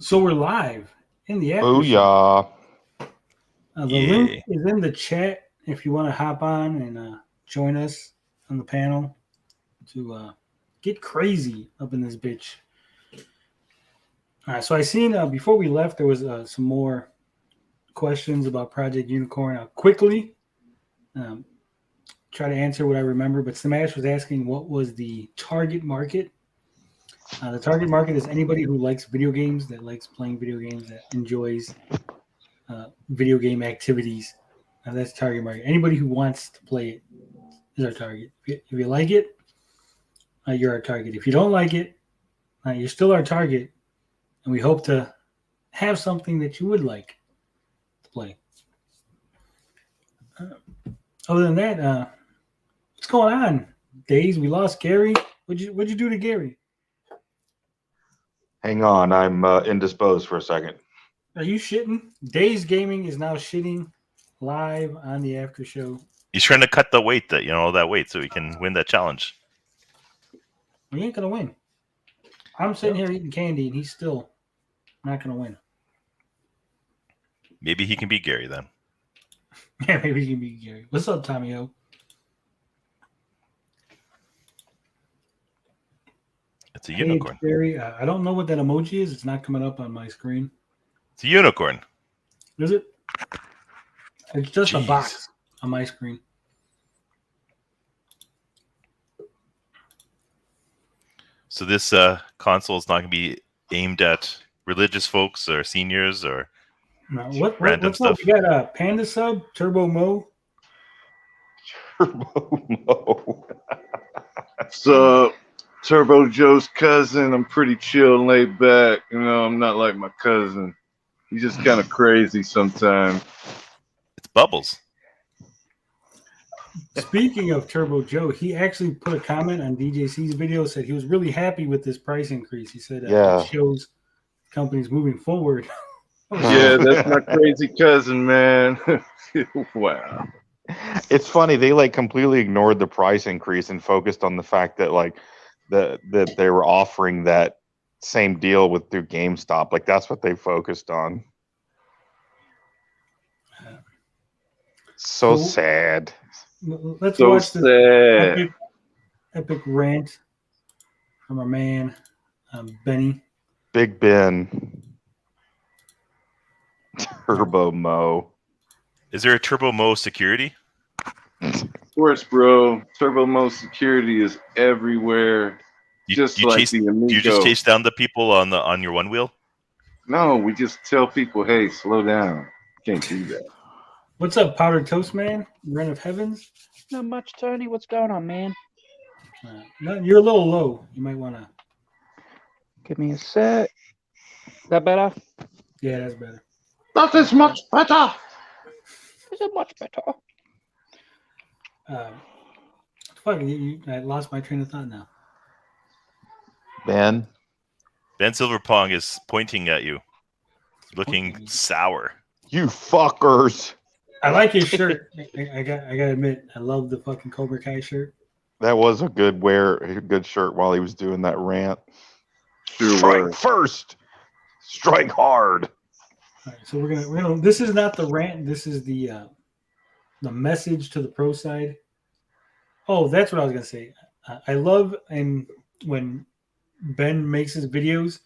So we're live in the after Booyah. the link is in the chat if you want to hop on and join us on the panel to get crazy up in this bitch. All right, so I seen before we left there was some more questions about Project Unicorn. I'll quickly try to answer what I remember, but Smash was asking what was the target market. The target market is anybody who likes video games, that likes playing video games, that enjoys video game activities. That's target market. Anybody who wants to play it is our target. If you like it, you're our target. If you don't like it, you're still our target, and we hope to have something that you would like to play. Other than that, what's going on? Days, we lost Gary. What'd you do to Gary? Hang on, I'm indisposed for a second. Are you shitting? Days Gaming is now shitting live on the after show. He's trying to cut the weight that weight so he can win that challenge. We ain't gonna win. I'm sitting here eating candy and he's still not gonna win. Maybe he can beat Gary then. Yeah, maybe he can beat Gary. What's up, Tommy O? It's a unicorn. Hey, Gary, I don't know what that emoji is. It's not coming up on my screen. It's a unicorn. Is it? It's just a box on my screen. So this console is not going to be aimed at religious folks or seniors or random what's stuff. Up? We got Panda Sub, Turbo Mo. Turbo Mo. So, Turbo Joe's cousin. I'm pretty chill and laid back. You know, I'm not like my cousin. He's just kind of crazy sometimes. It's Bubbles. Speaking of Turbo Joe, he actually put a comment on DJC's video, said he was really happy with this price increase. He said it shows companies moving forward. Yeah, that's my crazy cousin, man. Wow. It's funny, they completely ignored the price increase and focused on the fact that that they were offering that same deal through GameStop. That's what they focused on. So sad. Let's watch this epic rant from our man, Benny. Big Ben. Turbo Mo. Is there a Turbo Mo security? Of course, bro. Turbo Mo security is everywhere. Do you just chase down the people on your one wheel? No, we just tell people, hey, slow down. Can't do that. What's up, Powdered Toast Man? Run of Heavens? Not much, Tony. What's going on, man? You're a little low. You might want to... Give me a sec. Is that better? Yeah, that's better. That is much better. Is it much better? I lost my train of thought now. Ben Silverpong is pointing at you, looking sour. You fuckers. I like his shirt. I gotta admit, I love the fucking Cobra Kai shirt. That was a good shirt while he was doing that rant. Sure. Strike first, strike hard. All right, so we're gonna. This is not the rant. This is the message to the pro side. Oh, that's what I was gonna say. I love when Ben makes his videos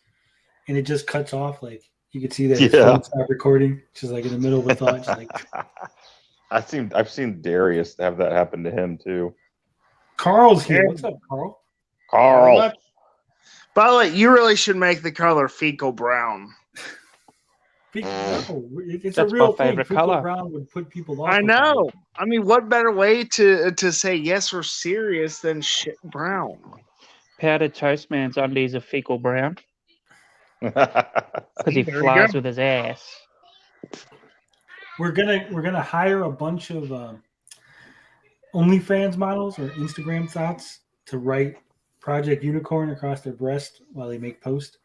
and it just cuts off. You can see that his phone stopped recording, just in the middle of a thought. Just I've seen Darius have that happen to him too. Carl's here. What's up, Carl? Carl. By the way, you really should make the color fecal brown. It's That's a real my favorite thing. color. Brown would put people off. I know. I mean, what better way to say yes or serious than shit brown? Powdered Toast Man's undies are fecal brown because he flies with his ass. We're gonna hire a bunch of OnlyFans models or Instagram thoughts to write Project Unicorn across their breast while they make posts.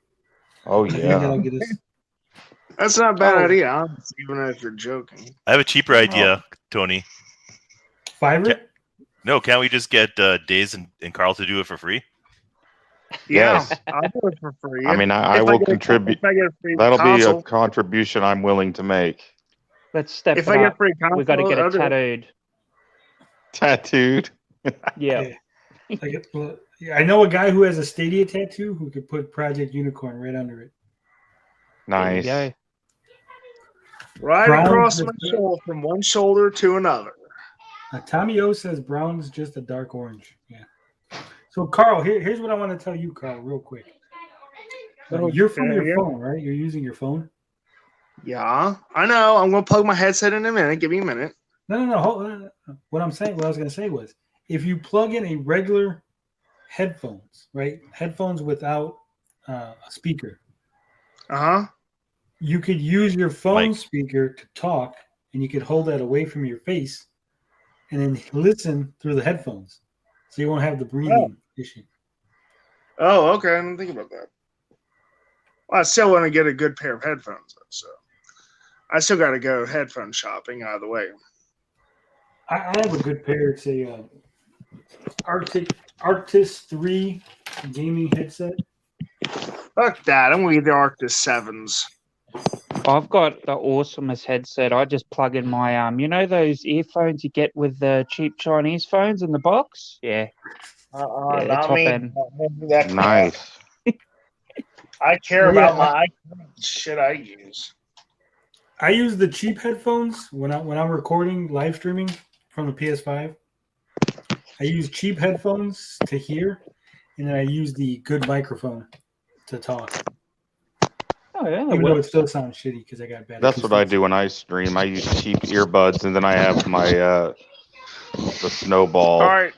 Oh yeah. That'll get us. That's not a bad idea, honestly, even if you're joking. I have a cheaper idea, Tony. Fiverr? Can't we just get Days and Carl to do it for free? Yes. I'll do it for free. I mean, I If will get a- contribute. If I get a free That'll be a console, contribution I'm willing to make. Let's step if it I get up. free console, We got to get I'll it do it. tattooed. Tattooed. Yeah. I know a guy who has a Stadia tattoo who could put Project Unicorn right under it. There you Nice. go. Right Brown across is- my shoulder from one shoulder to another. Tommy O says brown's just a dark orange. Yeah. So Carl, here's what I want to tell you, Carl, real quick. You're from Okay, your yeah. phone, right? You're using your phone. Yeah, I know. I'm gonna plug my headset in a minute. Give me a minute. No. Hold on. What I was going to say was, if you plug in a regular headphones, right? Headphones without a speaker, you could use your phone Mic. speaker to talk, and you could hold that away from your face, and then listen through the headphones, so you won't have the breathing issue. Oh, okay. I didn't think about that. Well, I still want to get a good pair of headphones, though, so I still got to go headphone shopping either way. I have a good pair. It's a Arctis 3 gaming headset. Fuck that. I'm gonna get the Arctis 7s. I've got the awesomest headset. I just plug in my you know those earphones you get with the cheap Chinese phones in the box? Yeah. Yeah, the Not top me. end. That crap. Nice. I care Well, yeah, about my shit I use. I use the cheap headphones when I'm recording live streaming from the PS5. I use cheap headphones to hear, and then I use the good microphone to talk. Oh, yeah. Even though it still sounds shitty because I got bad. That's what I do when I stream. I use cheap earbuds, and then I have my the snowball. All right.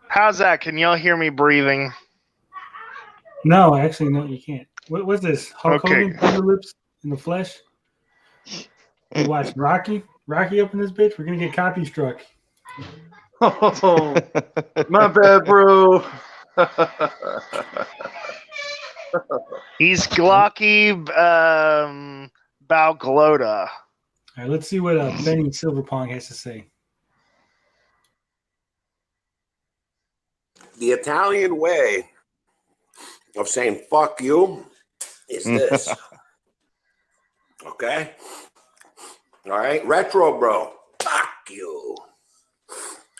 How's that? Can y'all hear me breathing? No, actually, no, you can't. What's this? Hulk Okay. Hogan, Thunder Lips in the flesh? You watch Rocky up in this bitch? We're gonna get copy struck. Oh, my bad, bro. He's Glocky Balglota. All right, let's see what Benny Silverpong has to say. The Italian way of saying fuck you is this. Okay? All right? Retro Bro, fuck you.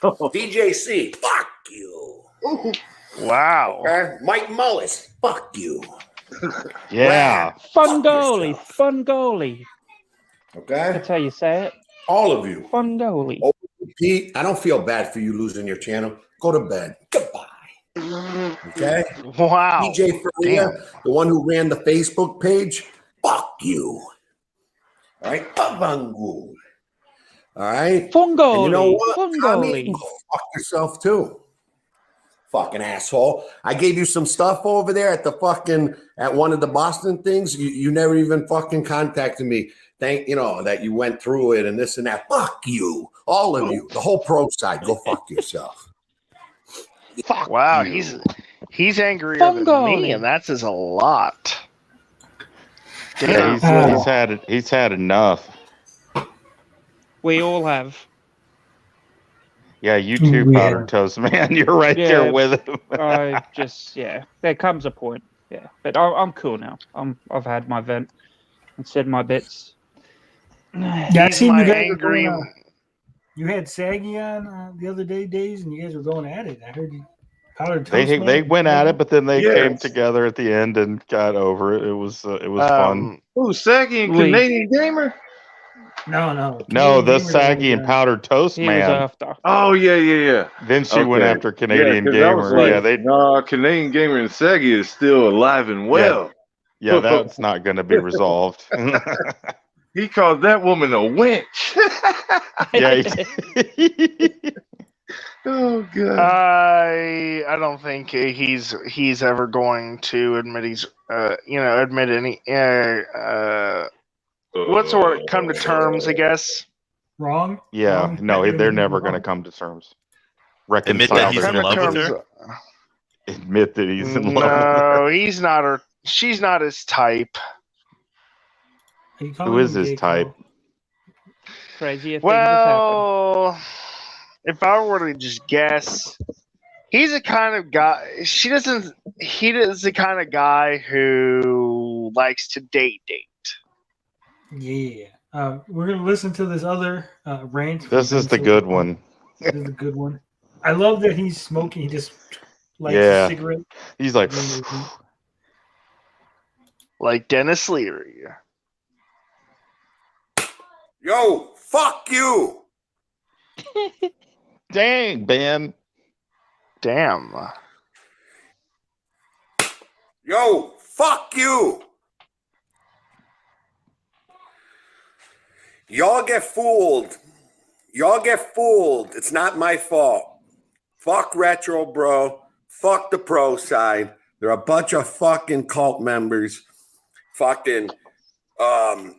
DJC, fuck you. Wow. Okay? Mike Mullis, fuck you. Yeah. Fun Fuck goalie. yourself. Fun goalie. Okay? That's how you say it. All of you. Fun goalie. Oh, Pete, I don't feel bad for you losing your channel. Go to bed. Goodbye. Okay? Wow. DJ Faria, the one who ran the Facebook page, fuck you. All right? Babangu. All right? Fun And goalie. you know what? Fun Tommy, goalie. go fuck yourself too. Fucking asshole. I gave you some stuff over there at at one of the Boston things. You never even fucking contacted me. That you went through it and this and that. Fuck you. All of you. The whole pro side. Go fuck yourself. Fuck Wow, you. he's angrier Fun than goalie. me, and that says a lot. Yeah, Damn. he's had enough. We all have. Yeah, you too, Yeah. powdered toast man. You're right Yeah. there with him. I just, there comes a point. Yeah, but I'm cool now. I've had my vent and said my bits. Yeah, I He's seen my you guys angry. were going, you had Saggy on the other days, and you guys were going at it. I heard you. Powdered toast. They went at it, but then they Yes. came together at the end and got over it. It was fun. Ooh, Saggy and Wait. Canadian Gamer? No. No, Canadian the Gamer Saggy was, and powdered toast He was man. after. Oh, yeah. Then she went Okay. after Canadian 'cause I was Gamer. like, Yeah, they. nah, Canadian Gamer and Saggy is still alive and well. Yeah, that's not going to be resolved. He called that woman a wench. Yeah. Oh, God. I don't think he's ever going to admit admit any what's the word? Come to terms, I guess. wrong. Yeah, Wrong. no, That they're would be never going to wrong. come to terms. Admit Reconcile that he's their in love with differences. her? Admit that he's in love with her. No, he's not her. She's not his type. Are you calling Who is him his gay, type? Carl? Crazier things have happened. Well, if I were to just guess, He's the kind of guy. He is the kind of guy who likes to date. Yeah. We're gonna listen to this other rant. from This is Ben the good Silver. one. This is the good one. I love that he's smoking. He just lights Yeah. a cigarette. He's like, Like Dennis Leary. Yo, fuck you. dang, Ben. Damn. Yo, fuck you. Y'all get fooled. Y'all get fooled. It's not my fault. Fuck Retro Bro. Fuck the pro side. They're a bunch of fucking cult members. Fucking Smash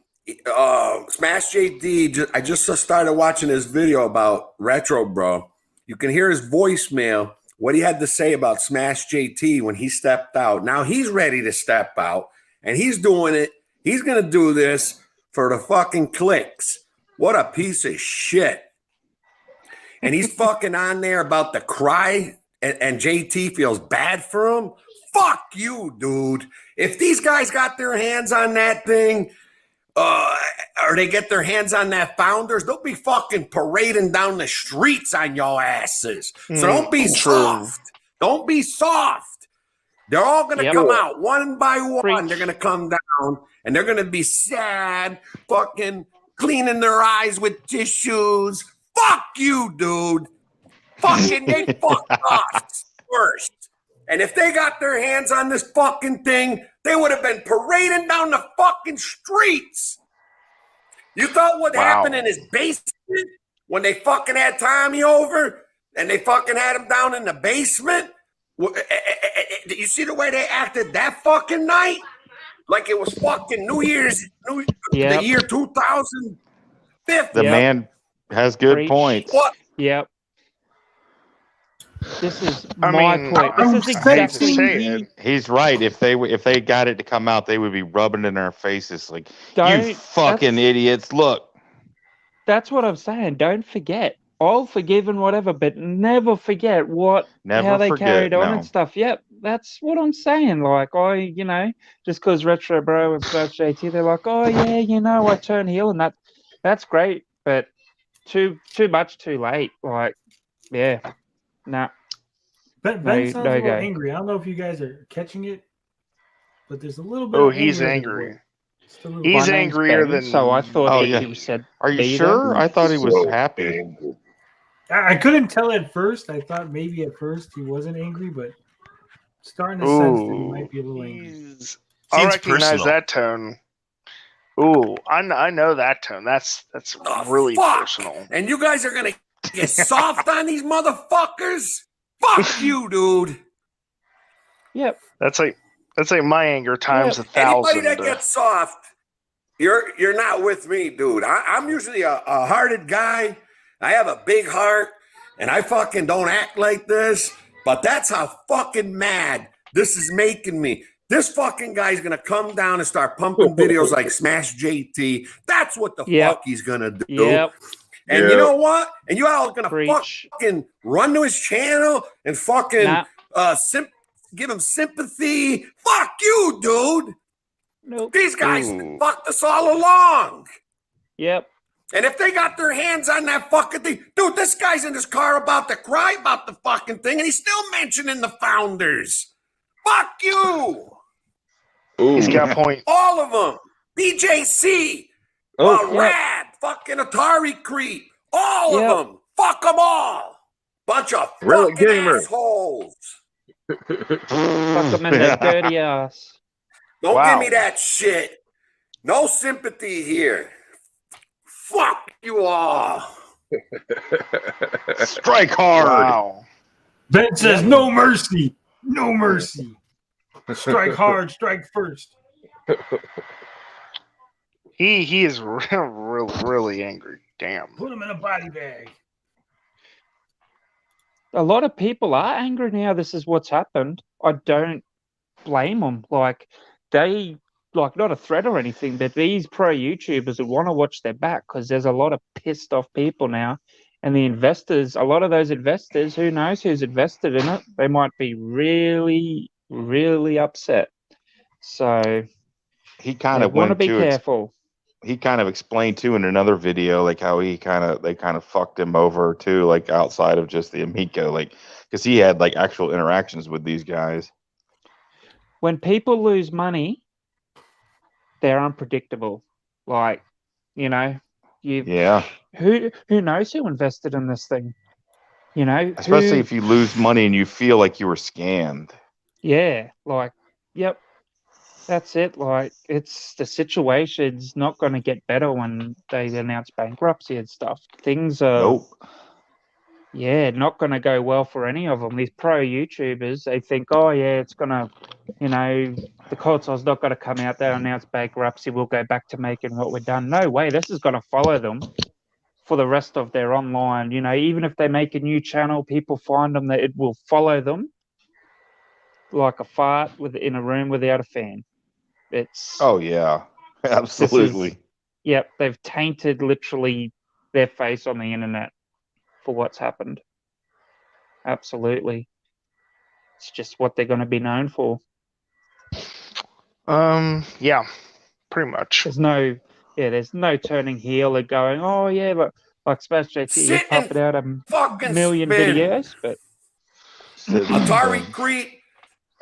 JD. I just started watching his video about Retro Bro. You can hear his voicemail, what he had to say about Smash JT when he stepped out. Now he's ready to step out, and he's doing it. He's going to do this for the fucking clicks. What a piece of shit. And he's fucking on there about the cry, and JT feels bad for him. Fuck you, dude. If these guys got their hands on that thing, or they get their hands on that Founders, they'll be fucking parading down the streets on your asses. So don't be soft. Don't be soft. They're all going to come out one by one. They're going to come down, and they're going to be sad, fucking cleaning their eyes with tissues. Fuck you, dude. Fucking they fucked us first. And if they got their hands on this fucking thing, they would have been parading down the fucking streets. You thought what happened in his basement when they fucking had Tommy over and they fucking had him down in the basement? You see the way they acted that fucking night? Like it was fucking the year 2015. The man has good points. What? Yep. This is my point. This is exactly He's right. If they got it to come out, they would be rubbing it in our faces like, you fucking idiots. Look. That's what I'm saying. Don't forget. I'll forgive and whatever, but never forget how they carried on and stuff. Yep, that's what I'm saying. Like, just because Retro Bro and Smash JT, they're like, oh yeah, I turn heel, and that's great, but too much, too late. Like, yeah, nah. Ben sounds a little angry. I don't know if you guys are catching it, but there's a little bit. Oh, he's angry. He's angrier than. So I thought he said. Are you sure? I thought he was happy. I couldn't tell at first. I thought maybe at first he wasn't angry, but starting to sense that he might be a little angry. I recognize that tone. Ooh, I know that tone. That's really personal. And you guys are gonna get soft on these motherfuckers? Fuck you, dude. Yep. That's like my anger times 1,000. Anybody that gets soft, you're not with me, dude. I'm usually a hearted guy. I have a big heart, and I fucking don't act like this. But that's how fucking mad this is making me. This fucking guy's gonna come down and start pumping videos like Smash JT. That's what the fuck he's gonna do. Yep. And you know what? And you all gonna fucking run to his channel and fucking give him sympathy. Fuck you, dude. Nope. These guys fucked us all along. Yep. And if they got their hands on that fucking thing, dude, this guy's in his car about to cry about the fucking thing, and he's still mentioning the Founders. Fuck you. He's got a point. All of them. BJC. Rad. Fucking Atari Creep. All of them. Fuck them all. Bunch of fucking assholes. Fuck them in their dirty ass. Don't give me that shit. No sympathy here. Fuck you all. Strike hard. Wow. Ben says no mercy. No mercy. Strike hard, strike first. He is really angry. Damn. Put him in a body bag. A lot of people are angry now. This is what's happened. I don't blame them. Like, not a threat or anything, but these pro YouTubers who want to watch their back because there's a lot of pissed off people now And the investors, a lot of those investors, who knows who's invested in it, they might be really, really upset. So he kind they of want to went be to careful. he kind of explained too in another video like how they kind of fucked him over too, like outside of just the Amico, like because he had like actual interactions with these guys. When people lose money, they're unpredictable. Like, Yeah, who knows who invested in this thing? especially Who? if you lose money and you feel like you were scammed. Yeah, like, yep, that's it. Like, it's the situation's not going to get better when they announce bankruptcy and stuff. Things are, Nope. yeah, not going to go well for any of them. These pro YouTubers, they think, oh yeah, it's gonna, the console's not going to come out. They announce bankruptcy. We'll go back to making what we're done. No way. This is going to follow them for the rest of their online. Even if they make a new channel, people find them, that it will follow them like a fart in a room without a fan. Oh yeah, absolutely. Yep, they've tainted literally their face on the internet for what's happened. Absolutely. It's just what they're going to be known for. Yeah, pretty much. There's no turning heel and going, oh yeah, but like Smash JT, you're pumping out a million videos, but Atari Crete,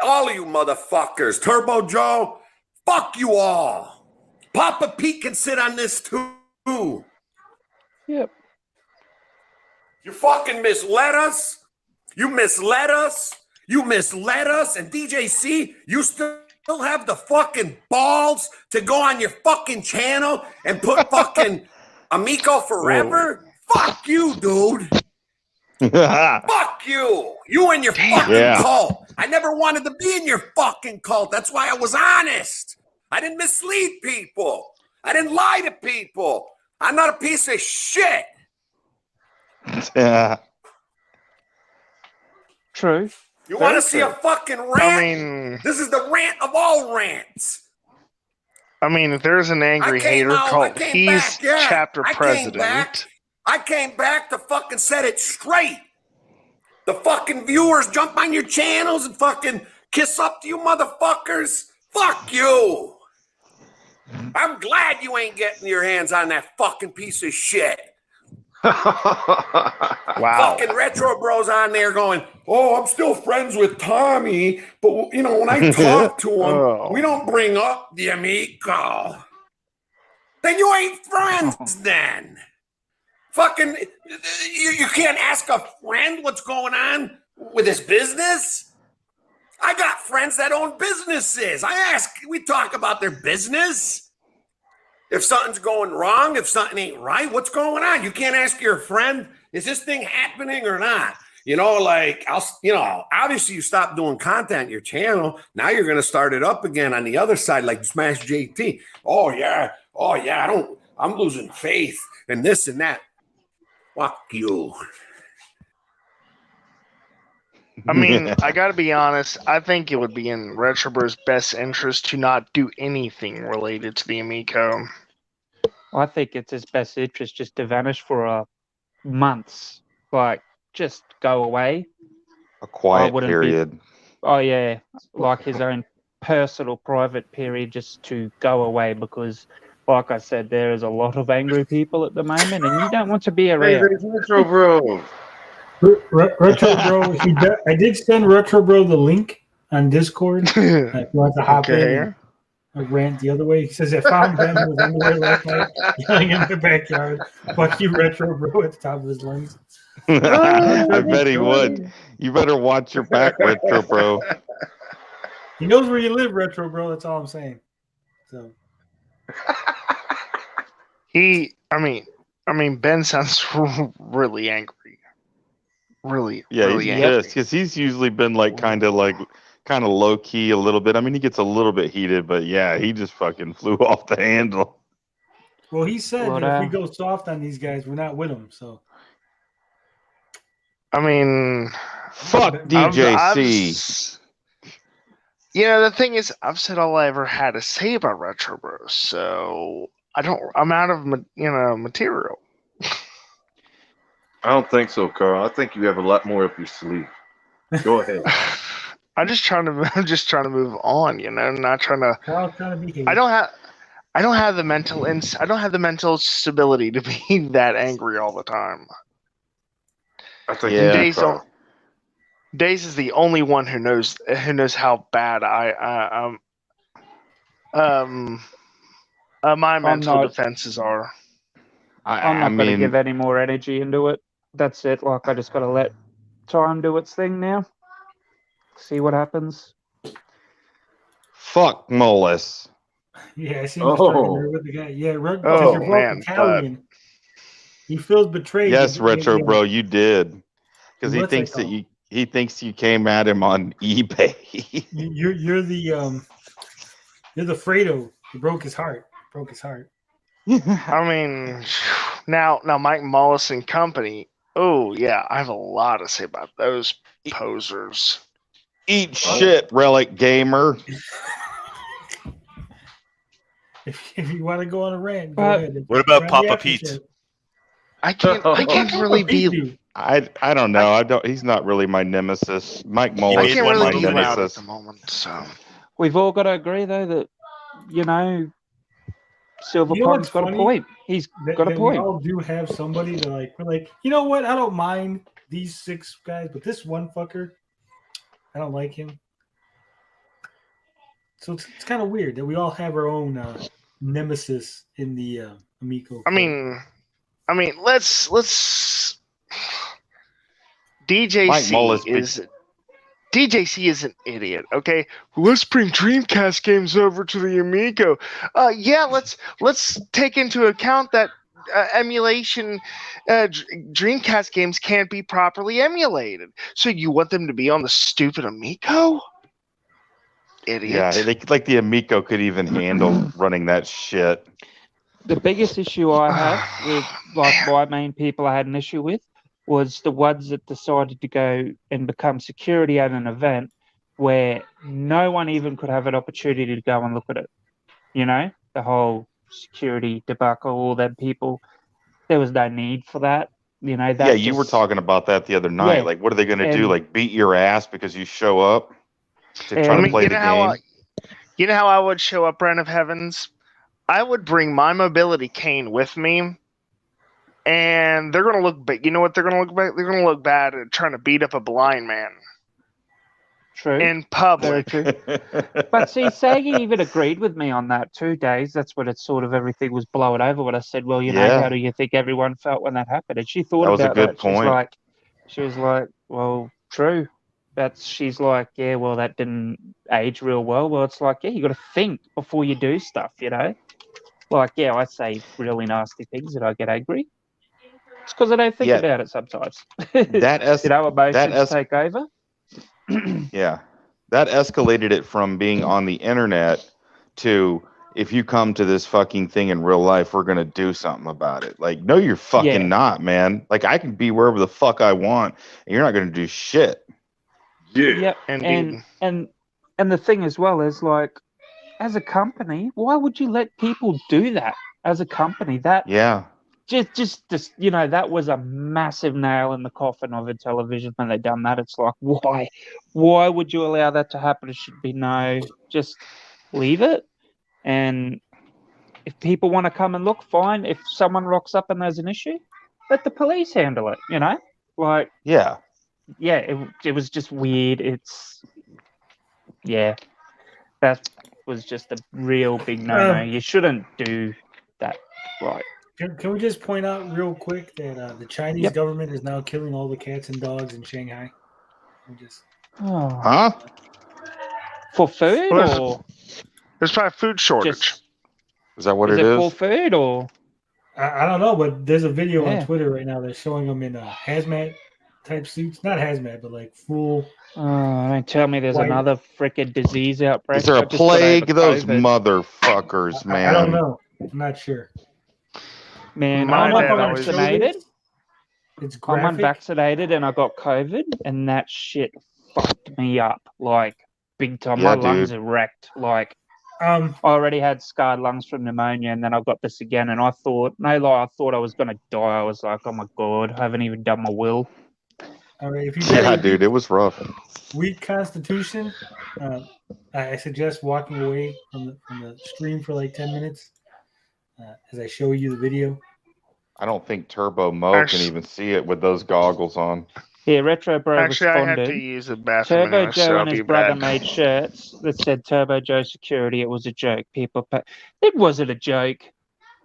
all of you motherfuckers, Turbo Joe, fuck you all. Papa Pete can sit on this too. Yep. You fucking misled us. You misled us. You misled us. And DJC, you still have the fucking balls to go on your fucking channel and put fucking Amico forever? Fuck you, dude. Fuck you. You and your fucking cult. I never wanted to be in your fucking cult. That's why I was honest. I didn't mislead people. I didn't lie to people. I'm not a piece of shit. True. You want to see a fucking rant? I mean, this is the rant of all rants. I mean, if there's an angry hater cult, he's chapter president. I came back to fucking set it straight. The fucking viewers jump on your channels and fucking kiss up to you motherfuckers. Fuck you. I'm glad you ain't getting your hands on that fucking piece of shit. Wow. Fucking Retro Bros on there going, oh, I'm still friends with Tommy, but when I talk to him, we don't bring up the Amico. Then you ain't friends then. Fucking, you can't ask a friend what's going on with his business? I got friends that own businesses. We talk about their business. If something's going wrong, if something ain't right, what's going on? You can't ask your friend, is this thing happening or not? Obviously you stopped doing content on your channel. Now you're going to start it up again on the other side, like Smash JT. Oh yeah, I'm losing faith and this and that. Fuck you. I mean, I gotta be honest. I think it would be in Retrobro's best interest to not do anything related to the Amico. I think it's his best interest just to vanish for months. Like, just go away. A quiet period. Like his own personal, private period, just to go away because, like I said, there is a lot of angry people at the moment, and you don't want to be around. Retro Bro. Retro Bro, I did send Retro Bro the link on Discord. If you want to hop in and rant the other way. He says, I found Ben with underwear last night yelling in my backyard. Fuck you, Retro Bro, at the top of his lungs. I bet he would. You better watch your back, Retro Bro. He knows where you live, Retro Bro. That's all I'm saying. So. Ben sounds really angry. Really pissed because he's usually been kind of low key a little bit. I mean, he gets a little bit heated, but yeah, he just fucking flew off the handle. Well, he said that if we go soft on these guys, we're not with them. So, I mean, fuck DJC. The thing is, I've said all I ever had to say about Retro Bros, so I'm out of material. I don't think so, Carl. I think you have a lot more up your sleeve. Go ahead. I'm just trying to move on, not trying to. Carl's trying to behave. I don't have the mental stability to be that angry all the time. I think Yeah. you do, Carl. Days is the only one who knows how bad my mental defenses are. I'm not going to give any more energy into it. That's it. Like, I just got to let time do its thing now. See what happens. Fuck Mullis. Yeah, I see you starting there with the guy. Yeah, because Oh, you're both man, Italian. He feels betrayed. Yes, Retro Bro, you did. Because he What's thinks that that he thinks you came at him on eBay. You're the Fredo. You broke his heart. I mean, now Mike Mullis and company. Oh yeah, I have a lot to say about those posers. Eat shit, Relic Gamer. If you want to go on a rant, go ahead. What about Papa Pete? I can't really be. I don't know. He's not really my nemesis. Mike Mullis is my nemesis at the moment. So we've all got to agree though that Silverpong's got a point. He's got a point. We all do have somebody that we're like, you know what? I don't mind these 6 guys, but this one fucker, I don't like him. So it's kind of weird that we all have our own nemesis in the Amico. I mean, let's DJC is an idiot. Okay, let's bring Dreamcast games over to the Amico. Yeah, let's take into account that emulation. Dreamcast games can't be properly emulated. So you want them to be on the stupid Amico? Idiot. Yeah, the Amico could even handle running that shit. The biggest issue I have with my main people I had an issue with was the ones that decided to go and become security at an event where no one even could have an opportunity to go and look at it. The whole security debacle, all them people, there was no need for that. You were talking about that the other night. Yeah, what are they going to do? Beat your ass because you show up to try to play the game? You know how I would show up, Brand of Heavens? I would bring my mobility cane with me, and they're gonna look bad. You know what they're gonna look bad? They're gonna look bad at trying to beat up a blind man. True. In public. Very true. But see, Sagi even agreed with me on that 2 days. That's when it sort of everything was blowing over. When I said, well, how do you think everyone felt when that happened? And she thought about that. That was a good point. She was like, well, true. She's like, yeah, well, that didn't age real well. Well, it's like, yeah, you got to think before you do stuff, I say really nasty things and I get angry. It's because I don't think about it sometimes. Emotions take over. Yeah, that escalated it from being on the internet to, if you come to this fucking thing in real life, we're gonna do something about it. No, you're fucking not, man. I can be wherever the fuck I want, and you're not gonna do shit. Yeah, and the thing as well is as a company, why would you let people do that? As a company, that just that was a massive nail in the coffin of Intellivision when they done that. It's like, why would you allow that to happen? It should be no, just leave it. And if people want to come and look, fine. If someone rocks up and there's an issue, let the police handle it. It was just weird. That was just a real big no. You shouldn't do that. Right. Can we just point out real quick that the Chinese government is now killing all the cats and dogs in Shanghai? Huh? For food or? There's probably a food shortage. Is that what it is? Is it for food or? I don't know, but there's a video on Twitter right now that's showing them in hazmat type suits. Not hazmat, but full. Don't tell me there's another freaking disease outbreak. Is there a plague? Those motherfuckers, man. I don't know. I'm not sure. Man, I'm unvaccinated. I'm unvaccinated and I got COVID, and that shit fucked me up big time. My lungs are wrecked. I already had scarred lungs from pneumonia, and then I got this again, and I thought, no lie, I thought I was going to die. I was like, oh my God, I haven't even done my will. All right, if you've got Yeah, a dude, it was rough. weak constitution, I suggest walking away from the stream for like 10 minutes as I show you the video. I don't think Turbo Mo can even see it with those goggles on. Here, Retro Bro Actually, I have responded. to use the bathroom Turbo anyway, so Joe I'll and his be brother back. made shirts that said Turbo Joe Security. It was a joke. People it wasn't a joke.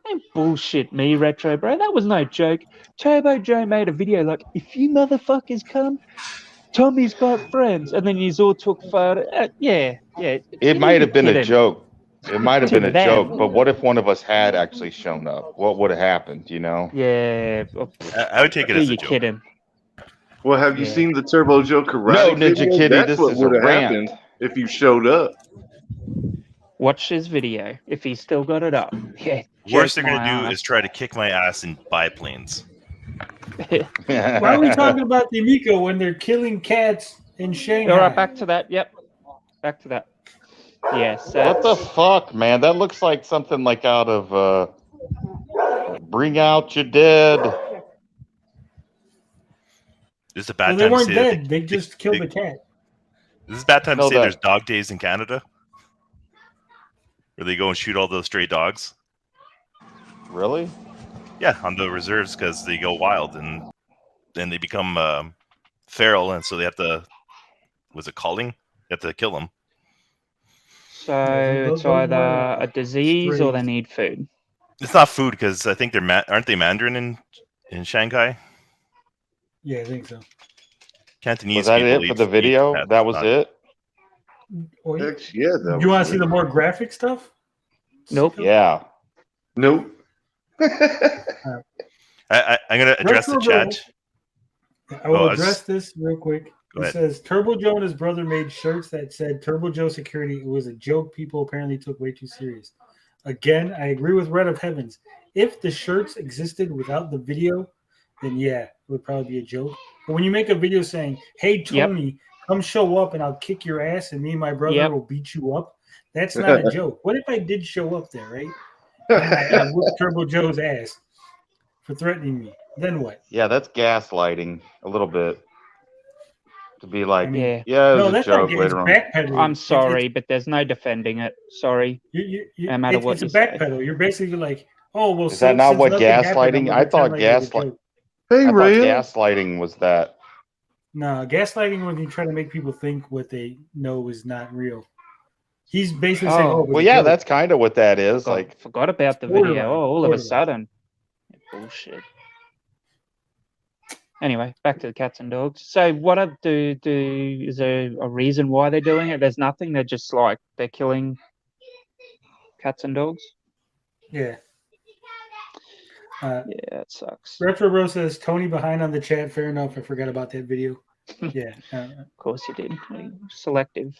Don't bullshit me, Retro Bro. That was no joke. Turbo Joe made a video like, if you motherfuckers come, Tommy's got friends. And then you all took photo. Yeah. It might have been a joke. It might have To been a them. joke, but what if one of us had actually shown up? What would have happened, you know? Yeah. I would take it Who as a you joke. kidding? Well, have you Yeah. seen the Turbo Joe karate No, Ninja video? Kitty, That's this what is a would have rant. happened if you showed up. Watch his video if he's still got it up. Yeah. Worst joke they're going to my do ass. is try to kick my ass in biplanes. Why are we talking about the Amico when they're killing cats in Shanghai? All right, back to that. Yep. Back to that. Yes. What the fuck, man? That looks like something like out of Bring Out Your Dead. This is a bad Well, they time to weren't say dead. that They just killed the cat. This is a bad time to No, say that- there's dog days in Canada. Where they go and shoot all those stray dogs. Really? Yeah, on the reserves because they go wild and then they become feral, and so they have to. Was it calling? You have to kill them. So those it's either were, a disease or they strays. need food. It's not food because I think they're aren't they Mandarin in Shanghai? Yeah, I think so. Cantonese. Was that people it for eat- the eat video? pets, That was not- it? Oh, you Heck, yeah, that you was want to see it. the more graphic stuff? Nope. Yeah. Nope. I'm gonna address the Retro chat. I will Oh, address this real quick. Go It ahead. says Turbo Joe and his brother made shirts that said Turbo Joe Security. It was a joke people apparently took way too serious. Again, I agree with Red of Heavens. If the shirts existed without the video, then yeah, it would probably be a joke. But when you make a video saying, "Hey Tony, come show up and I'll kick your ass and me and my brother will beat you up," that's not a joke. What if I did show up there, right? I whooped Turbo Joe's ass for threatening me. Then what? Yeah, that's gaslighting a little bit. To be like, I mean, Yeah. yeah, it No, was a that's not joke it's later on. backpedaling. I'm It's- sorry, but there's no defending it. Sorry. No matter what it's a you say. backpedal. You're basically like, oh well. Is that not since what nothing happened, I'm gaslighting? gonna I thought pretend like it was a joke. Hey, I thought Ray. gaslighting was that. No, gaslighting when you try to make people think what they know is not real. He's basically saying, "Oh, it was Well, a yeah, joke." that's kind of what that is. Forgot about the borderline, video. Oh, all of a borderline. sudden. Bullshit. Anyway, back to the cats and dogs. So what is there a reason why they're doing it? There's nothing. They're just like they're killing cats and dogs. Yeah. Yeah, it sucks. Retro Bro says Tony behind on the chat. Fair enough. I forgot about that video. Yeah. Of course you did. Selective.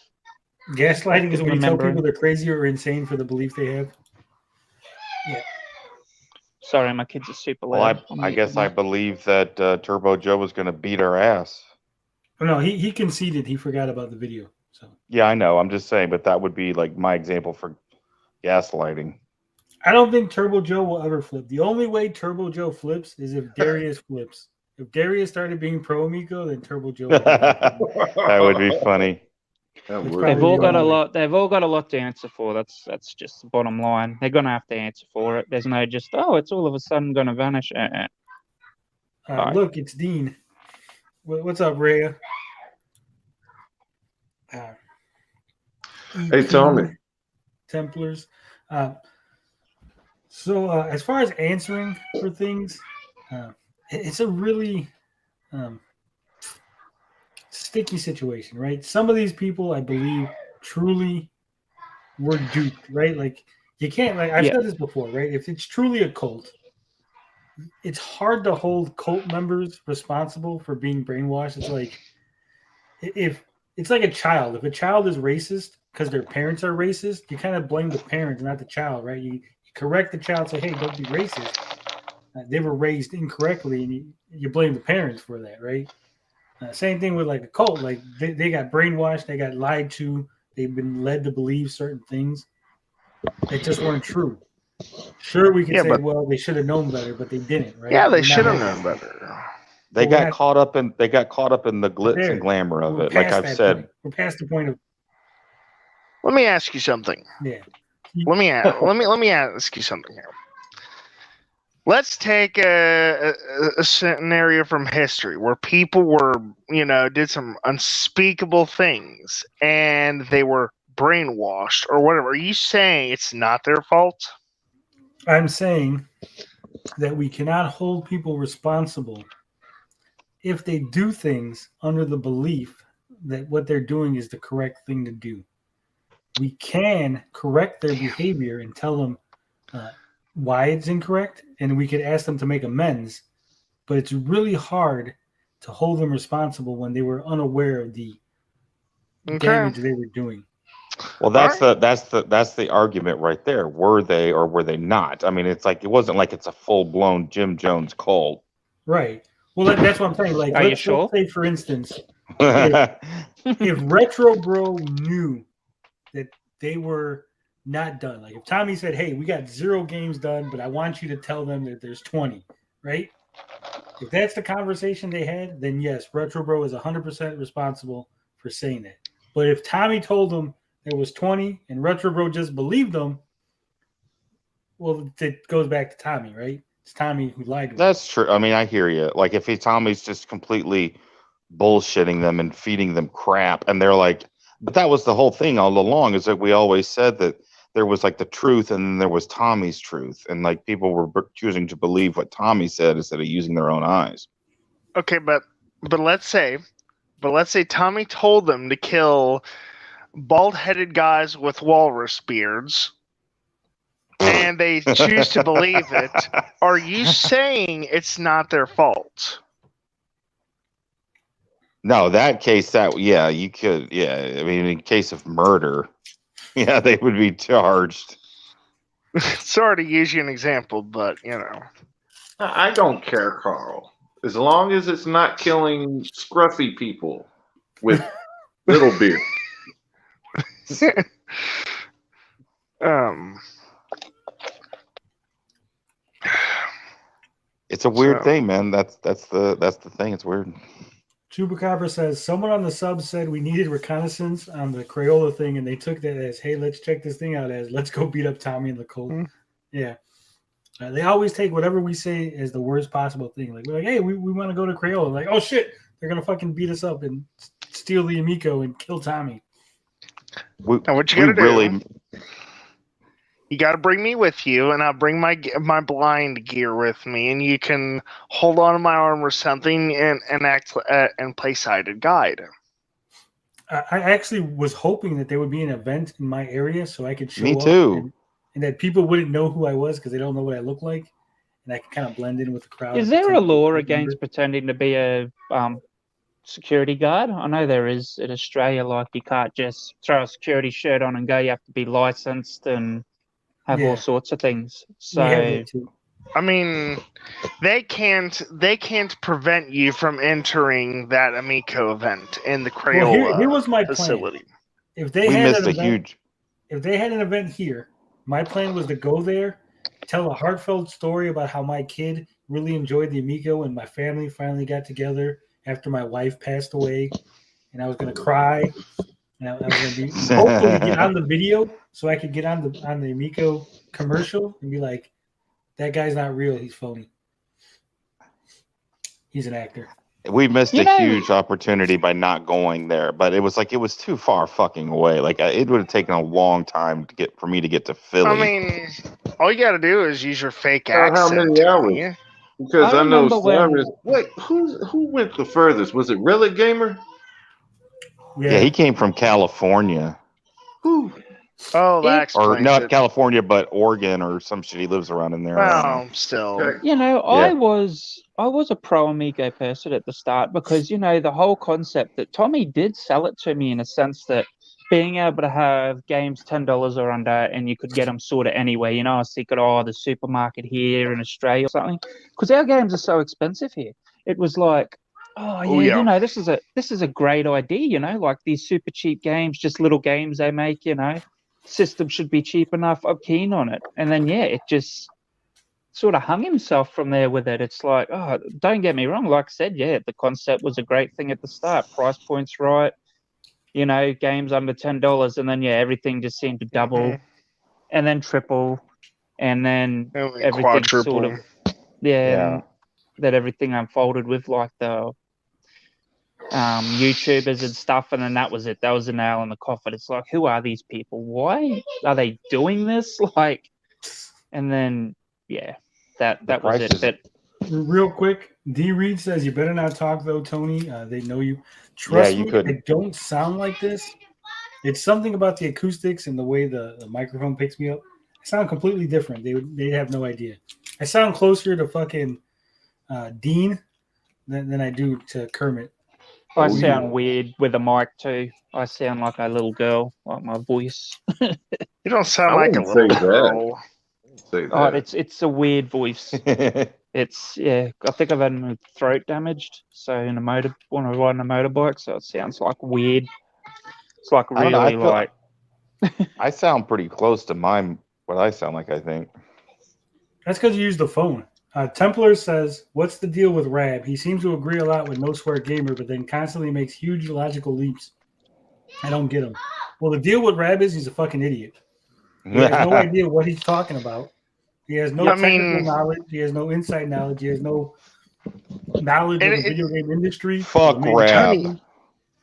Gaslighting is when you tell Remembering. people they're crazy or insane for the belief they have. Yeah. Sorry, my kids are super Well, loud. I guess I believe that Turbo Joe was going to beat our ass. Oh, no, he conceded. He forgot about the video. So Yeah, I know. I'm just saying, but that would be like my example for gaslighting. I don't think Turbo Joe will ever flip. The only way Turbo Joe flips is if Darius flips. If Darius started being pro Amico, then Turbo Joe would That would be funny. That It's would probably They've all the got a only way. lot. They've all got a lot to answer for. That's just the bottom line. They're gonna have to answer for it. There's no just it's all of a sudden gonna vanish. Bye. Look, it's Dean. What's up, Rhea? Hey, Tommy. Templars. So as far as answering for things, it's a really sticky situation, right? Some of these people, I believe, truly were duped, right? Like you can't, like I've said this before, right? If it's truly a cult, it's hard to hold cult members responsible for being brainwashed. It's like if it's like a child. If a child is racist because their parents are racist, you kind of blame the parents, not the child, right? You correct the child, say, "Hey, don't be racist." They were raised incorrectly, and you blame the parents for that, right? Same thing with like a cult. Like they got brainwashed, they got lied to, they've been led to believe certain things. that just weren't true. Sure, we could Yeah, say, but- well, they should have known better, but they didn't, right? Yeah, they We're not should have there. known better. They Well, we're got not- caught up in the glitz there. and glamour of We're it. Like past I've that said, point. We're past the point of Let me ask you something. yeah. Let me ask you something here. Let's take a scenario from history where people were, did some unspeakable things and they were brainwashed or whatever. Are you saying it's not their fault? I'm saying that we cannot hold people responsible if they do things under the belief that what they're doing is the correct thing to do. We can correct their behavior and tell them why it's incorrect, and we could ask them to make amends, but it's really hard to hold them responsible when they were unaware of the damage they were doing. well, that's the argument right there. Were they or were they not? I mean, it's like it wasn't like it's a full blown Jim Jones cult. Right. Well, that's what I'm saying. Like, Are you let's sure? say, for instance, if Retro Bro knew that they were not done, like if Tommy said, "Hey, we got 0 games done, but I want you to tell them that there's 20," right? If that's the conversation they had, then yes, Retro Bro is 100% responsible for saying that. But if Tommy told them there was 20 and Retro Bro just believed them, well, it goes back to Tommy, right? It's Tommy who lied to him. That's true. I mean, I hear you. Like if Tommy's just completely bullshitting them and feeding them crap, and they're like, but that was the whole thing all along. Is that we always said that there was like the truth, and then there was Tommy's truth, and like people were choosing to believe what Tommy said instead of using their own eyes. Okay, but let's say Tommy told them to kill bald-headed guys with walrus beards, and they choose to believe it. Are you saying it's not their fault? No, that case, you could, I mean, in case of murder, yeah, they would be charged. Sorry to use you an example, but I don't care, Carl. As long as it's not killing scruffy people with little beard. It's a weird thing, man. That's the thing. It's weird. Chupacabra says someone on the sub said we needed reconnaissance on the Crayola thing, and they took that as, "Hey, let's check this thing out as let's go beat up Tommy and the Colt." Yeah, they always take whatever we say as the worst possible thing. Like we're like, "Hey, we want to go to Crayola." Like, "Oh shit, they're gonna fucking beat us up and steal the Amico and kill Tommy." Now what you gotta do? You got to bring me with you, and I'll bring my blind gear with me, and you can hold on to my arm or something and act and play sighted guide. I actually was hoping that there would be an event in my area so I could show Me up too. and that people wouldn't know who I was because they don't know what I look like, and I could kind of blend in with the crowd. Is there a law against pretending to be a security guard? I know there is in Australia. Like you can't just throw a security shirt on and go. You have to be licensed and have all sorts of things. So I mean, they can't prevent you from entering that Amico event in the Crayola here was my facility. Plan. If they had an event here, my plan was to go there, tell a heartfelt story about how my kid really enjoyed the Amico and my family finally got together after my wife passed away, and I was going to cry. And I was going to be hopefully get on the video so I could get on the Amico commercial and be like, "That guy's not real. He's phony. He's an actor." We missed a huge opportunity by not going there, but it was too far fucking away. Like it would have taken a long time for me to get to Philly. I mean, all you got to do is use your fake accent. How many hours? Because I know Cyrus. Wait, who went the furthest? Was it Relic Gamer? Yeah, he came from California. Who? Oh, that explains or not it. California, but Oregon or some shit. He lives around in there. Well, still. I was a pro Amigo person at the start because the whole concept that Tommy did sell it to me in a sense that being able to have games $10 or under and you could get them sort of anywhere. I was thinking, the supermarket here in Australia or something, because our games are so expensive here. It was like, this is a great idea, like these super cheap games, just little games they make, system should be cheap enough. I'm keen on it. And then, yeah, it just sort of hung himself from there with it. It's like, oh, don't get me wrong. Like I said, yeah, the concept was a great thing at the start. Price point's right. You know, games under $10. And then, yeah, everything just seemed to double and then triple. And then everything sort of, and that everything unfolded with like the YouTubers and stuff, and then that was it. That was the nail in the coffin. It's like, who are these people? Why are they doing this? Like, and then that was it. But real quick, D Reed says you better not talk though, Tony. They know you. Trust me, I don't sound like this. It's something about the acoustics and the way the microphone picks me up. I sound completely different. They have no idea. I sound closer to fucking Dean than I do to Kermit. I sound weird with a mic too. I sound like a little girl, like my voice. You don't sound like a little girl. Oh, it's a weird voice. It's I think I've had my throat damaged. So when I'm riding a motorbike, so it sounds like weird. It's like really like. I sound pretty close to mine. What I sound like, I think. That's because you use the phone. Templar says, "What's the deal with Rab? He seems to agree a lot with No Swear Gamer, but then constantly makes huge logical leaps. I don't get him." Well, the deal with Rab is he's a fucking idiot. He has no idea what he's talking about. He has no technical knowledge. He has no inside knowledge. He has no knowledge of the video game industry. Fuck Rab.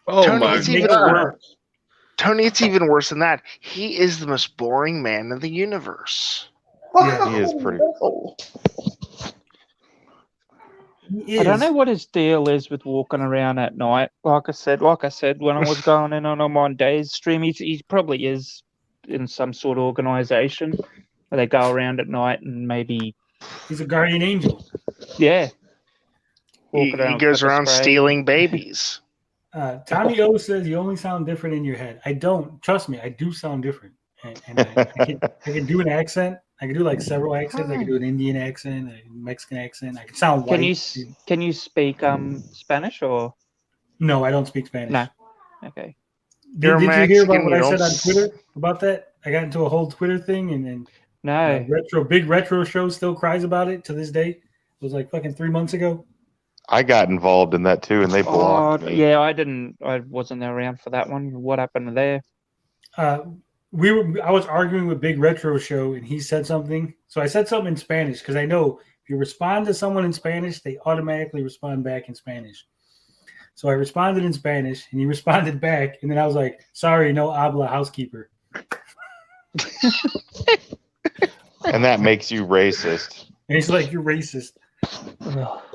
Tony, it's even worse. Tony, it's even worse than that. He is the most boring man in the universe. Yeah, he is pretty. I don't know what his deal is with walking around at night. Like I said, when I was going in on him on Days stream, he probably is in some sort of organization where they go around at night and maybe he's a guardian angel. Yeah, he goes around stealing babies. Tommy O says you only sound different in your head. I don't. Trust me, I do sound different, and I can do an accent. I can do like several accents. I can do an Indian accent, a Mexican accent. I can sound white. Can you speak Spanish or? No, I don't speak Spanish. No. Okay. Did you hear about what I said on Twitter about that? I got into a whole Twitter thing, and no. Big retro show still cries about it to this day. It was like fucking 3 months ago. I got involved in that too, and they blocked me. Yeah, I wasn't around for that one. What happened there? I was arguing with Big Retro Show, and he said something. So I said something in Spanish because I know if you respond to someone in Spanish, they automatically respond back in Spanish. So I responded in Spanish, and he responded back, and then I was like, "Sorry, no habla, housekeeper." And that makes you racist. And he's like, "You're racist."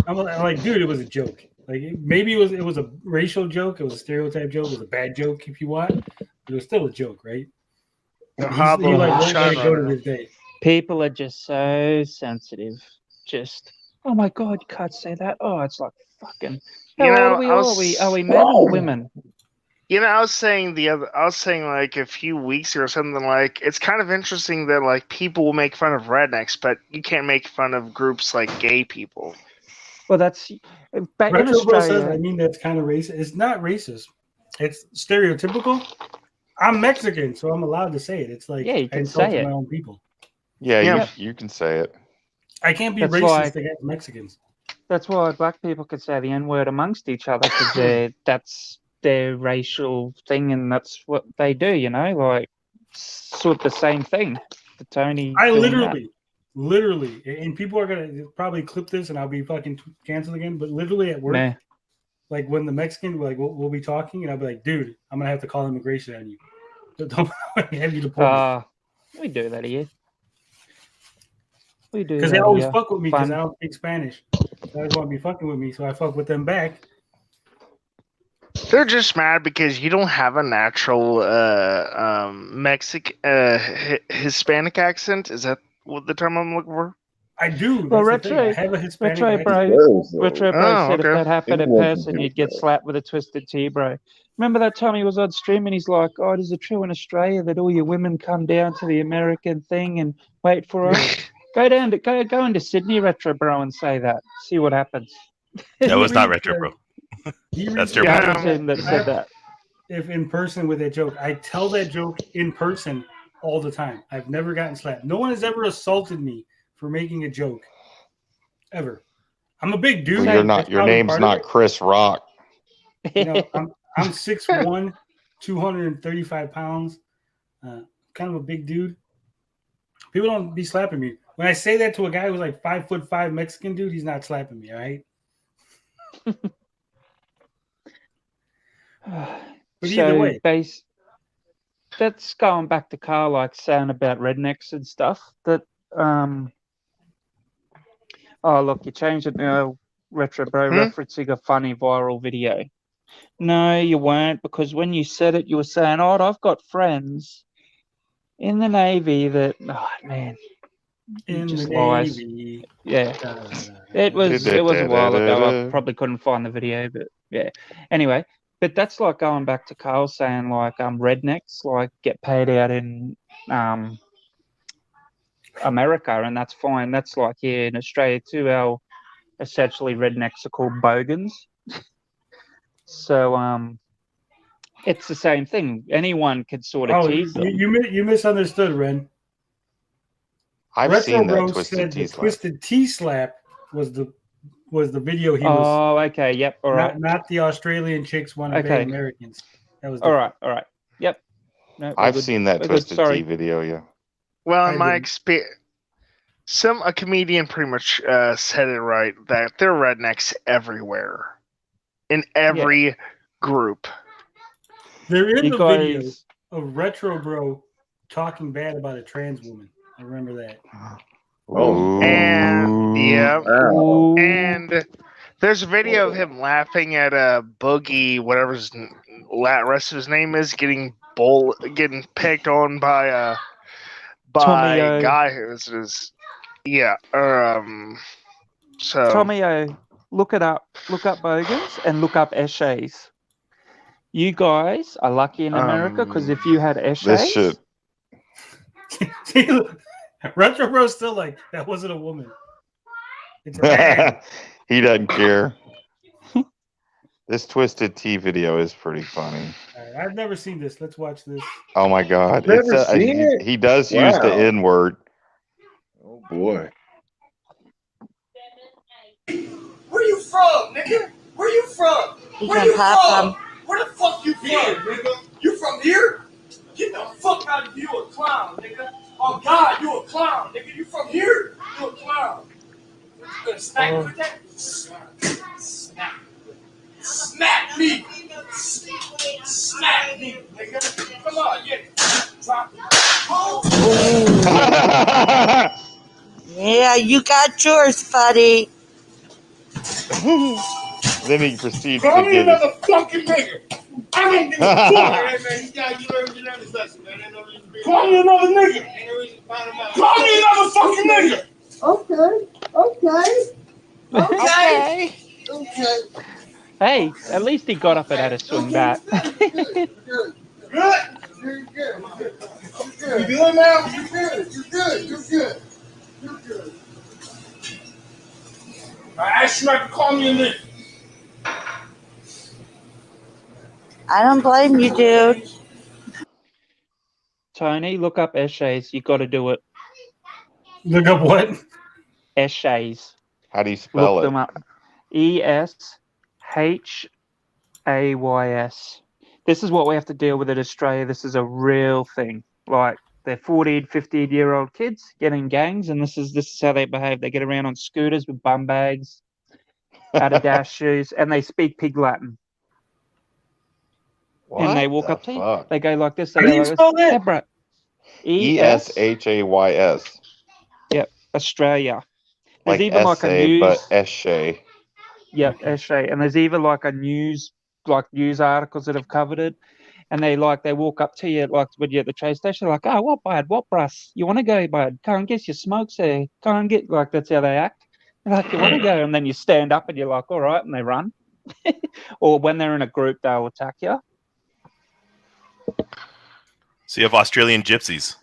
I'm like, dude, it was a joke. Like maybe it was a racial joke, it was a stereotype joke, it was a bad joke if you want, but it was still a joke, right? People are just so sensitive. Just, oh my god, you can't say that. Oh, it's like fucking. Are we men or women? You know, I was saying like a few weeks ago or something like it's kind of interesting that like people will make fun of rednecks, but you can't make fun of groups like gay people. Well, that's back in Australia. Says, I mean, that's kind of racist. It's not racist. It's stereotypical. I'm Mexican, so I'm allowed to say it. It's like you can say it. My own people. Yeah, you can say it. I can't be racist against Mexicans. That's why black people could say the N-word amongst each other because that's their racial thing, and that's what they do. You know, like sort of the same thing. The Tony. I literally, and people are gonna probably clip this, and I'll be fucking canceled again. But literally at work, like when the Mexican we'll be talking, and I'll be like, "Dude, I'm gonna have to call immigration on you. Don't have you deported." We do that here. We do because they always fuck with me because I don't speak Spanish. They always want to be fucking with me, so I fuck with them back. They're just mad because you don't have a natural Hispanic accent. Is that what the term I'm looking for? I do. Well, Retro, I have a Hispanic Retro Bro said if that happened in person, you'd get slapped with a twisted T, bro. Remember that time he was on stream and he's like, "Oh, is it true in Australia that all your women come down to the American thing and wait for us?" Go into Sydney, Retro Bro, and say that. See what happens. No, it's not Retro Bro. That's your that said that. If in person with that joke, I tell that joke in person all the time. I've never gotten slapped. No one has ever assaulted me for making a joke. Ever. I'm a big dude. Well, you're not. That's Your probably name's part of not it. Chris Rock. You know, I'm 6'1", 235 pounds. Kind of a big dude. People don't be slapping me. When I say that to a guy who's like 5'5" Mexican dude, he's not slapping me. All right. But either way, that's going back to Carl, like saying about rednecks and stuff. That oh look, you changed it now, Retro Bro, referencing a funny viral video. No, you weren't, because when you said it, you were saying, "Oh, I've got friends in the Navy that." Oh man, in just the lies. Navy. Yeah, it was a while ago. I probably couldn't find the video, but yeah. Anyway, but that's like going back to Carl saying like rednecks like get paid out in America, and that's fine. That's like here in Australia too. Our essentially rednecks are called bogans. So it's the same thing. Anyone could sort of tease them. You misunderstood, Ren. I've Retro seen that Bro Twisted said T the slap. Twisted T slap was the video he was. Oh, okay, yep, all right. Not the Australian chicks want to bang Americans. That was all right, yep. No, I've seen that Twisted T video. Yeah. Well, in my experience, a comedian pretty much said it right, that there are rednecks everywhere, in every group. There is a video of Retro Bro talking bad about a trans woman. I remember that. Oh, and yeah, wow. and there's a video of him laughing at Boogie, whatever his rest of his name is, getting picked on by a guy who's so Tommy-O, look up bogans and look up eshays. You guys are lucky in America, because if you had eshays, this shit. Retro Bro's still like, that wasn't a woman. It's a man. He doesn't care. This Twisted T video is pretty funny. I've never seen this. Let's watch this. Oh my god! Never seen it? He does use the N word. Oh boy. Where you from, nigga? Where you from? Where you from? Where the fuck you from, nigga? You from here? Get the fuck out of here, you a clown, nigga. Oh God, you a clown, nigga. You from here? You a clown. You gonna smack me with that? Smack me! Smack me, nigga. Come on, yeah. Drop it. Yeah, you got yours, buddy. Then he proceeds Call to me get another fucking nigga. I don't give a fuck. Hey, man, you gotta learn this lesson, man. Ain't no reason to be. Call me another nigga. Ain't no reason to find him out. Call me another fucking nigga. Okay. hey, at least he got up and had a swing back. Good. You're good. You good now? You're good. I asked you not to call me a nigga. I don't blame you, dude. Tony, look up eshays. You got to do it. Look up what? Eshays. How do you spell Look it? them up. ESHAYS. This is what we have to deal with in Australia. This is a real thing. Like, they're 14, 15-year-old kids getting gangs, and this is how they behave. They get around on scooters with bum bags, Adidas shoes, and they speak pig Latin. What and they walk the up to you. fuck? They go like this. They How go do you like spell this. that? Yeah, bro. ESHAYS. Yep, Australia. There's Like even like a essay, news. but essay. Yep, essay. And there's even like a news articles that have covered it. And they walk up to you like when you're at the train station, like, oh, what bud, what bruss? You want to go, bud? Come and get your smokes there. Come and get, like, that's how they act. They're like, you want to go? And then you stand up and you're like, all right, and they run. Or when they're in a group, they'll attack you. So you have Australian gypsies.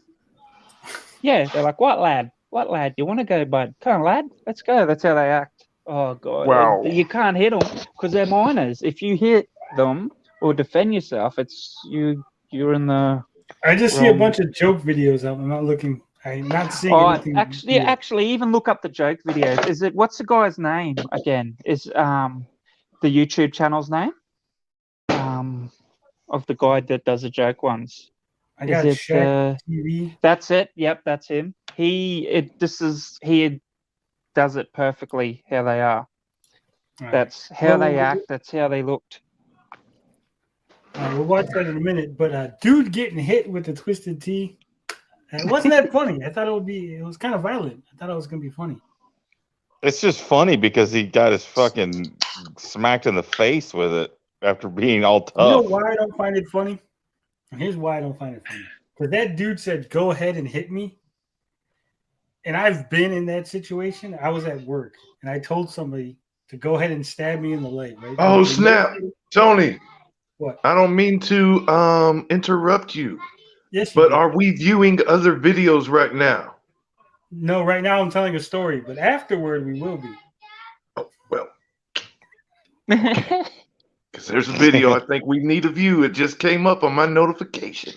Yeah, they're like, what lad? What lad? You want to go, bud? Come on, lad. Let's go. That's how they act. Oh, God. Wow. You can't hit them because they're minors. If you hit them or defend yourself, you're in the I just see a bunch of joke videos. I'm not looking. I'm not seeing anything. Actually, even look up the joke videos. Is it what's the guy's name again? Is the YouTube channel's name? Of the guy that does the joke ones. I got Shaq TV. That's it. Yep, that's him. He does it perfectly how they are. Right. That's how they act. That's how they looked. We'll watch that in a minute. But dude getting hit with the twisted T, wasn't that funny? I thought it was kind of violent. I thought it was going to be funny. It's just funny because he got his fucking smacked in the face with it after being all tough. You know why I don't find it funny? And here's why I don't find it funny. Because that dude said, go ahead and hit me. And I've been in that situation. I was at work, and I told somebody to go ahead and stab me in the leg. Right? Oh, snap. Tony. What? I don't mean to interrupt you. Yes, but are we viewing other videos right now? No, right now I'm telling a story, but afterward we will be. Oh, well. Because there's a video I think we need to view. It just came up on my notification.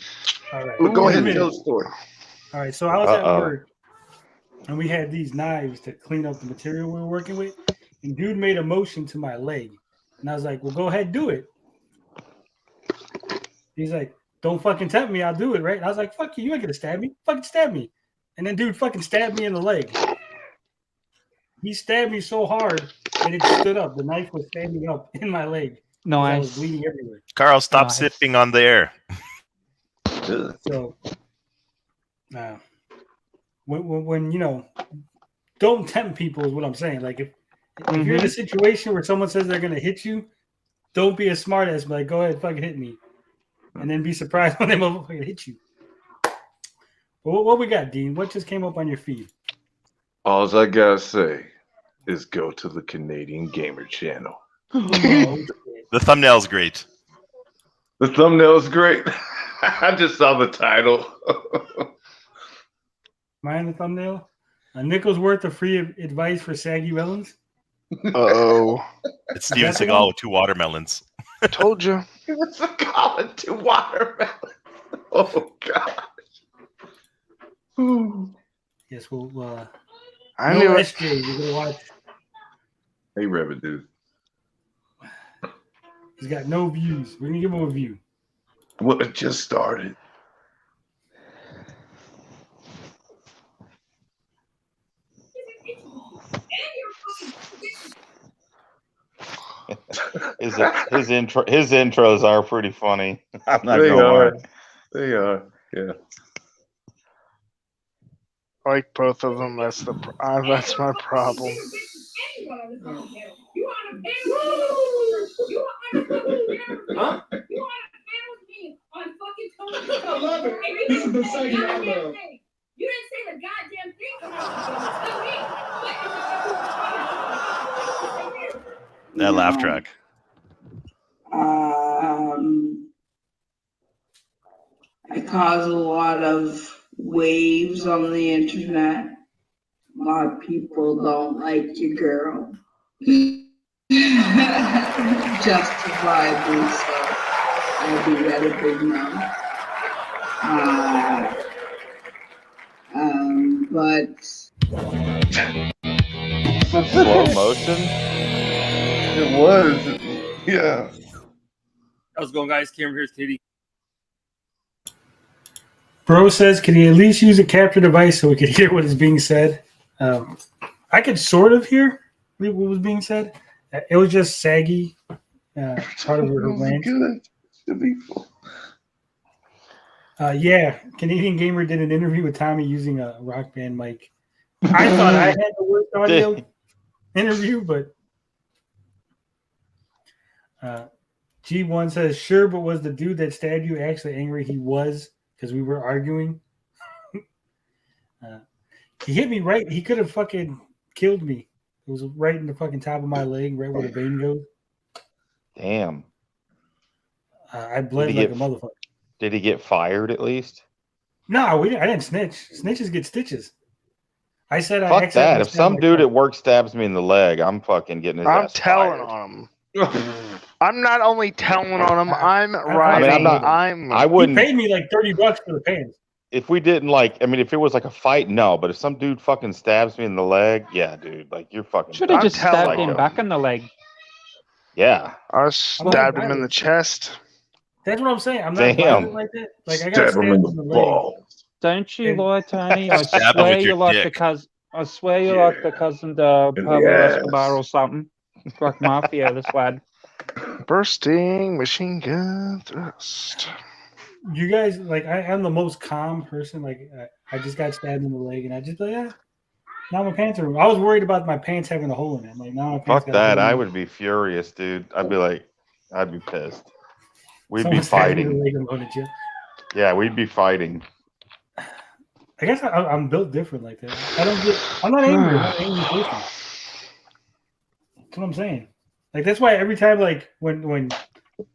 All right. Well, go ahead and tell the story. All right, so I was at work, and we had these knives to clean up the material we were working with, and dude made a motion to my leg, and I was like, well, go ahead, do it. He's like, don't fucking tempt me, I'll do it, right? And I was like, fuck you, you ain't gonna stab me. Fucking stab me. And then dude fucking stabbed me in the leg. He stabbed me so hard that it stood up. The knife was standing up in my leg. Nice. I was bleeding everywhere. Carl, stop sipping on the air. So, when you know, don't tempt people is what I'm saying. Like if you're in a situation where someone says they're gonna hit you, don't be a smart ass. Like, go ahead, fucking hit me, and then be surprised when they motherfucking hit you. But what we got, Dean? What just came up on your feed? All I gotta say is go to the Canadian Gamer channel. The thumbnail's great. The thumbnail's great. I just saw the title. Mine the thumbnail. A nickel's worth of free advice for saggy melons. Uh-oh. It's Steven Seagal with 2 watermelons. Told you. It's Seagal with 2 watermelons. Oh, gosh. Yes, we'll I knew it. SJ, we're gonna watch. Hey, Reverend dude. He's got no views. We're gonna give him a view. Well, it just started. His intros are pretty funny. I'm not gonna lie. They are. Yeah. I like both of them. That's my problem. Huh? I love it. This is the segment I love. You didn't say the goddamn thing. That laugh track. I cause a lot of waves on the internet. A lot of people don't like your girl. Justifiably so. I'll be at a big no. But slow motion. It was. Yeah. How's it going, guys? Cameron here's Katie. Bro says, can he at least use a capture device so we could hear what is being said? I could sort of hear what was being said. It was just saggy. Part of her rant. Yeah, Canadian Gamer did an interview with Tommy using a Rock Band mic. I thought I had the worst audio interview, but G1 says, sure, but was the dude that stabbed you actually angry? He was, because we were arguing. He hit me right. He could have fucking killed me. It was right in the fucking top of my leg, right where the vein goes. Damn. I bled like a motherfucker. Did he get fired at least? No, I didn't snitch. Snitches get stitches. I said fuck I that. If some dude at work stabs me in the leg, I'm fucking getting his ass telling fired. on him. I'm not only telling on him, I'm I writing. I'm not. I He wouldn't. paid me like $30 for the pants. If we didn't if it was like a fight, no. But if some dude fucking stabs me in the leg, yeah, dude, like you're fucking. Should have I'm just stabbed telling him him. back in the leg. Yeah. I stabbed him in the chest. That's what I'm saying. I'm not violent like that. Like I got Stab him stabbed in in the the leg. balls. Don't you lie, Tony. I Stab him swear with you're your like the dick. cousin. I swear you're like the cousin to In the Pablo ass. Escobar or something. Like mafia, this lad. Bursting machine gun thrust. You guys, like, I'm the most calm person. Like, I just got stabbed in the leg, and I just like, yeah. Now my pants are. I was worried about my pants having a hole in it. I'm like, now my pants Fuck got that. a hole I in it. would be furious, dude. I'd be pissed. We'd Someone be stabbed me in the fighting. leg, I'm going to jail. Yeah, we'd be fighting. I guess I'm built different like that. I'm not angry. I'm not an angry person. That's what I'm saying. Like that's why every time, like when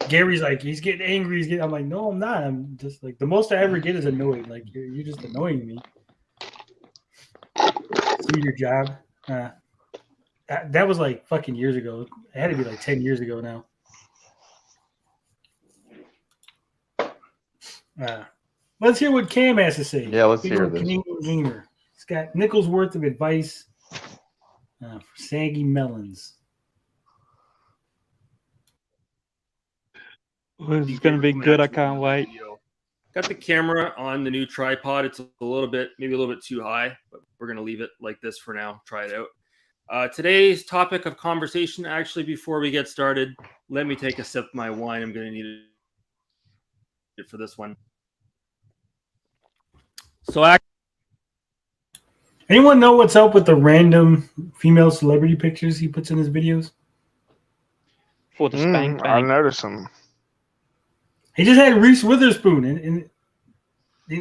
Gary's like he's getting angry, I'm like, no, I'm not. I'm just like the most I ever get is annoyed. Like you're just annoying me. Do your job. That was like fucking years ago. It had to be like 10 years ago now. Let's hear what Cam has to say. Yeah, let's Big hear old this. Canadian gamer. He's got nickels worth of advice for saggy melons. It's going to be good. I can't wait. Got the camera on the new tripod. It's maybe a little bit too high, but we're going to leave it like this for now. Try it out. Today's topic of conversation, actually, before we get started, let me take a sip of my wine. I'm going to need it for this one. So, anyone know what's up with the random female celebrity pictures he puts in his videos? For the spank I bank. noticed him. He just had Reese Witherspoon. And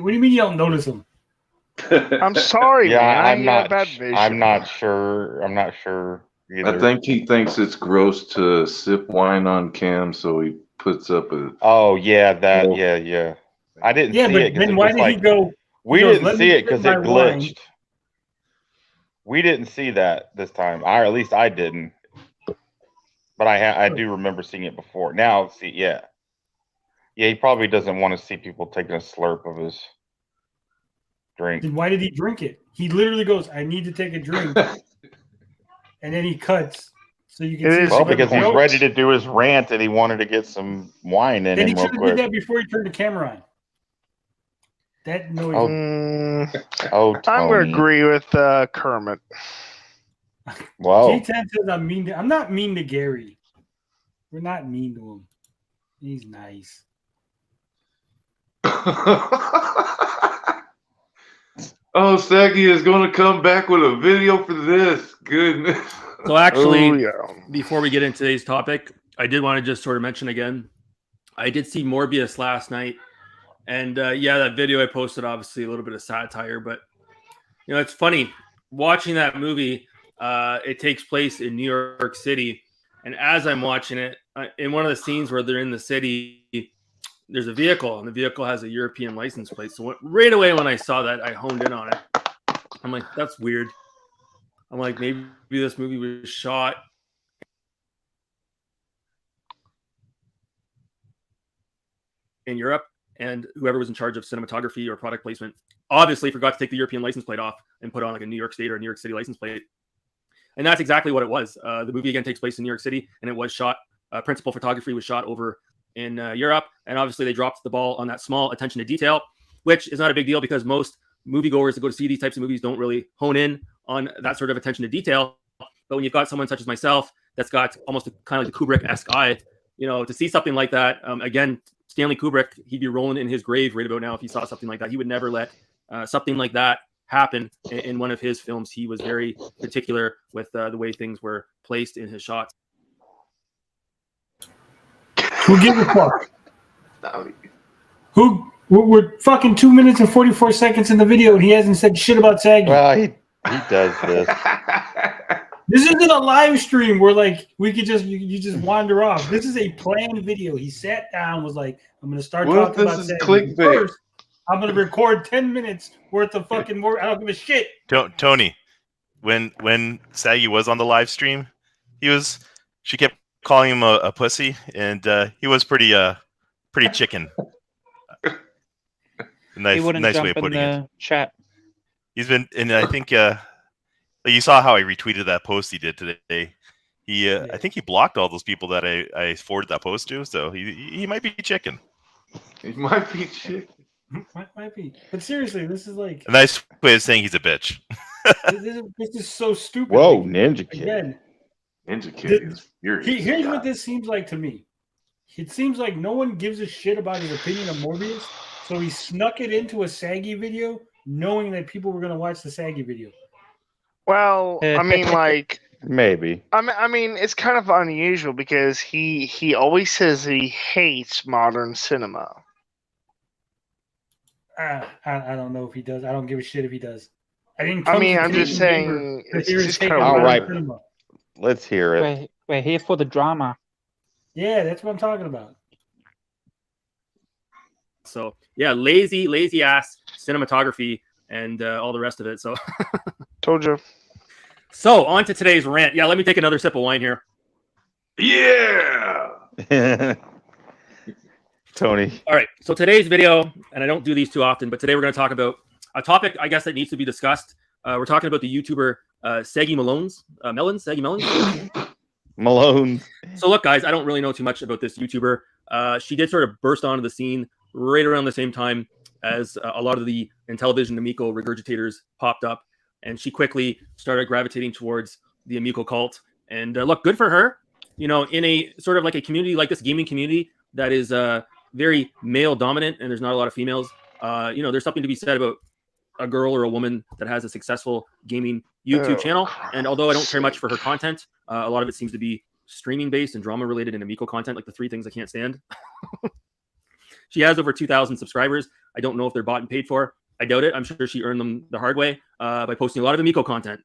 what do you mean you don't notice him? I'm sorry, Yeah, man. I'm not. Got bad vision. I'm not sure. I'm not sure either. I think he thinks it's gross to sip wine on cam, so he puts up a. Oh yeah, that. Oh. Yeah. I didn't Yeah, see but it because then it why was did like he go? we he goes, didn't "Let see me it sip because my it wine." glitched. We didn't see that this time, or at least I didn't. But I do remember seeing it before. Now, see, yeah, he probably doesn't want to see people taking a slurp of his drink. Then why did he drink it? He literally goes, "I need to take a drink," and then he cuts so you can It see. is Well, the because he's throat. ready to do his rant and he wanted to get some wine in Then he him real should have did quick. that before he turned the camera on. That annoys Oh. me. Oh, I'm going Tony. to agree with Kermit. Whoa. G10 says I'm mean to. I'm not mean to Gary. We're not mean to him. He's nice. Oh, Saggy is going to come back with a video for this. Goodness. So actually, Oh, yeah. before we get into today's topic, I did want to just sort of mention again, I did see Morbius last night. And that video I posted, obviously a little bit of satire, but it's funny watching that movie. It takes place in New York City. And as I'm watching it, in one of the scenes where they're in the city, there's a vehicle, and the vehicle has a European license plate. So right away when I saw that, I honed in on it. I'm like, that's weird. I'm like, maybe this movie was shot in Europe, and whoever was in charge of cinematography or product placement obviously forgot to take the European license plate off and put on like a New York State or New York City license plate. And that's exactly what it was. The movie again takes place in New York City, and it was shot. Principal photography was shot over in Europe, and obviously they dropped the ball on that small attention to detail, which is not a big deal because most moviegoers that go to see these types of movies don't really hone in on that sort of attention to detail. But when you've got someone such as myself that's got almost kind of like the Kubrick-esque eye, to see something like that, again, Stanley Kubrick, he'd be rolling in his grave right about now if he saw something like that. He would never let something like that happen in one of his films. He was very particular with the way things were placed in his shots. Who gives a fuck? We're fucking 2 minutes and 44 seconds in the video, and he hasn't said shit about Saggy. Well, he does this. This isn't a live stream where like we could just you just wander off. This is a planned video. He sat down, was like, "I'm going to start What if talking this about is Saggy. clickbait? First, I'm going to record 10 minutes worth of fucking more. I don't give a shit." Tony, when Saggy was on the live stream, she kept calling him a pussy, and he was pretty chicken. He wouldn't nice jump way of in putting the it. chat. He's been, and I think you saw how I retweeted that post he did today. I think he blocked all those people that I forwarded that post to, so he might be chicken. He might be chicken. Might be. But seriously, this is like A nice way of saying he's a bitch. this is so stupid. Whoa, like, Ninja Kid. Again, Ninja Kid is furious. here's what this seems like to me. It seems like no one gives a shit about his opinion of Morbius, so he snuck it into a saggy video, knowing that people were going to watch the saggy video. Well, I mean, like, maybe. I mean, it's kind of unusual because he always says he hates modern cinema. I don't know if he does. I don't give a shit if he does. I'm just saying, it's just kind of all right. Cinema. Let's hear it. We're here for the drama. Yeah, that's what I'm talking about. So yeah, lazy ass cinematography and all the rest of it. So told you. So on to today's rant. Yeah, let me take another sip of wine here. Yeah. Tony. All right. So today's video, and I don't do these too often, but today we're going to talk about a topic, I guess, that needs to be discussed. We're talking about the YouTuber Saggy Melons. Saggy Melons? Malone. So look, guys, I don't really know too much about this YouTuber. She did sort of burst onto the scene right around the same time as a lot of the Intellivision Amico regurgitators popped up, and she quickly started gravitating towards the Amico cult. And look, good for her. You know, in a sort of like a community like this gaming community that is very male dominant, and there's not a lot of females. You know, there's something to be said about a girl or a woman that has a successful gaming YouTube channel. And although I don't care much for her content, a lot of it seems to be streaming based and drama related and Amico content, like the 3 things I can't stand. She has over 2,000 subscribers. I don't know if they're bought and paid for. I doubt it. I'm sure she earned them the hard way by posting a lot of Amico content.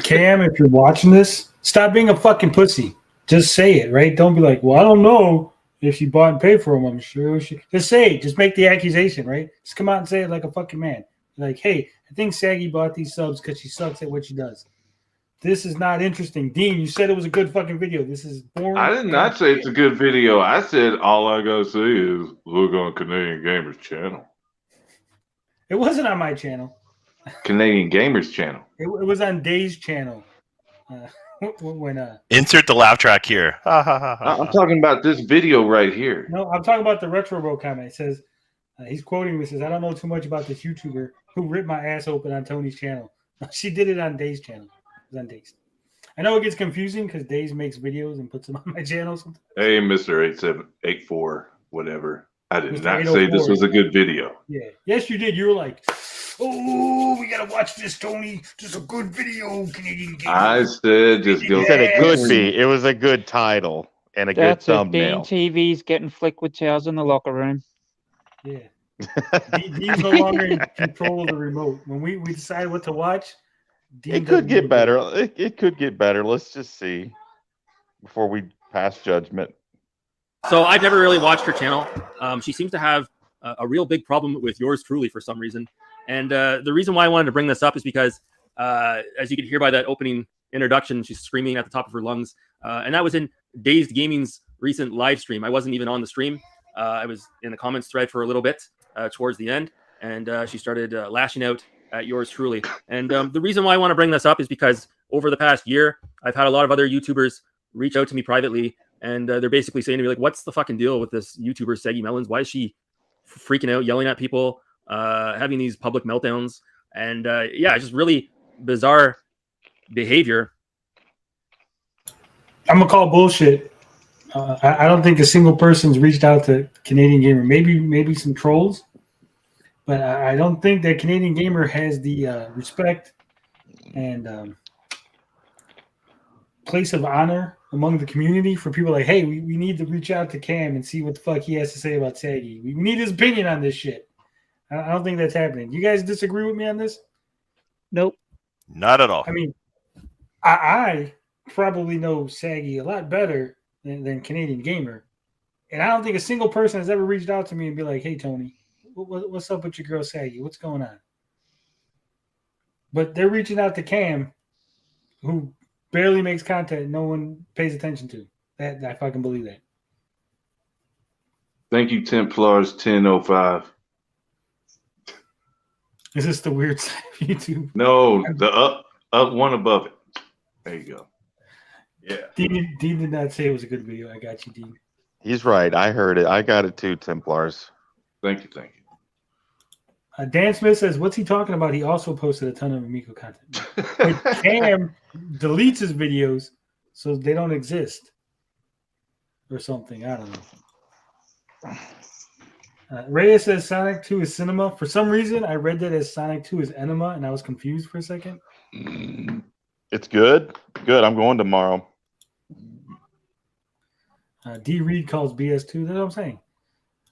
Cam, if you're watching this, stop being a fucking pussy. Just say it, right? Don't be like, well, I don't know if she bought and paid for them. I'm sure she. Just say it. Just make the accusation, right? Just come out and say it like a fucking man. Like, hey, I think Saggy bought these subs because she sucks at what she does. This is not interesting. Dean, you said it was a good fucking video. This is boring. I did not say it's a good video. I said all I gotta say is look on Canadian Gamers channel. It wasn't on my channel. Canadian Gamers channel. It was on Day's channel. Insert the laugh track here. I'm talking about this video right here. No, I'm talking about the Retro Bro comment. It says, he's quoting me, says, I don't know too much about this YouTuber who ripped my ass open on Tony's channel. She did it on Day's channel. It was on Day's. I know it gets confusing because Days makes videos and puts them on my channel sometimes. Hey, Mr. 8784, whatever. I did not say this was a good video. Yeah. Yes, you did. You were like, oh, we gotta watch this, Tony. This is a good video, Canadian Gamer. I said just go. You said it could be. It was a good title and a good thumbnail. Dean TV's getting flicked with tails in the locker room. Yeah. Dean's no longer in control of the remote. When we decide what to watch, Dean it could get better. It could get better. Let's just see before we pass judgment. So I've never really watched her channel. She seems to have a real big problem with yours truly for some reason. And the reason why I wanted to bring this up is because, as you could hear by that opening introduction, she's screaming at the top of her lungs. And that was in Dazed Gaming's recent live stream. I wasn't even on the stream. I was in the comments thread for a little bit towards the end. And she started lashing out at yours truly. And the reason why I want to bring this up is because over the past year, I've had a lot of other YouTubers reach out to me privately. And they're basically saying to me, like, what's the fucking deal with this YouTuber, Saggy Melons? Why is she freaking out, yelling at people, having these public meltdowns? And yeah, just really bizarre behavior. I'm going to call bullshit. I don't think a single person's reached out to Canadian Gamer. Maybe some trolls. But I don't think that Canadian Gamer has the respect and place of honor among the community for people like, hey, we need to reach out to Cam and see what the fuck he has to say about Saggy. We need his opinion on this shit. I don't think that's happening. You guys disagree with me on this? Nope. Not at all. I mean, I probably know Saggy a lot better than Canadian Gamer. And I don't think a single person has ever reached out to me and be like, hey, Tony, what's up with your girl Saggy? What's going on? But they're reaching out to Cam, who barely makes content. No one pays attention to. That I fucking believe that. Thank you, Templars 1005. Is this the weird side of YouTube? No, the up one above it. There you go. Yeah. Dean did not say it was a good video. I got you, Dean. He's right. I heard it. I got it too, Templars. Thank you. Dan Smith says, what's he talking about? He also posted a ton of Amico content. But Cam deletes his videos so they don't exist. Or something. I don't know. Reyes says Sonic 2 is cinema. For some reason, I read that as Sonic 2 is enema, and I was confused for a second. It's good. Good. I'm going tomorrow. D. Reed calls BS2. That's what I'm saying.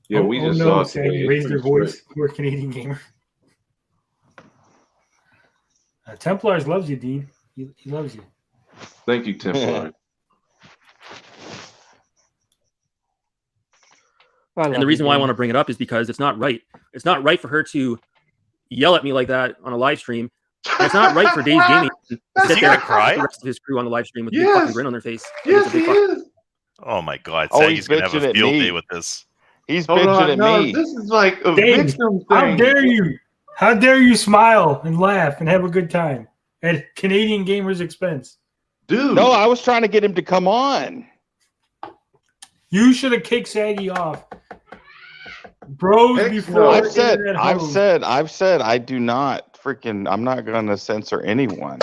Yeah, we just saw it today. today. Raised their voice. Poor Canadian gamer. Templars loves you, Dean. He loves you. Thank you, Templar. And the reason why I want to bring it up is because it's not right. It's not right for her to yell at me like that on a live stream. And it's not right for Days Gaming to sit there and cry the rest of his crew on the live stream with a big fucking grin on their face. Yes, he is. Oh my God, Oh, Saggy's he's gonna have a bitching at field me. day with this. He's Hold bitching on, at no, me. this is like a Dave, victim thing. how dare you? How dare you smile and laugh and have a good time at Canadian gamers' expense? Dude. No, I was trying to get him to come on. You should have kicked Saggy off. Bros Heck before no. I've said, internet hoes. I do not freaking, I'm not going to censor anyone.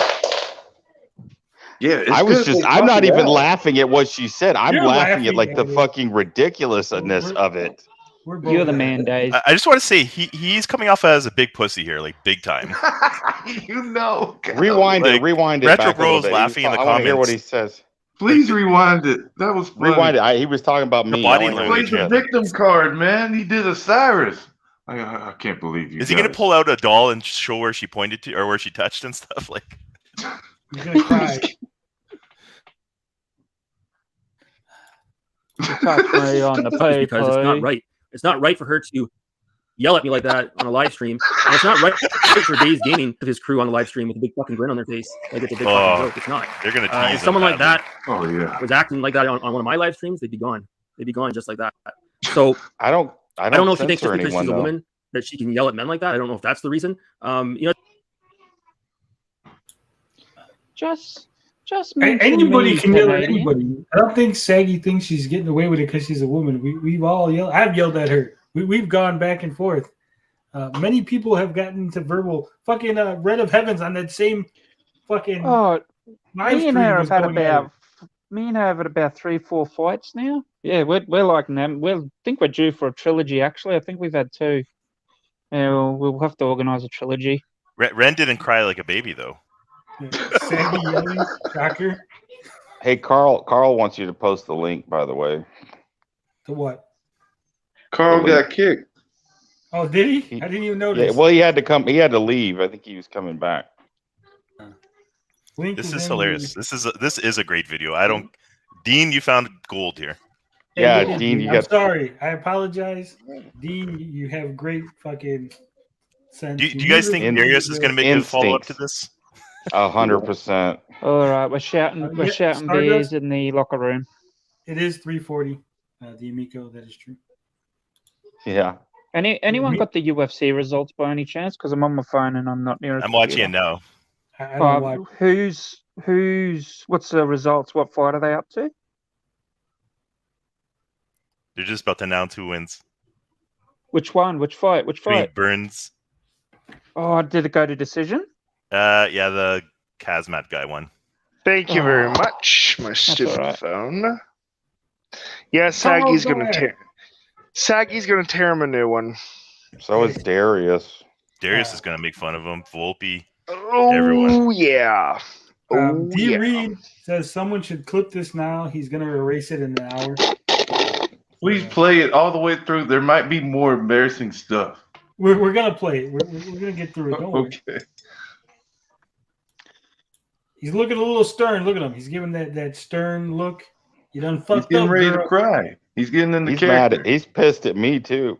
Yeah, I'm not even laughing at what she said. I'm You're laughing at like laughing the at it. fucking ridiculousness of it. We're both You're the laughing. man, Dave. I just want to say he's coming off as a big pussy here, like big time. You know. God. Rewind Like, it. Rewind it. Retro back a little Bros bit. laughing in the I want to hear what he comments. says. Please rewind it. That was funny. Rewind it. He was talking about me. body I wanna hear language, what Plays he the said. victim card, man. He did Osiris. I can't believe you. Is he gonna pull out a doll and show where she pointed to or where she touched and stuff? Like, He's gonna cry. Touch me on the pay, because it's not right. It's not right for her to yell at me like that on a live stream. And it's not right for Days Gaming with his crew on the live stream with a big fucking grin on their face. Like it's a big fucking joke. It's not. they're gonna tease If someone him like that Oh, was acting like that on one of my live streams, they'd be gone. They'd be gone just like that. So I don't know if she thinks just censor because she's anyone, a though. woman that she can yell at men like that. I don't know if that's the reason. Just mention Anybody me, can yell at Canadian. anybody. I don't think Saggy thinks she's getting away with it because she's a woman. We've all yelled. I've yelled at her. We've gone back and forth. Many people have gotten to verbal fucking Red of Heavens on that same fucking Oh, live me stream. and her was have had going at about it. about 3-4 fights now. Yeah, we're liking them. We think we're due for a trilogy. Actually, I think we've had 2. Yeah, we'll have to organize a trilogy. Ren didn't cry like a baby though. Saggy yelling, shocker. Hey, Carl wants you to post the link, by the way. To what? Carl got kicked. Oh, did he? I didn't even notice. Yeah, well, he had to come. He had to leave. I think he was coming back. Link This was is in hilarious. the- This is a great video. Dean, you found gold here. Hey, Yeah, you did, Dean, you I'm got. sorry. I apologize. Dean, you have great fucking sense. Do you guys think Darius is going to make a follow up to Instincts. this? 100%. All right, we're shouting yeah, shouting Stardust? beers in the locker room. It is 340. The Amico, that is true. Yeah. Anyone got the UFC results by any chance? Because I'm on my phone and I'm not near. I'm watching it now. I don't watch. Who's what's the results? What fight are they up to? They're just about to announce who wins. Which one? Which fight? Which Between fight? Burns. Oh, did it go to decision? Yeah, the Kazmat guy won. Thank you very Oh. much, my stupid all right. phone. Yeah, Saggy's gonna tear him a new one. So is Darius. Darius is going to make fun of him. Volpe. Oh Everyone. yeah. Oh D. yeah. Reed says someone should clip this now. He's going to erase it in an hour. Please play it all the way through. There might be more embarrassing stuff. We're going to play it. We're going to get through it. Don't worry. Okay. He's looking a little stern. Look at him. He's giving that stern look. You done He's fucked getting up, ready girl. to cry. He's getting in the He's character. mad. He's pissed at me too.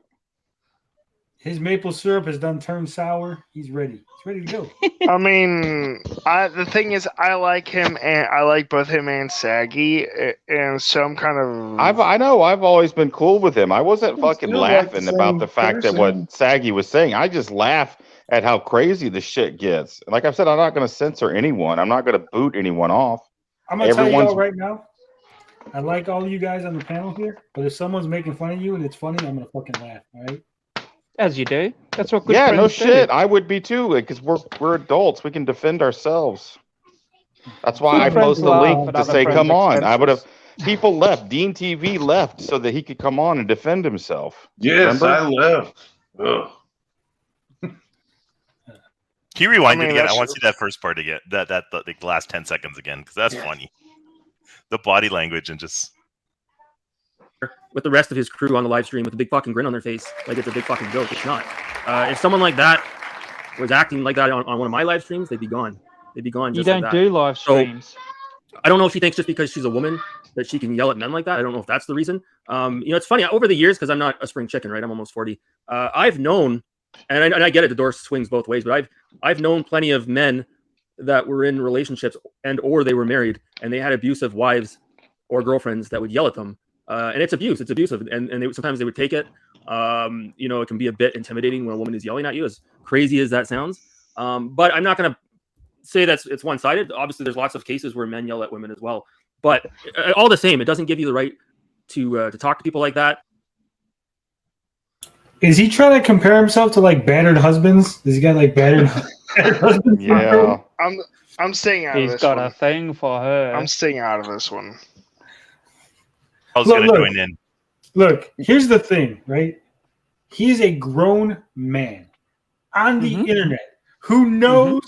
His maple syrup has done turned sour. He's ready. He's ready to go. I mean, the thing is, I like him, and I like both him and Saggy, and so I'm kind of. I know. I've always been cool with him. I wasn't fucking laughing about the fact that what Saggy was saying. I just laugh at how crazy the shit gets. Like I said, I'm not going to censor anyone. I'm not going to boot anyone off. I'm going to tell you all right now. I like all of you guys on the panel here, but if someone's making fun of you and it's funny, I'm going to fucking laugh. All right. As you do. That's what good friends do. Yeah, no shit. I would be too, because we're adults. We can defend ourselves. That's why I posted the link to say, come on. I would have people left. Dean TV left so that he could come on and defend himself. Yes, I left. Ugh. Can you rewind it again? I want to see that first part again. That the last 10 seconds again, because that's funny. The body language and just with the rest of his crew on the live stream with a big fucking grin on their face, like it's a big fucking joke. It's not. If someone like that was acting like that on one of my live streams, they'd be gone. They'd be gone. Just you don't like that. do live streams. So, I don't know if she thinks just because she's a woman that she can yell at men like that. I don't know if that's the reason. It's funny over the years, because I'm not a spring chicken, right? I'm almost 40. I've known, and I get it, the door swings both ways, but I've known plenty of men that were in relationships or they were married and they had abusive wives or girlfriends that would yell at them. And it's abuse. It's abusive. And sometimes they would take it. It can be a bit intimidating when a woman is yelling at you, as crazy as that sounds. But I'm not going to say it's one-sided. Obviously, there's lots of cases where men yell at women as well. But all the same, it doesn't give you the right to talk to people like that. Is he trying to compare himself to like battered husbands? Does he got like battered husbands? Yeah. I'm staying out of this. He's got a thing for her. I'm staying out of this one. I was going to join in. Look, here's the thing, right? He's a grown man on the internet who knows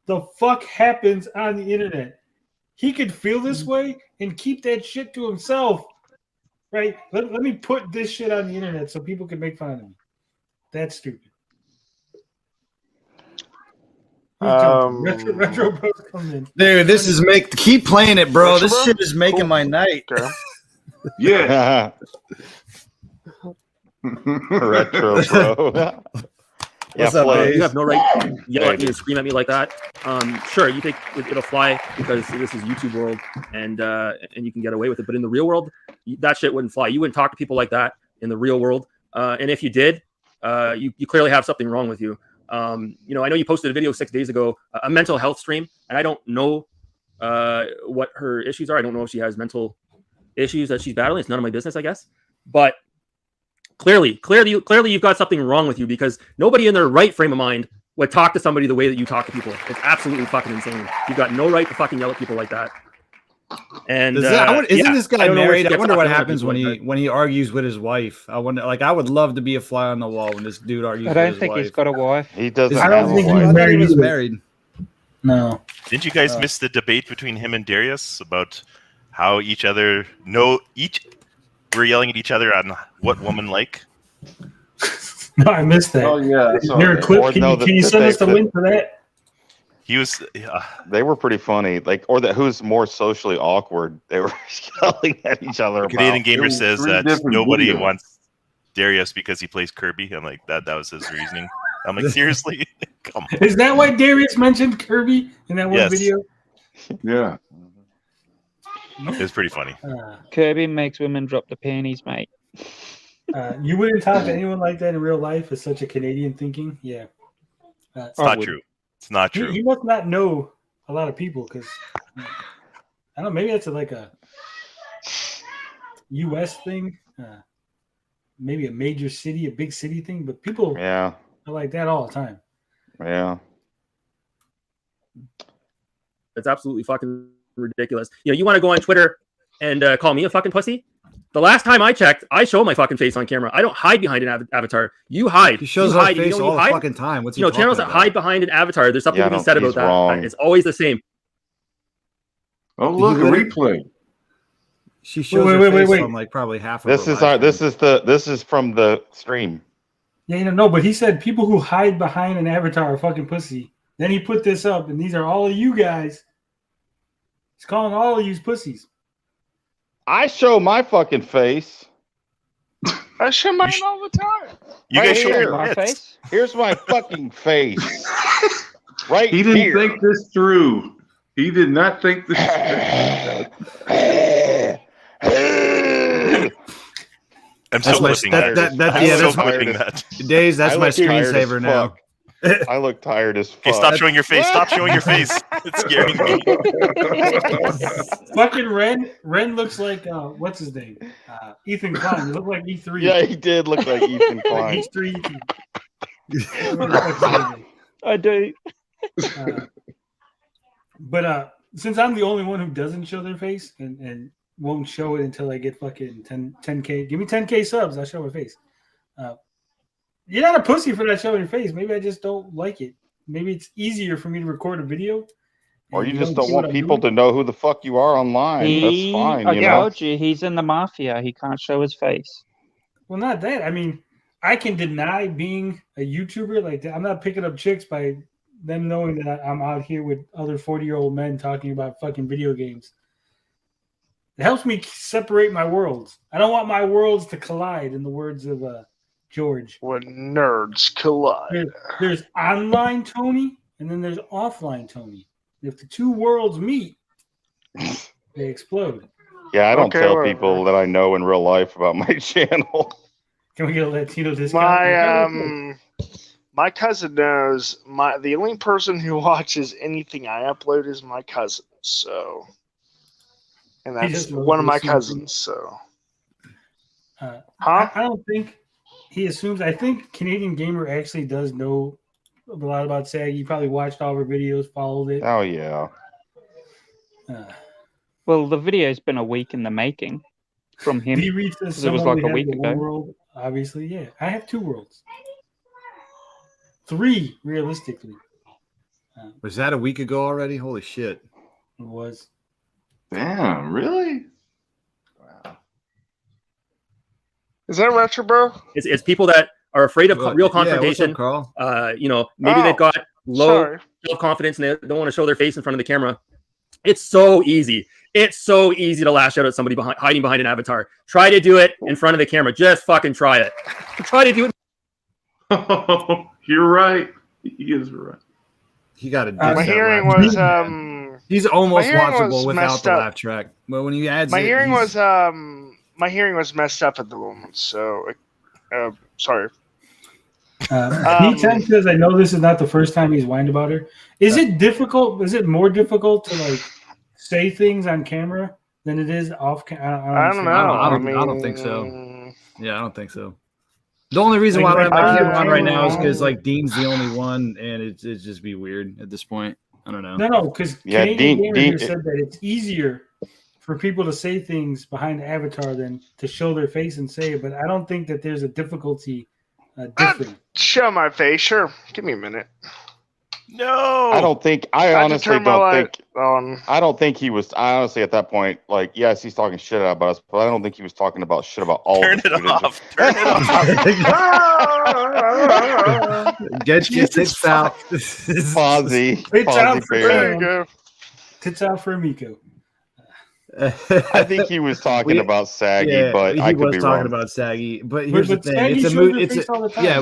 the fuck happens on the internet. He could feel this way and keep that shit to himself, right? Let me put this shit on the internet so people can make fun of me. That's stupid. Retro Bros come in. Dude, this is keep playing it, bro. Retro this shit is making my night. Yeah. Retro bro. What's up, Dave? You have no right to yell at me and scream at me like that. Sure, you think it'll fly because this is YouTube world and you can get away with it. But in the real world, that shit wouldn't fly. You wouldn't talk to people like that in the real world. And if you did, you clearly have something wrong with you. I know you posted a video 6 days ago, a mental health stream, and I don't know what her issues are. I don't know if she has mental issues that she's battling. It's none of my business, I guess. But clearly you've got something wrong with you, because nobody in their right frame of mind would talk to somebody the way that you talk to people. It's absolutely fucking insane. You've got no right to fucking yell at people like that. And isn't this guy married? I wonder what happens when he argues with his wife. I wonder. Like, I would love to be a fly on the wall when this dude argues. I don't think he's got a wife. He doesn't. I don't think he's married. He's married. No. Didn't you guys miss the debate between him and Darius about how were yelling at each other on what woman like? No, I missed that. Oh yeah. Is there a clip? Can you send us the link for that? He was. They were pretty funny. Who's more socially awkward? They were yelling at each other. Canadian Gamer says that nobody wants Darius because he plays Kirby. I'm like, that was his reasoning. I'm like, seriously? Come on. Is that why Darius mentioned Kirby in that one video? Yeah. It's pretty funny. Kirby makes women drop the panties, mate. You wouldn't talk to anyone like that in real life. It's such a Canadian thinking. Yeah. It's not true. It's not true. He must not know a lot of people, because I don't know. Maybe that's like a U.S. thing. Maybe a major city, a big city thing. But people are like that all the time. Yeah. It's absolutely fucking ridiculous. You want to go on Twitter and call me a fucking pussy? The last time I checked, I show my fucking face on camera. I don't hide behind an avatar. You hide. He shows his face all the fucking time. What's he talking channels that hide behind an avatar? There's something to be said about that. Wrong. It's always the same. Oh, look, a replay. She shows her face on like probably half of this is from the stream. Yeah, no, but he said people who hide behind an avatar are fucking pussy. Then he put this up, and these are all of you guys. He's calling all of you pussies. I show my fucking face. I show mine all the time. You guys show your here. face. Here's my fucking face. Right He didn't here. think this through. He did not think this through. I'm still clipping that. That's clipping that. Days, that's my screensaver now. I look tired as fuck. Okay, stop showing your face. Stop showing your face. It's scaring me. Fucking Ren looks like what's his name? Ethan Klein. He looked like E3. Yeah, he did look like Ethan Klein. E3. I do. But since I'm the only one who doesn't show their face and won't show it until I get fucking 10K. Give me 10K subs, I'll show my face. You're not a pussy for not showing your face. Maybe I just don't like it. Maybe it's easier for me to record a video. Or you just don't want people to know who the fuck you are online. That's fine. I told you, he's in the mafia. He can't show his face. Well, not that. I mean, I can deny being a YouTuber like that. I'm not picking up chicks by them knowing that I'm out here with other 40-year-old men talking about fucking video games. It helps me separate my worlds. I don't want my worlds to collide, in the words of George. When nerds collide. There's online Tony, and then there's offline Tony. If the two worlds meet, they explode. Yeah, I don't tell people that I know in real life about my channel. Can we get a Latino discount? My cousin knows. The only person who watches anything I upload is my cousin. So, and that's one of my cousins. So, I don't think he assumes. I think Canadian Gamer actually does know a lot about SAG. He probably watched all of our videos, followed it. Oh yeah. Well, the video's been a week in the making from him. He reached this. It was like a week ago. World, obviously, yeah. I have 2 worlds. 3, realistically. Was that a week ago already? Holy shit! It was. Damn, really? Wow. Is that retro, bro? It's people that are afraid of real confrontation. Yeah, what's up, Carl? Maybe they've got low self-confidence and they don't want to show their face in front of the camera. It's so easy. It's so easy to lash out at somebody hiding behind an avatar. Try to do it in front of the camera. Just fucking try it. Try to do it. You're right. He is right. He got it. My hearing was he's almost watchable without the laugh track. But when he adds my hearing was messed up at the moment. So sorry. He says, I know this is not the first time he's whined about her. Is it difficult? Is it more difficult to like say things on camera than it is off camera? I don't know. I don't think so. Yeah, I don't think so. The only reason why I don't have my camera on right now is because like Dean's the only one, and it'd just be weird at this point. I don't know. No, because Canadian Gamer said that it's easier for people to say things behind the avatar than to show their face and say it. But I don't think that there's a difficulty different. Show my face, sure. Give me a minute. No, I don't think. I honestly don't think. I don't think he was. I honestly, at that point, like, yes, he's talking shit about us, but I don't think he was talking about shit about all. Turn it off. Turn it off. Get your tits out. Fozzie. There you go. Tits out for Amico. I think he was talking about Saggy, but I could be wrong. About Saggy. But here's the thing: it's a moot.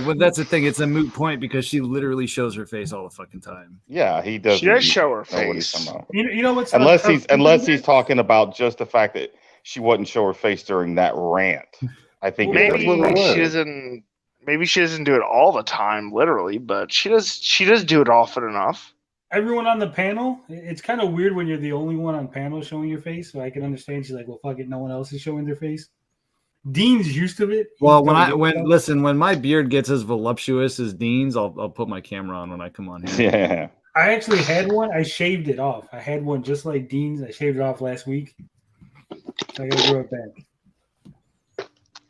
But that's the thing. It's a moot point because she literally shows her face all the fucking time. Yeah, he does. She does show her face. You know what's unless he's talking about just the fact that she wouldn't show her face during that rant. I think maybe she doesn't. Maybe she doesn't do it all the time, literally, but she does. She does do it often enough. Everyone on the panel, it's kind of weird when you're the only one on panel showing your face. So I can understand. She's like, "Well, fuck it, no one else is showing their face." Dean's used to it. Well, when my beard gets as voluptuous as Dean's, I'll put my camera on when I come on here. Yeah. I actually had one. I shaved it off. I had one just like Dean's. I shaved it off last week. So I gotta grow it back.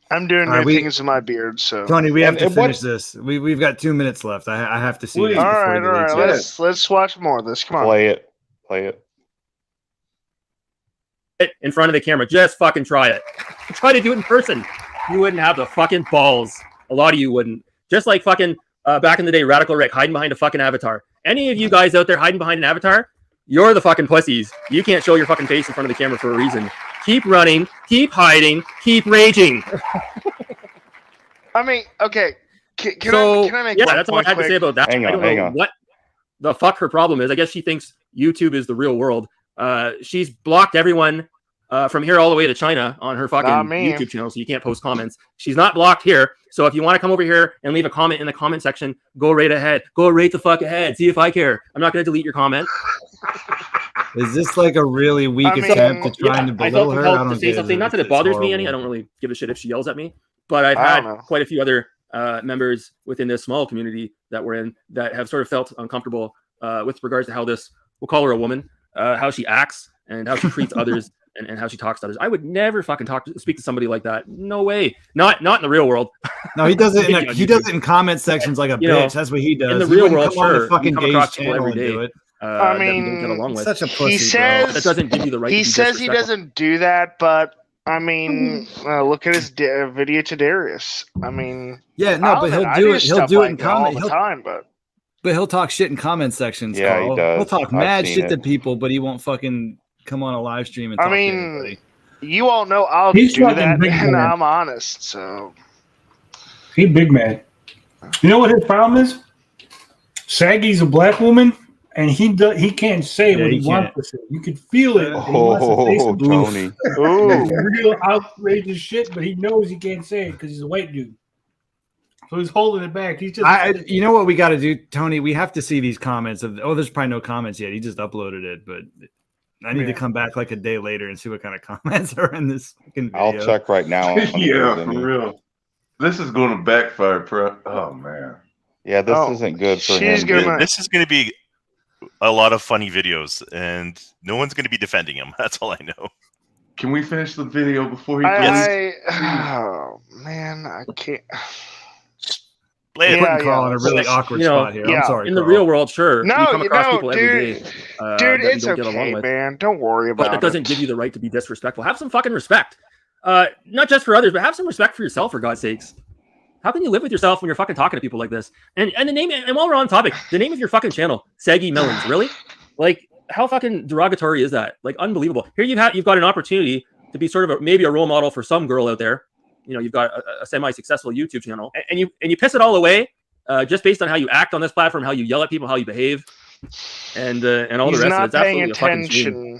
I'm doing new things with my beard, so Tony, we have to finish this. We've got 2 minutes left. I have to see. All right. Let's watch more of this. Come on, play it. In front of the camera, just fucking try it. Try to do it in person. You wouldn't have the fucking balls. A lot of you wouldn't. Just like fucking back in the day, Radical Rick hiding behind a fucking avatar. Any of you guys out there hiding behind an avatar, you're the fucking pussies. You can't show your fucking face in front of the camera for a reason. Keep running, keep hiding, keep raging. I mean, okay. Can I make one that's all I point had to quick? say about that. I don't know what the fuck her problem is. I guess she thinks YouTube is the real world. She's blocked everyone from here all the way to China on her fucking YouTube channel, so you can't post comments. She's not blocked here. So if you want to come over here and leave a comment in the comment section, go right ahead. Go right the fuck ahead. See if I care. I'm not going to delete your comment. Is this like a really weak attempt to trying to belittle her? I don't to say something. Not that it bothers me any. I don't really give a shit if she yells at me. But I've had quite a few other members within this small community that we're in that have sort of felt uncomfortable with regards to how this, we'll call her a woman, how she acts and how she treats others and how she talks to others. I would never fucking speak to somebody like that. No way. Not in the real world. No, he does it. He does it in comment sections like a bitch. That's what he does. In the real world, come on the fucking Gage channel every and day. do it. I mean, that we don't get along with. Such a pussy, he says that doesn't give you the right. He says he doesn't do that, but I mean, look at his video to Darius. I mean, yeah, no, but he'll do it. He'll do it in comment all the time, but he'll talk shit in comment sections. Yeah, Carl. he does. He'll talk mad shit to people, but he won't fucking come on a live stream and talk to anybody. You all know I'll do that, and I'm honest. So he's big man. You know what his problem is? Saggy's a black woman, and he can't say what he wants to say. You could feel it. Tony. Real outrageous shit, but he knows he can't say it because he's a white dude. So he's holding it back. He's just. You know what we got to do, Tony? We have to see these comments. There's probably no comments yet. He just uploaded it, but I need to come back like a day later and see what kind of comments are in this fucking video. I'll check right now. Yeah, for real. This is going to backfire, bro. Oh man. Yeah, this isn't good for him. This is going to be a lot of funny videos, and no one's going to be defending him. That's all I know. Can we finish the video before he oh man, I can't. Putting Carl in a really awkward spot here. I'm sorry. In the real world, sure. No, you come across people every day. Dude, it's okay, man. Don't worry about it. But that doesn't give you the right to be disrespectful. Have some fucking respect. Not just for others, but have some respect for yourself, for God's sakes. How can you live with yourself when you're fucking talking to people like this? And the name, and while we're on topic, the name of your fucking channel, Saggy Melons, really? Like, how fucking derogatory is that? Like, unbelievable. Here you've got an opportunity to be sort of maybe a role model for some girl out there. You know, you've got a semi-successful YouTube channel, and you piss it all away just based on how you act on this platform, how you yell at people, how you behave, and all the rest of it. It's absolutely a fucking shame.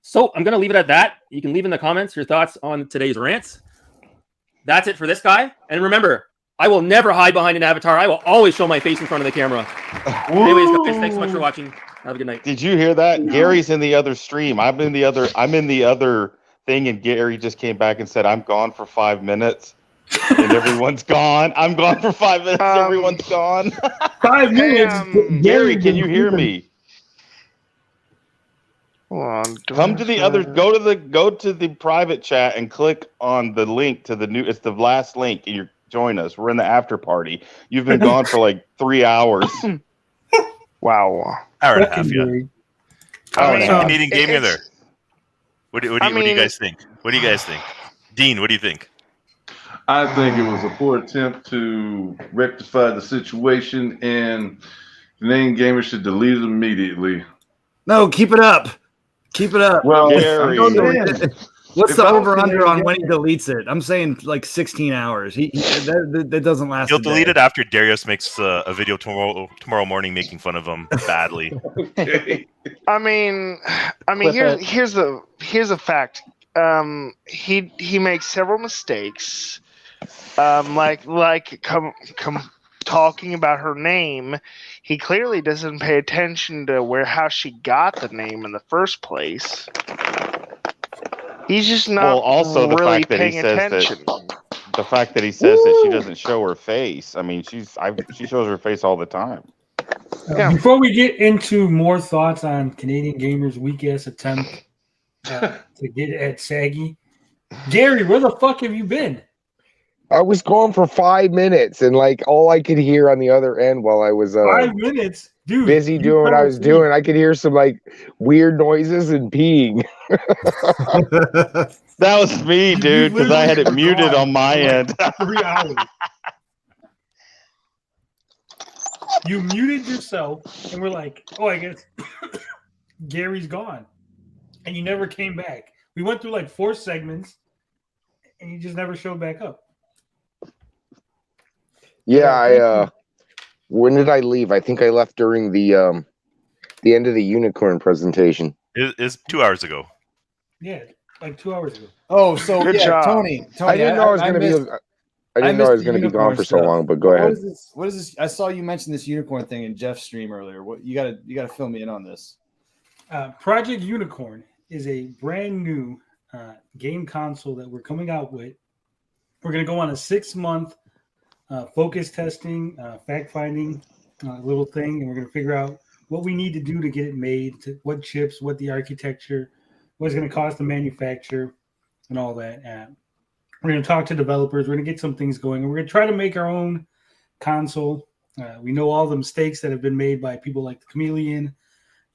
So I'm gonna leave it at that. You can leave in the comments your thoughts on today's rants. That's it for this guy. And remember, I will never hide behind an avatar. I will always show my face in front of the camera. Anyways, guys, thanks so much for watching. Have a good night. Did you hear that? Gary's in the other stream. I'm in the other thing, and Gary just came back and said, I'm gone for 5 minutes. And everyone's gone. I'm gone for 5 minutes. Everyone's gone. 5 minutes. Gary, can you hear me? Come to the other. Go to the private chat and click on the link to the new. It's the last link, and you join us. We're in the after party. You've been gone for like 3 hours. Wow. Hour and a half. Yeah. How many Canadian gaming are there? What do you guys think? What do you guys think? Dean, what do you think? I think it was a poor attempt to rectify the situation, and Canadian gamers should delete it immediately. No, keep it up. Keep it up. Well, Gary, what's the over/under on when he deletes it? I'm saying like 16 hours. That doesn't last. He'll delete it after Darius makes a video tomorrow morning making fun of him badly. I mean, here's the fact. He makes several mistakes. Like talking about her name. He clearly doesn't pay attention to how she got the name in the first place. He's just not really paying attention. The fact that he says that she doesn't show her face. I mean, she shows her face all the time. Before we get into more thoughts on Canadian gamers' weak ass attempt to get at Saggy, Gary, where the fuck have you been? I was gone for 5 minutes, and like all I could hear on the other end while I was 5 minutes, dude, busy doing what I was doing, I could hear some like weird noises and peeing. That was me, dude, because I had it muted on my end. 3 hours. You muted yourself, and we're like, oh, I guess Gary's gone, and you never came back. We went through like 4 segments, and you just never showed back up. Yeah, when did I leave? I think I left during the end of the unicorn presentation. It's 2 hours ago. Yeah, like 2 hours ago. Oh, so Good yeah, job. Tony. I didn't know I was going to be. I didn't know I was going to be gone for so long. But go ahead. What is this? I saw you mention this unicorn thing in Jeff's stream earlier. What you gotta fill me in on this. Project Unicorn is a brand new game console that we're coming out with. We're going to go on a 6-month focus testing, fact-finding little thing, and we're going to figure out what we need to do to get it made, what chips, what the architecture, what it's going to cost to manufacture, and all that. We're going to talk to developers. We're going to get some things going, and we're going to try to make our own console. We know all the mistakes that have been made by people like the Chameleon,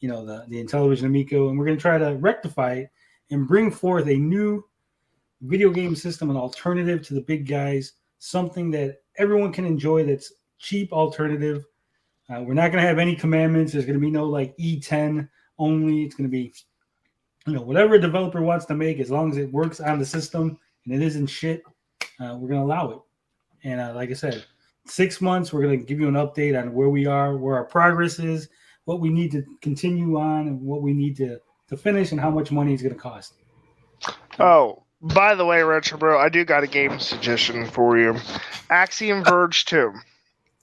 the Intellivision Amico, and we're going to try to rectify it and bring forth a new video game system, an alternative to the big guys, something that everyone can enjoy that's cheap alternative. We're not going to have any commandments. There's going to be no like E10 only. It's going to be, whatever a developer wants to make, as long as it works on the system and it isn't shit, we're going to allow it. And like I said, 6 months, we're going to give you an update on where we are, where our progress is, what we need to continue on, and what we need to finish, and how much money it's going to cost. Oh, by the way, Retro Bro, I do got a game suggestion for you. Axiom Verge 2.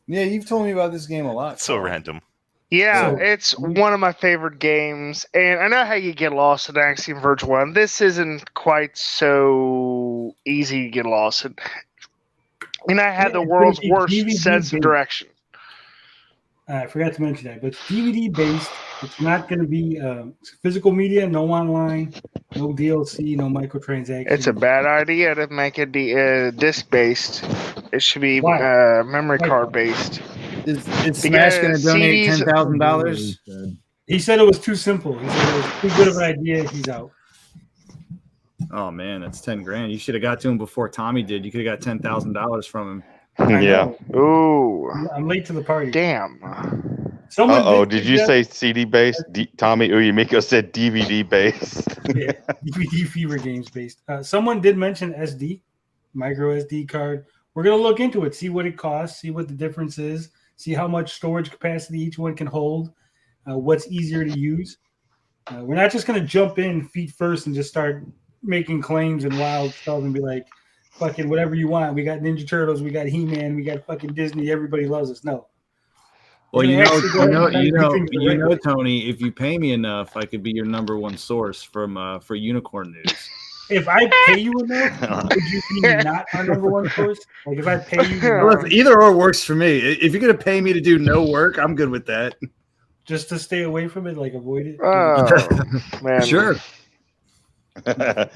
Yeah, you've told me about this game a lot. So random. Yeah, it's one of my favorite games, and I know how you get lost in Axiom Verge 1. This isn't quite so easy to get lost in. And I had the world's worst sense of direction. I forgot to mention that, but it's DVD based. It's not going to be physical media, no online, no DLC, no microtransactions. It's a bad idea to make it disc based. It should be memory card based. Is Smash going to donate $10,000? He said it was too simple. He said it was too good of an idea. He's out. Oh man, that's $10,000. You should have got to him before Tommy did. You could have got $10,000 from him. Yeah. Ooh. I'm late to the party. Damn. Did you say CD based? Tommy Uyumiko said DVD based. Yeah, DVD Fever Games based. Someone did mention SD, micro SD card. We're gonna look into it, see what it costs, see what the difference is, see how much storage capacity each one can hold, what's easier to use. We're not just gonna jump in feet first and just start making claims and wild stuff and be like, fucking whatever you want. We got Ninja Turtles, we got He-Man, we got fucking Disney. Everybody loves us. No. Well, Tony, if you pay me enough, I could be your number one source for unicorn news. If I pay you enough, would you be not our number one source? Like if I pay you, well, either or works for me. If you're gonna pay me to do no work, I'm good with that. Just to stay away from it, like avoid it. Oh man, sure. But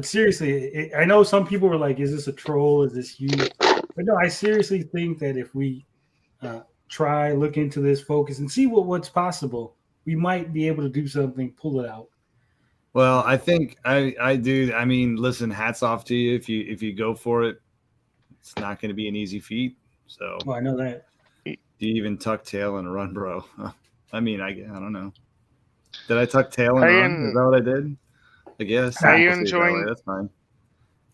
seriously, I know some people were like, "Is this a troll? Is this you?" But no, I seriously think that if we try, look into this, focus, and see what's possible, we might be able to do something, pull it out. Well, I think I do. I mean, listen, hats off to you if you go for it. It's not going to be an easy feat. So, I know that. Do you even tuck tail and run, bro? I mean, I don't know. Did I tuck tail and run? Is that what I did? I guess. Are you enjoying? That's fine.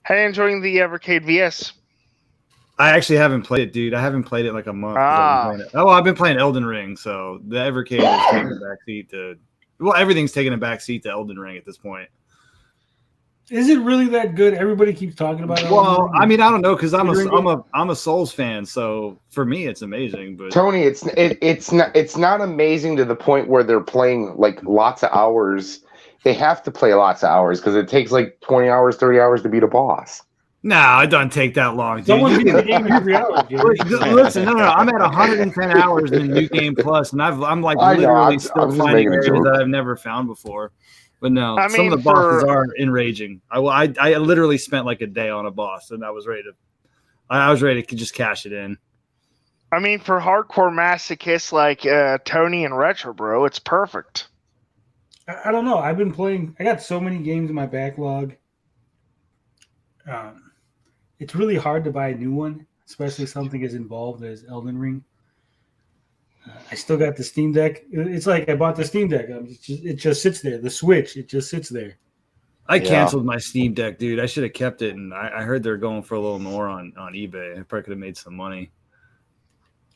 How are you enjoying the Evercade VS? I actually haven't played it, dude. I haven't played it like a month. I've been playing Elden Ring, so the Evercade is taking a backseat to. Well, everything's taking a backseat to Elden Ring at this point. Is it really that good? Everybody keeps talking about it. Well, I mean, I don't know because I'm a Souls fan, so for me, it's amazing. But Tony, it's not amazing to the point where they're playing like lots of hours. They have to play lots of hours because it takes like 20 hours, 30 hours to beat a boss. No, it doesn't take that long, dude. Someone beats the game every hour, dude. Listen, no. I'm at 110 hours in New Game Plus, and I'm like literally still finding areas that I've never found before. But no, some of the bosses are enraging. I literally spent like a day on a boss, and I was ready to just cash it in. I mean, for hardcore masochists like Tony and Retro Bro, it's perfect. I don't know. I've been playing. I got so many games in my backlog. It's really hard to buy a new one, especially something as involved as Elden Ring. I still got the Steam Deck. It's like I bought the Steam Deck. It just sits there. The Switch, it just sits there. I canceled my Steam Deck, dude. I should have kept it, and I heard they're going for a little more on eBay. I probably could have made some money.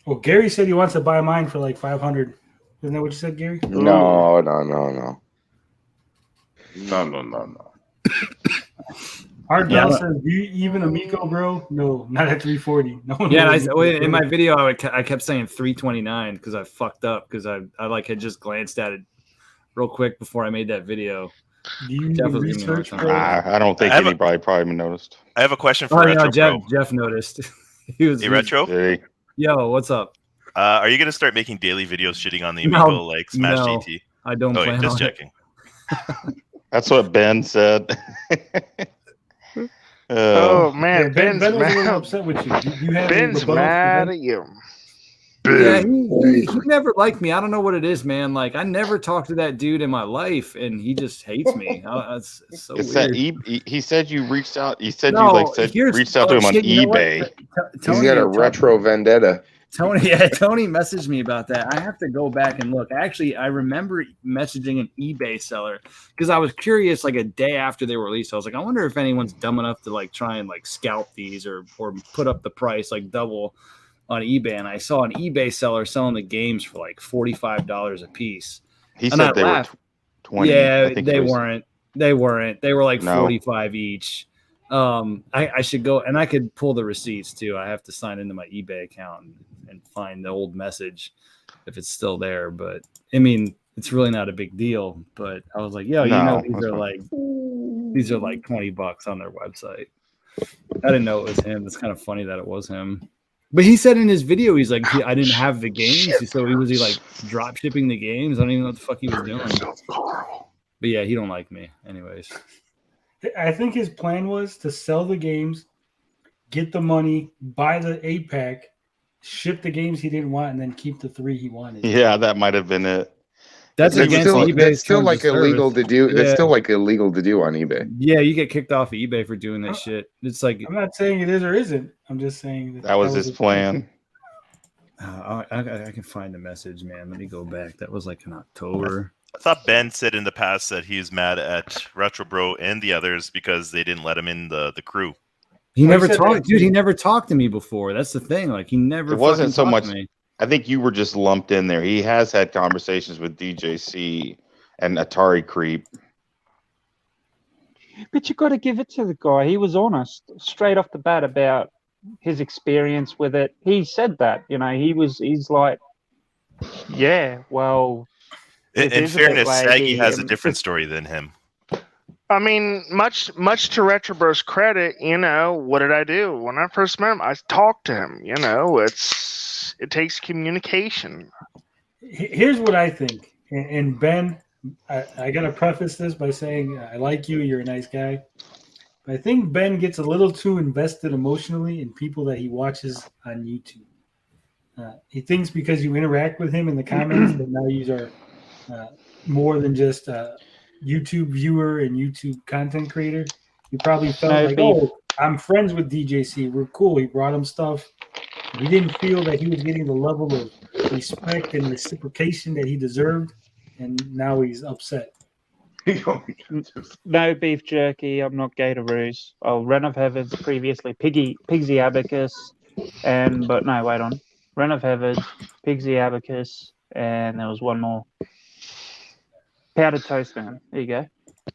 Well, Gary said he wants to buy mine for like 500. Isn't that what you said, Gary? No. Art Bell says, "Do you even Amico, bro?" No, not at 340. No one. Yeah, in my video, I kept saying 329 because I fucked up because I like had just glanced at it real quick before I made that video. Do you research? I don't think anybody probably noticed. I have a question for Retro Bro. Jeff noticed. He was Retro. Hey. Yo, what's up? Are you gonna start making daily videos shitting on the Amico like Smash GT? I don't. Oh, plan just on checking. That's what Ben said. Oh man, Ben was a mad. little upset with you. Do you have Ben's mad at you. Yeah, he never liked me. I don't know what it is, man. Like I never talked to that dude in my life, and he just hates me. It's so it's weird. that he said you reached out. You said you reached out to him on eBay. He's got a retro vendetta. Tony messaged me about that. I have to go back and look. Actually, I remember messaging an eBay seller because I was curious. Like a day after they were released, I was like, I wonder if anyone's dumb enough to like try and like scalp these or put up the price like double on eBay. And I saw an eBay seller selling the games for like $45 a piece. He said they were 20. Yeah, they weren't. They weren't. They were like 45 each. I should go and I could pull the receipts too. I have to sign into my eBay account and find the old message if it's still there. But I mean, it's really not a big deal. But I was like, yo, these are like $20 on their website. I didn't know it was him. It's kind of funny that it was him. But he said in his video, he's like, I didn't have the games. So he was like drop shipping the games. I don't even know what the fuck he was doing. But yeah, he don't like me anyways. I think his plan was to sell the games, get the money, buy the 8-pack, ship the games he didn't want, and then keep the 3 he wanted. Yeah, that might have been it. That's still like illegal to do. Yeah. That's still like illegal to do on eBay. Yeah, you get kicked off of eBay for doing that shit. It's like I'm not saying it is or isn't. I'm just saying that was his plan. I can find the message, man. Let me go back. That was like in October. I thought Ben said in the past that he's mad at Retro Bro and the others because they didn't let him in the crew. He never talked, dude. He never talked to me before. That's the thing. Like he never. It wasn't so much. I think you were just lumped in there. He has had conversations with DJC and Atari Creep. But you got to give it to the guy. He was honest straight off the bat about his experience with it. He said that, he's like, yeah, well. In fairness, Saggy has a different story than him. I mean, much to Retro Bro's credit, what did I do when I first met him? I talked to him. It takes communication. Here's what I think, and Ben, I gotta preface this by saying I like you. You're a nice guy. But I think Ben gets a little too invested emotionally in people that he watches on YouTube. He thinks because you interact with him in the comments that now you are more than just a YouTube viewer and YouTube content creator. You probably felt I'm friends with DJC. We're cool. He brought him stuff. He didn't feel that he was getting the level of respect and reciprocation that he deserved, and now he's upset. No beef jerky. I'm not Gatorade. Oh, Ren of Heavens previously. Pigsy Abacus. But no, wait on. Ren of Heavens, Pigsy Abacus, and there was one more. Powdered Toast Man. There you go.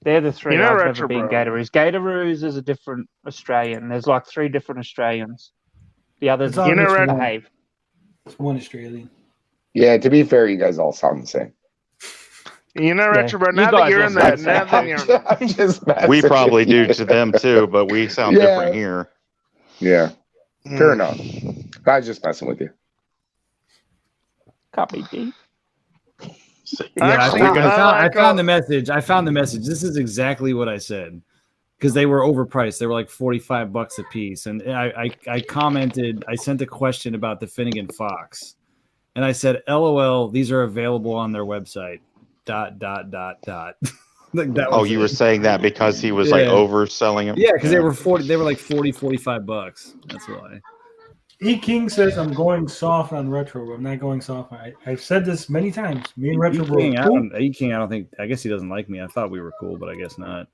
They're the three I've never been Gatorade. Gatorade is a different Australian. There's like 3 different Australians. The others behave. It's one Australian. Yeah, to be fair, you guys all sound the same. Retro Bro, now that you're in that, we probably do to them too, but we sound different here. Yeah, fair enough. I was just messing with you. Copy D. Yeah, I found the message. This is exactly what I said because they were overpriced. They were like $45 a piece, and I commented. I sent a question about the Finnegan Fox, and I said, "LOL, these are available on their website." ... Like you were saying that because he was like overselling them. Yeah, because they were like $45. That's why. E King says I'm going soft on Retro. I'm not going soft. I've said this many times. Me and Retro. E King, I don't think. I guess he doesn't like me. I thought we were cool, but I guess not.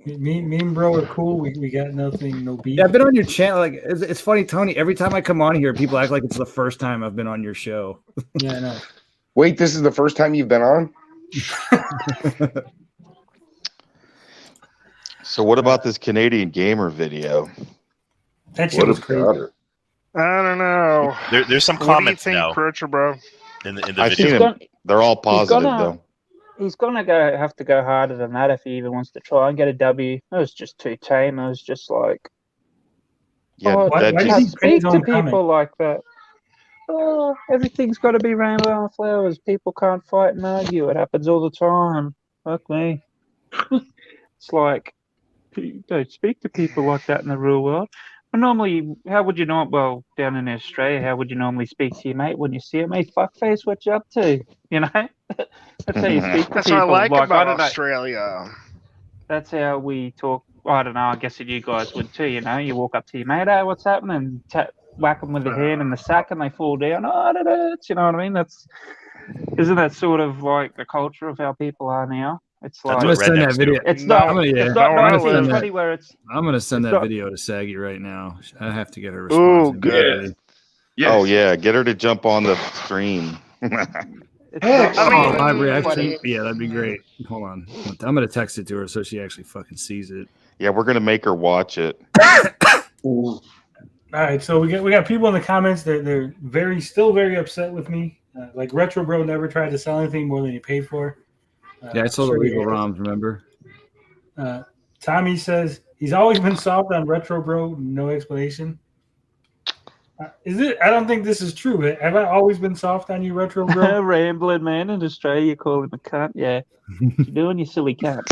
Me and bro are cool. We got nothing, no beef. Yeah, I've been on your channel. Like, it's funny, Tony. Every time I come on here, people act like it's the first time I've been on your show. Yeah, I know. Wait, this is the first time you've been on? So what about this Canadian gamer video? That shit was crazy. I don't know. There's some What do you comments think, now Richard, bro? in the I've video. seen them. They're all positive though. He's gonna have to go harder than that if he even wants to try and get a W. It was just too tame. It was just like, why did he speak to people like that? Oh, everything's got to be rainbow and flowers. People can't fight and argue. It happens all the time. Fuck me. It's like, you don't speak to people like that in the real world. But normally, how would you not? Well, down in Australia, how would you normally speak to your mate when you see him? Hey, fuckface, what you up to? You know, that's how you speak to That's people. what I like about I don't Australia. know. That's how we talk. I don't know. I guess you guys would too. You know, you walk up to your mate, hey, what's happening? Whack them with the hand in the sack, and they fall down. Oh, that hurts. You know what I mean? Isn't that sort of like the culture of how people are now? It's like I'm gonna send that video. It's not. I'm It's not nice. It's funny where it's. I'm gonna send it's that not- video to Saggy right now. I have to get her response. Ooh, good. Yes. Oh yeah, get her to jump on the stream. Live reaction. Yeah, that'd be great. Hold on. I'm gonna text it to her so she actually fucking sees it. Yeah, we're gonna make her watch it. All right, so we got people in the comments. They're still very upset with me. Like Retro Bro never tried to sell anything more than he paid for. Yeah, I sold illegal ROMs. Remember? Tommy says he's always been soft on Retro Bro. No explanation. Is it? I don't think this is true. Have I always been soft on you, Retro Bro? Rambling man in Australia, you call him a cunt. Yeah, what you doing, you silly cunt?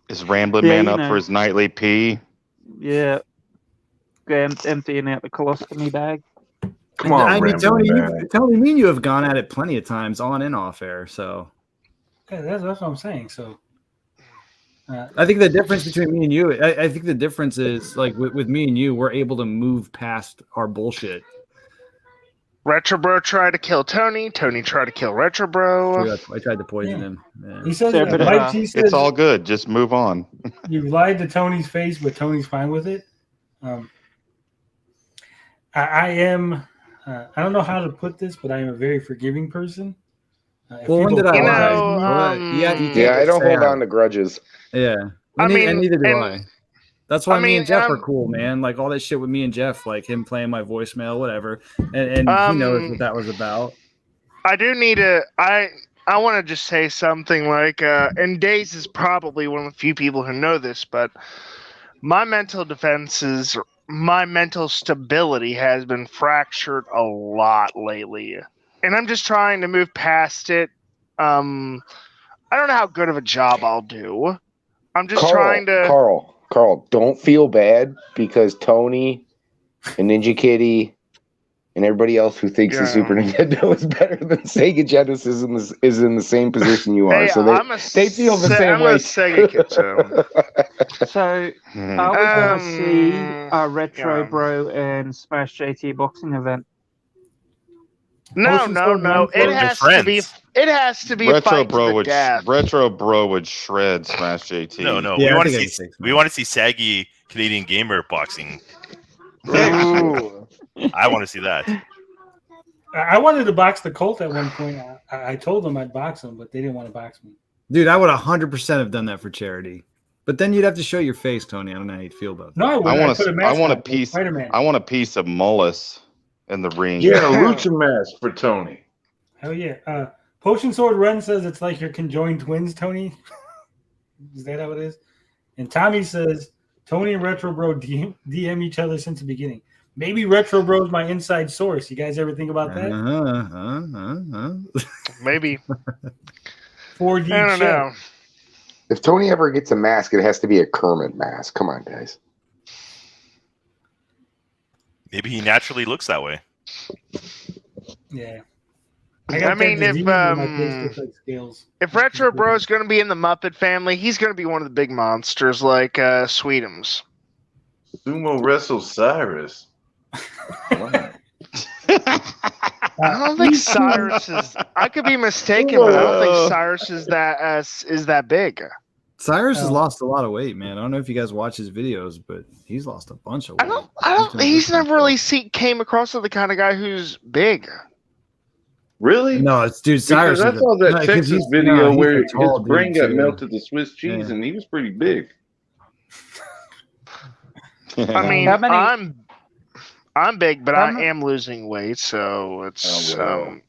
Is Rambling Man up for his nightly pee? Yeah, emptying out the colostomy bag. Come on, I mean, Tony, me and you have gone at it plenty of times, on and off air. So yeah, that's what I'm saying. So I think the difference between me and you, I think the difference is like with me and you, we're able to move past our bullshit. Retro Bro tried to kill Tony. Tony tried to kill Retro Bro. I tried to poison him. Yeah. He says, it's all good. Just move on. You lied to Tony's face, but Tony's fine with it. I am. I don't know how to put this, but I am a very forgiving person. Well, when did I lie? Yeah, I don't hold on to grudges. Yeah, and neither do I. That's why me and Jeff are cool, man. Like all that shit with me and Jeff, like him playing my voicemail, whatever, and he knows what that was about. I do need to. I want to just say something like, and Daze is probably one of the few people who know this, but my mental defenses, my mental stability has been fractured a lot lately. And I'm just trying to move past it. I don't know how good of a job I'll do. I'm just trying to... Carl, don't feel bad because Tony and Ninja Kitty and everybody else who thinks the Super Nintendo is better than Sega Genesis is in the same position you are. Hey, so they feel the same way. I'm a Sega kid, too. So, are we going to see a Retro Bro and Smash JT boxing event? No. It has to be. Retro Bro would shred Smash JT. No. Yeah, we want to see saggy Canadian gamer boxing. I want to see that. I wanted to box the Colt at one point. I told them I'd box him, but they didn't want to box me. Dude, I would 100% have done that for charity. But then you'd have to show your face, Tony. I don't know how you'd feel about that. No, I want a piece. I want a piece of Mullis in the ring. Yeah, a lucha mask for Tony. Hell yeah. Potion Sword Run says it's like your conjoined twins, Tony. Is that how it is? And Tommy says Tony and Retro Bro DM each other since the beginning. Maybe Retro Bro's my inside source. You guys ever think about that? Maybe. 4D I don't know. If Tony ever gets a mask, it has to be a Kermit mask. Come on, guys. Maybe he naturally looks that way. Yeah. I mean, if Retro Bro is going to be in the Muppet family, he's going to be one of the big monsters like Sweetums. Sumo Wrestle Cyrus. I don't think Cyrus is. I could be mistaken, but I don't think Cyrus is that big. Cyrus has lost a lot of weight, man. I don't know if you guys watch his videos, but he's lost a bunch of weight. He's never really came across as the kind of guy who's big. Really? No, it's dude. Cyrus. Because I saw that Texas video where his brain got melted to Swiss cheese, and he was pretty big. I mean, I'm big, but I am losing weight, so it's. How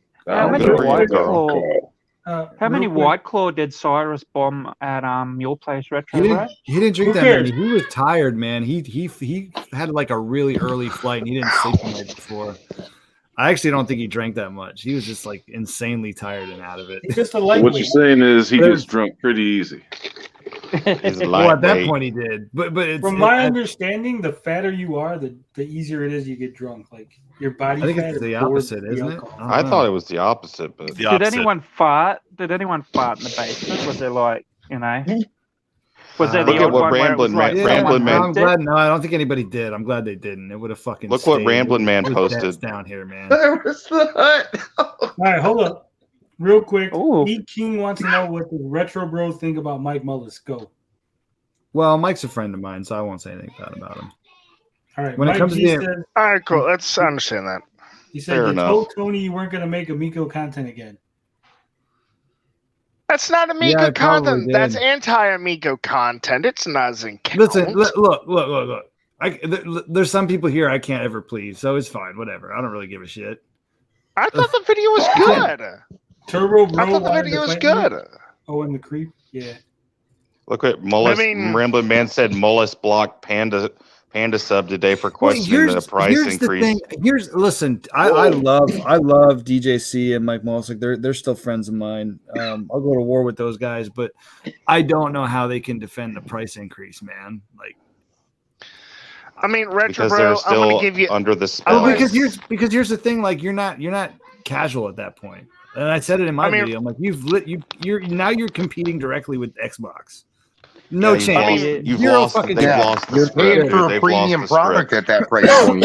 many White Claw did Cyrus bomb at your place, Retro? He didn't drink that many. He was tired, man. He had like a really early flight, and he didn't sleep the night before. I actually don't think he drank that much. He was just like insanely tired and out of it. Just a what you're saying is he gets drunk pretty easy. Well, at that point he did, but from my understanding, the fatter you are, the easier it is you get drunk. Like your body. I think fat it's the opposite, isn't it? I thought it was the opposite, but Did anyone fart? Did anyone fart in the basement? Was there like Was there look the at old what one where it was Ramblin' Man. I'm glad. No, I don't think anybody did. I'm glad they didn't. It would have fucking. Look what Ramblin' Man posted down here, man. There was the hut. All right, hold up, real quick. Pete King wants to know what the Retro Bros think about Mike Mullis. Go. Well, Mike's a friend of mine, so I won't say anything bad about him. All right. When Mike it comes G to said, all right, cool. Let's understand that. He said you told Tony you weren't going to make Amico content again. That's not Amico content. That's anti-Amico content. It's not as in count. Listen, look. There's some people here I can't ever please, so it's fine. Whatever. I don't really give a shit. I thought the video was good. Turbo Bro. I thought the video was good. Oh, and the creep. Yeah. Look at Mullis. Ramblin' Man said Mullis blocked Panda sub today for questioning the price increase. Listen. I love DJC and Mike Mullis. Like they're still friends of mine. I'll go to war with those guys, but I don't know how they can defend the price increase, man. Like, I mean, Retro because Bro, they're still I'm gonna give you under the spell. Because here's the thing. Like you're not casual at that point. And I said it in my video. I'm like, you're competing directly with Xbox. No chance. You've lost You're paying for a premium product at that price point.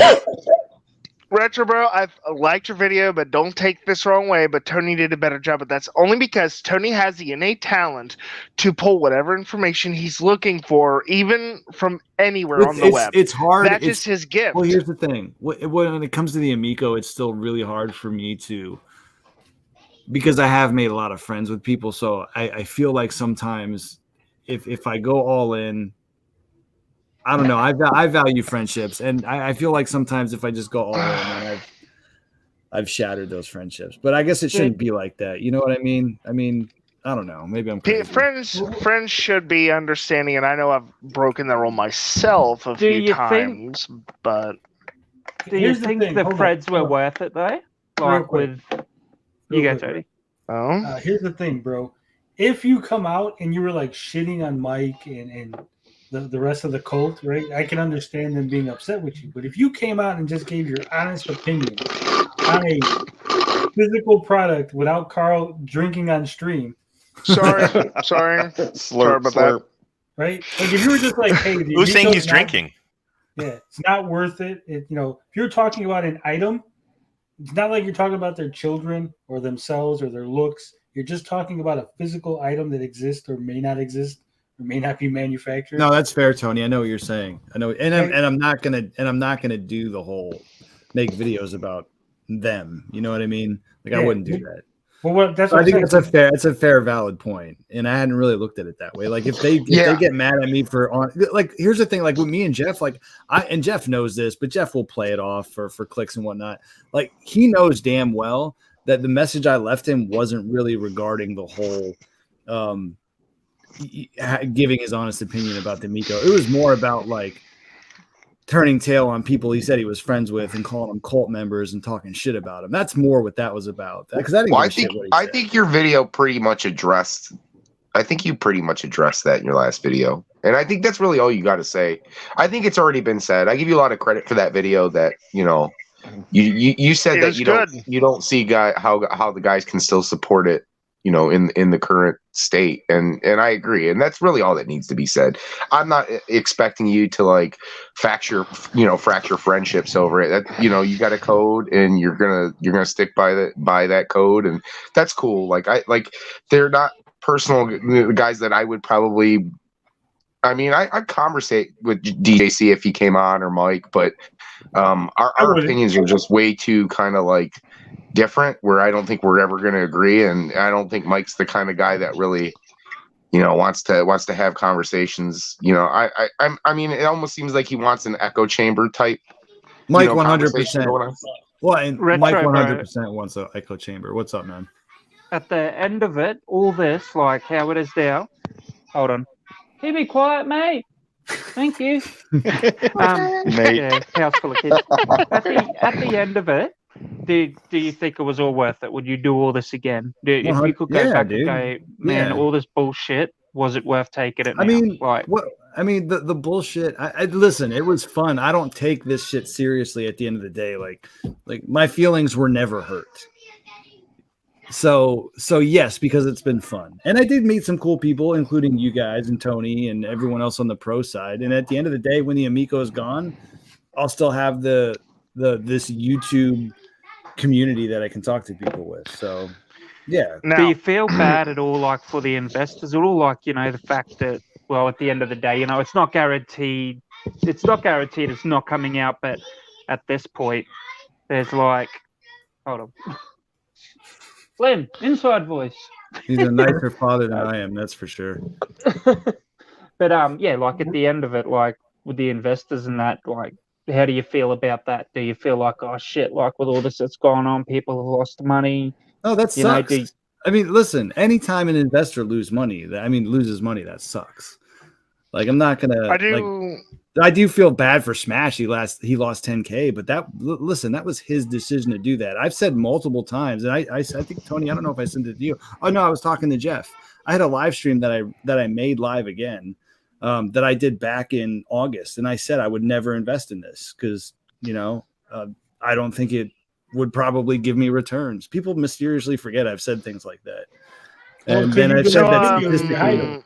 Retro Bro, I've liked your video, but don't take this wrong way. But Tony did a better job, but that's only because Tony has the innate talent to pull whatever information he's looking for, even from anywhere on the web. It's hard. That's just his gift. Well, here's the thing. When it comes to the Amico, it's still really hard for me to, because I have made a lot of friends with people. So I feel like sometimes if I go all in, I don't know. I value friendships, and I feel like sometimes if I just go all in, then I've shattered those friendships. But I guess it shouldn't be like that. You know what I mean? I don't know. Maybe I'm crazy. Friends should be understanding, and I know I've broken the rule myself a few times. But do you think the friends were worth it though? Like with you go, Tony. Here's the thing, bro. If you come out and you were like shitting on Mike and the rest of the cult, right? I can understand them being upset with you. But if you came out and just gave your honest opinion on a physical product without Carl drinking on stream. Sorry about that. Right? Like if you were just like, hey, who's saying he's drinking? Yeah, it's not worth it. If you're talking about an item, it's not like you're talking about their children or themselves or their looks. You're just talking about a physical item that exists or may not exist. May not be manufactured. No, that's fair, Tony. I know what you're saying. I know, and I'm not gonna do the whole make videos about them. You know what I mean? Like I wouldn't do that. Well, I think it's a fair, valid point, and I hadn't really looked at it that way. Like if they get mad at me here's the thing. Like with me and Jeff, and Jeff knows this, but Jeff will play it off for clicks and whatnot. Like he knows damn well that the message I left him wasn't really regarding the whole. Giving his honest opinion about the Amico. It was more about like turning tail on people he said he was friends with and calling them cult members and talking shit about him. That's more what that was about. Because I think your video pretty much addressed. I think you pretty much addressed that in your last video, and I think that's really all you got to say. I think it's already been said. I give you a lot of credit for that video. That you said that you don't see how the guys can still support it. In the current state, and I agree, and that's really all that needs to be said. I'm not expecting you to like fracture friendships over it. That you got a code, and you're gonna stick by that code, and that's cool. They're not personal guys that I would probably. I mean, I'd conversate with DJC if he came on or Mike, but our opinions are just way too kind of like different. Where I don't think we're ever going to agree, and I don't think Mike's the kind of guy that really, wants to have conversations. I mean, it almost seems like he wants an echo chamber type. Mike 100%. Well, and Mike 100% wants an echo chamber. What's up, man? At the end of it, all this, like how it is now. Hold on. Can you be quiet, mate? Thank you. Mate. Yeah, house full of kids. At the end of it, do you think it was all worth it? Would you do all this again? If you could go back and go, man, all this bullshit, was it worth taking it now? I mean, the bullshit. I listen. It was fun. I don't take this shit seriously. At the end of the day, like my feelings were never hurt. So yes, because it's been fun, and I did meet some cool people, including you guys and Tony and everyone else on the pro side. And at the end of the day, when the Amico is gone, I'll still have this YouTube community that I can talk to people with. So yeah. Now, do you feel bad at all, like for the investors, at all, like the fact that, well, at the end of the day, it's not guaranteed. It's not guaranteed. It's not coming out, but at this point, there's like, hold on. Flynn, inside voice. He's a nicer father than I am, that's for sure. But yeah, like at the end of it, like with the investors and that, like, how do you feel about that? Do you feel like, oh shit, like with all this that's going on, people have lost money? Oh, that sucks. I mean, listen, anytime an investor loses money, that sucks. Like, I'm not gonna. I do feel bad for Smash. He lost 10K, but that was his decision to do that. I've said multiple times, and I think, Tony, I don't know if I sent it to you. Oh no, I was talking to Jeff. I had a live stream that I made live again, that I did back in August, and I said I would never invest in this because I don't think it would probably give me returns. People mysteriously forget I've said things like that, and then I've said that.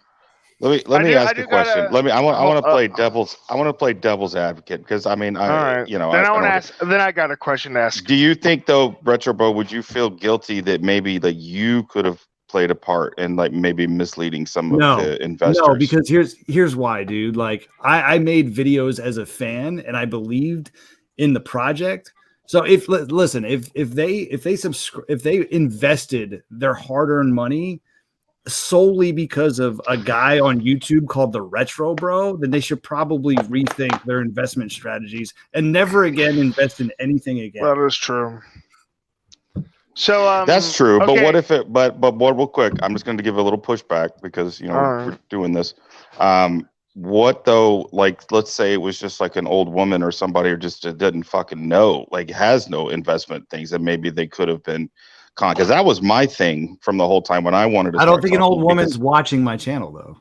Let me ask a question. I want to play devil's advocate because I mean, all right. Then I got a question to ask. Do you think though, Retro Bro, would you feel guilty that maybe like you could have played a part in like maybe misleading some of the investors? No, because here's why, dude. Like I made videos as a fan and I believed in the project. So if they invested their hard-earned money solely because of a guy on YouTube called the Retro Bro, then they should probably rethink their investment strategies and never again invest in anything again. That is true. So that's true. Okay. But what if it? But real quick, I'm just going to give a little pushback because we're doing this. What though? Like, let's say it was just like an old woman or somebody who just doesn't fucking know, like has no investment things that maybe they could have been. Because that was my thing from the whole time when I wanted to. I don't think an old woman's watching my channel thoa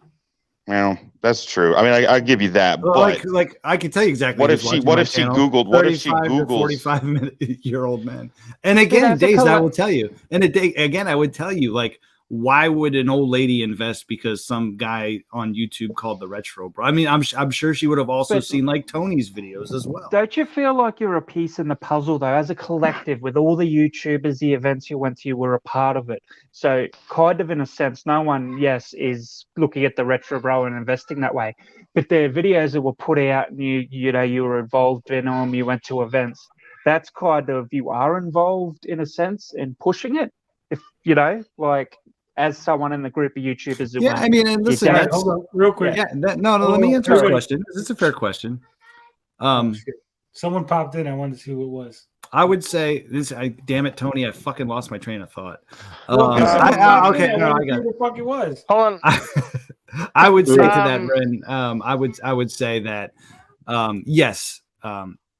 Well, that's true. I mean, I give you that. Well, but like I can tell you exactly. What if she Googled? What if she Googles 45-year-old man? And again, Days, I will tell you. And I would tell you, like, why would an old lady invest because some guy on YouTube called the Retro Bro? I mean, I'm sure she would have also seen like Tony's videos as well. Don't you feel like you're a piece in the puzzle though, as a collective, with all the YouTubers, the events you went to, you were a part of it. So kind of in a sense, no one, is looking at the Retro Bro and investing that way. But the videos that were put out and you were involved in them, you went to events. That's kind of, you are involved in a sense in pushing it. If like, as someone in the group of YouTubers who I mean, and listen, hold on, real quick. Yeah, let me answer this question. It's a fair question. Someone popped in. I wanted to see who it was. I would say this. Damn it, Tony! I fucking lost my train of thought. Okay, no, I got it. Who the fuck it was? Hold on. I would say to that, Bren. I would say that, yes,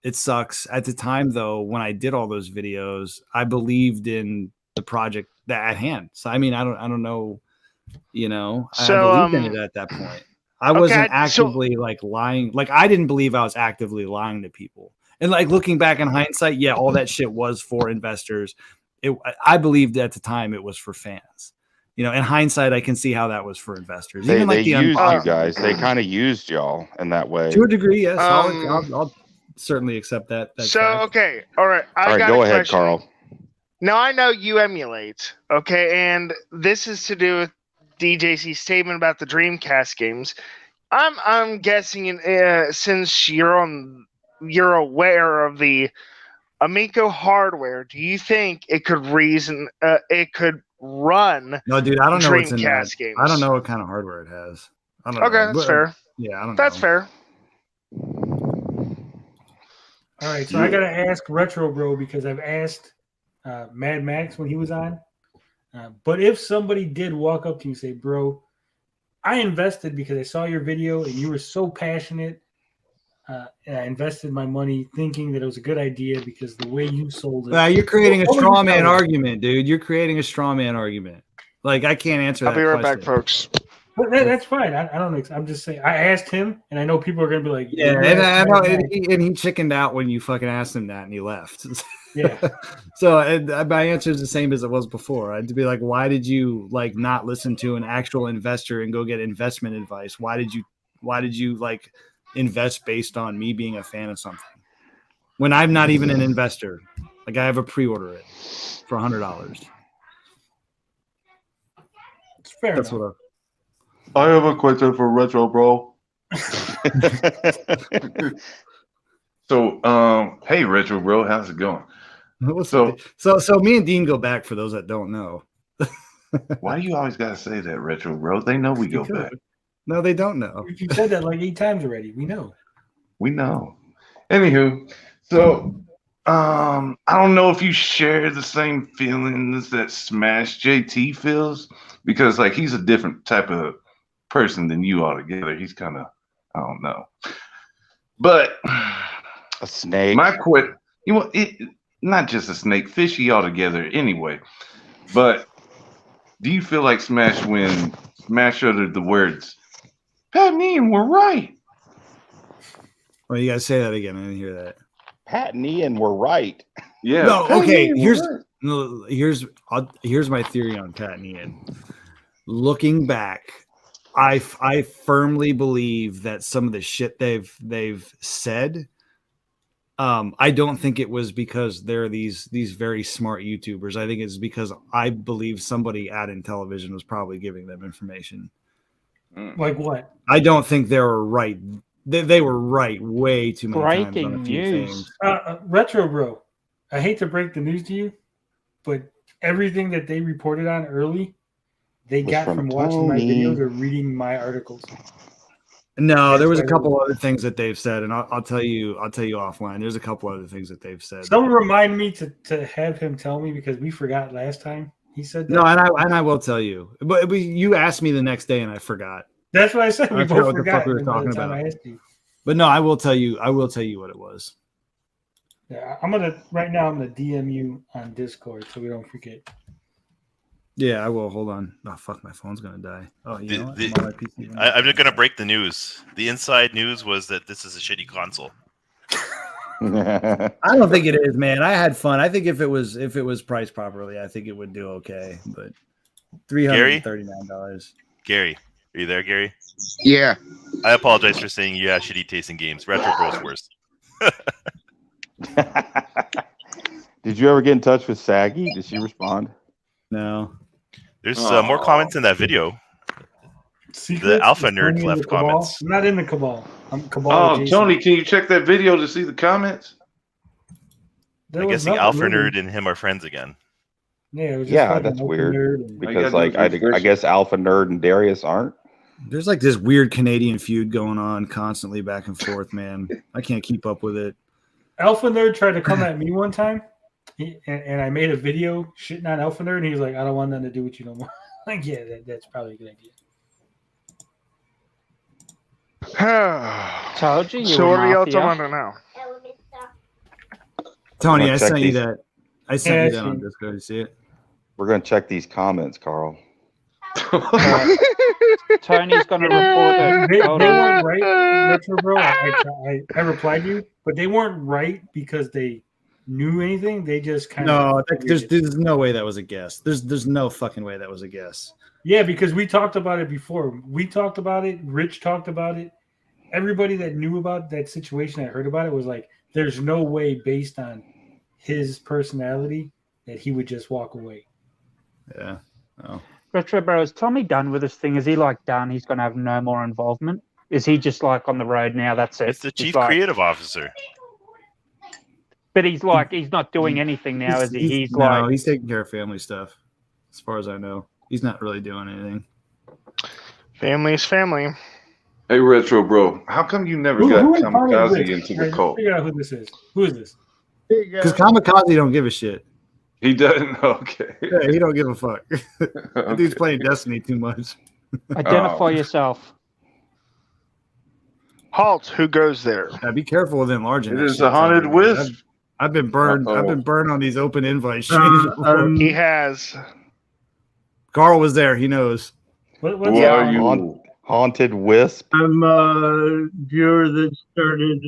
it sucks. At the time, though, when I did all those videos, I believed in the project at hand. So I mean, I don't know, I believed in it at that point. I wasn't actively like lying. Like I didn't believe I was actively lying to people. And like looking back in hindsight, yeah, all that shit was for investors. I believed at the time it was for fans. In hindsight, I can see how that was for investors. Even they used you guys. They kind of used y'all in that way. To a degree, yes. I'll certainly accept that. So fact. Okay, all right. Go ahead, Carl. Now I know you emulate, okay, and this is to do with DJC's statement about the Dreamcast games. I'm guessing since you're aware of the Amico hardware, do you think it could run? No, dude, I don't know what's in that. Dreamcast games? I don't know what kind of hardware it has. I don't Okay, know. that's fair. Yeah, I don't know. That's fair. All right, so I gotta ask Retro Bro because I've asked Mad Max when he was on. But if somebody did walk up to you and say, "Bro, I invested because I saw your video and you were so passionate, and I invested my money thinking that it was a good idea because the way you sold it." You're creating a straw man argument, dude. You're creating a straw man argument. Like I can't answer that. I'll be right back, folks. But that's fine. I don't know. I'm just saying. I asked him, and I know people are going to be like, "Yeah." And I know, and he chickened out when you fucking asked him that, and he left. Yeah. So my answer is the same as it was before. I'd be like, "Why did you like not listen to an actual investor and go get investment advice? Why did you like invest based on me being a fan of something when I'm not even an investor? Like I have a pre-order it for $100." It's fair. That's what I have a question for Retro Bro. So, hey, Retro Bro, how's it going? So me and Dean go back for those that don't know. Why do you always gotta say that, Retro Bro? They know we go back. No, they don't know. You said that like 8 times already. We know. We know. Anywho, so I don't know if you share the same feelings that Smash JT feels, because like he's a different type of person than you altogether. He's kind of, I don't know, but a snake. Not just a snake, fishy altogether. Anyway, but do you feel like Smash when Smash uttered the words, "Pat and Ian were right"? Well, you gotta say that again. I didn't hear that. Pat and Ian were right. Yeah. No. Pat Okay. and Ian were right. Here's my theory on Pat and Ian. Looking back, I firmly believe that some of the shit they've said. I don't think it was because they're these very smart YouTubers. I think it's because I believe somebody at Intellivision was probably giving them information. Like what? I don't think they were right. They were right way too many times on a few things. Retro Bro, I hate to break the news to you, but everything that they reported on early, they got from watching my videos or reading my articles. No, there was a couple other things that they've said, and I'll tell you offline. There's a couple other things that they've said. Someone remind me to have him tell me because we forgot last time he said that. No, and I will tell you, but you asked me the next day and I forgot. That's what I said. We both forgot. What the fuck we were talking about. But no, I will tell you what it was. Yeah, I'm gonna DM you on Discord so we don't forget. Yeah, I will. Hold on. Oh fuck, my phone's gonna die. Oh, you know what? I'm just gonna break the news. The inside news was that this is a shitty console. I don't think it is, man. I had fun. I think if it was priced properly, I think it would do okay. But $339. Gary, are you there, Gary? Yeah. I apologize for saying you have shitty taste in games. Retro Bro's worst. Did you ever get in touch with Saggy? Did she respond? No. There's more comments in that video. Secrets? The Alpha Nerd left comments. I'm not in the Cabal. I'm Cabal. Oh, Tony, can you check that video to see the comments? I'm guessing Alpha Nerd and him are friends again. Yeah, that's weird. Because like I guess Alpha Nerd and Darius aren't. There's like this weird Canadian feud going on constantly back and forth, man. I can't keep up with it. Alpha Nerd tried to come at me one time, and I made a video shitting on Alpha Nerd, and he was like, "I don't want nothing to do with you no more." Like, yeah, that's probably a good idea. Told you. So what are y'all talking about now? Tony, I sent you that. I sent you that on Discord. You see it? We're gonna check these comments, Carl. Tony's gonna report it. They weren't right, Metro Bro. I replied to you, but they weren't right because they knew anything. They just kind of there's no way that was a guess. There's no fucking way that was a guess. Yeah, because we talked about it before. We talked about it. Rich talked about it. Everybody that knew about that situation, that heard about it, was like, "There's no way, based on his personality, that he would just walk away." Yeah. Oh. Retro Bro, is Tommy done with this thing? Is he like done? He's going to have no more involvement? Is he just like on the road now? That's it. It's the chief like, creative officer. But he's like, he's not doing anything now, is he? He's no, he's taking care of family stuff. As far as I know, he's not really doing anything. Family is family. Hey, Retro Bro, how come you never got Kamikaze into the cult? Figure out who this is. Who is this? Because Kamikaze don't give a shit. He doesn't. Okay. Yeah, he don't give a fuck. That dude's playing Destiny too much. Identify yourself. Halt! Who goes there? Yeah, be careful with enlarging. It is a haunted wisp. I've been burned. I've been burned on these open invite sheets. He has. Carl was there. He knows. Who are you? Haunted Wisp. I'm a viewer that started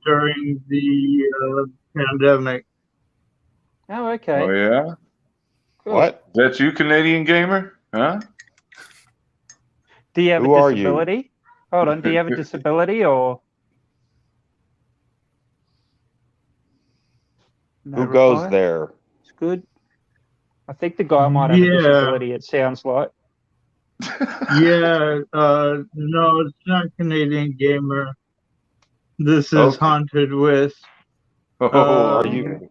during the pandemic. Oh, okay. Oh yeah. Cool. What? That's you, Canadian gamer? Huh? Do you have Who a are you? disability? Hold on. Do you have a disability or? No Who goes reply? there? It's good. I think the guy might have a disability. It sounds like. Yeah, no, it's not Canadian Gamer. This is Haunted Wisp. Oh, are you?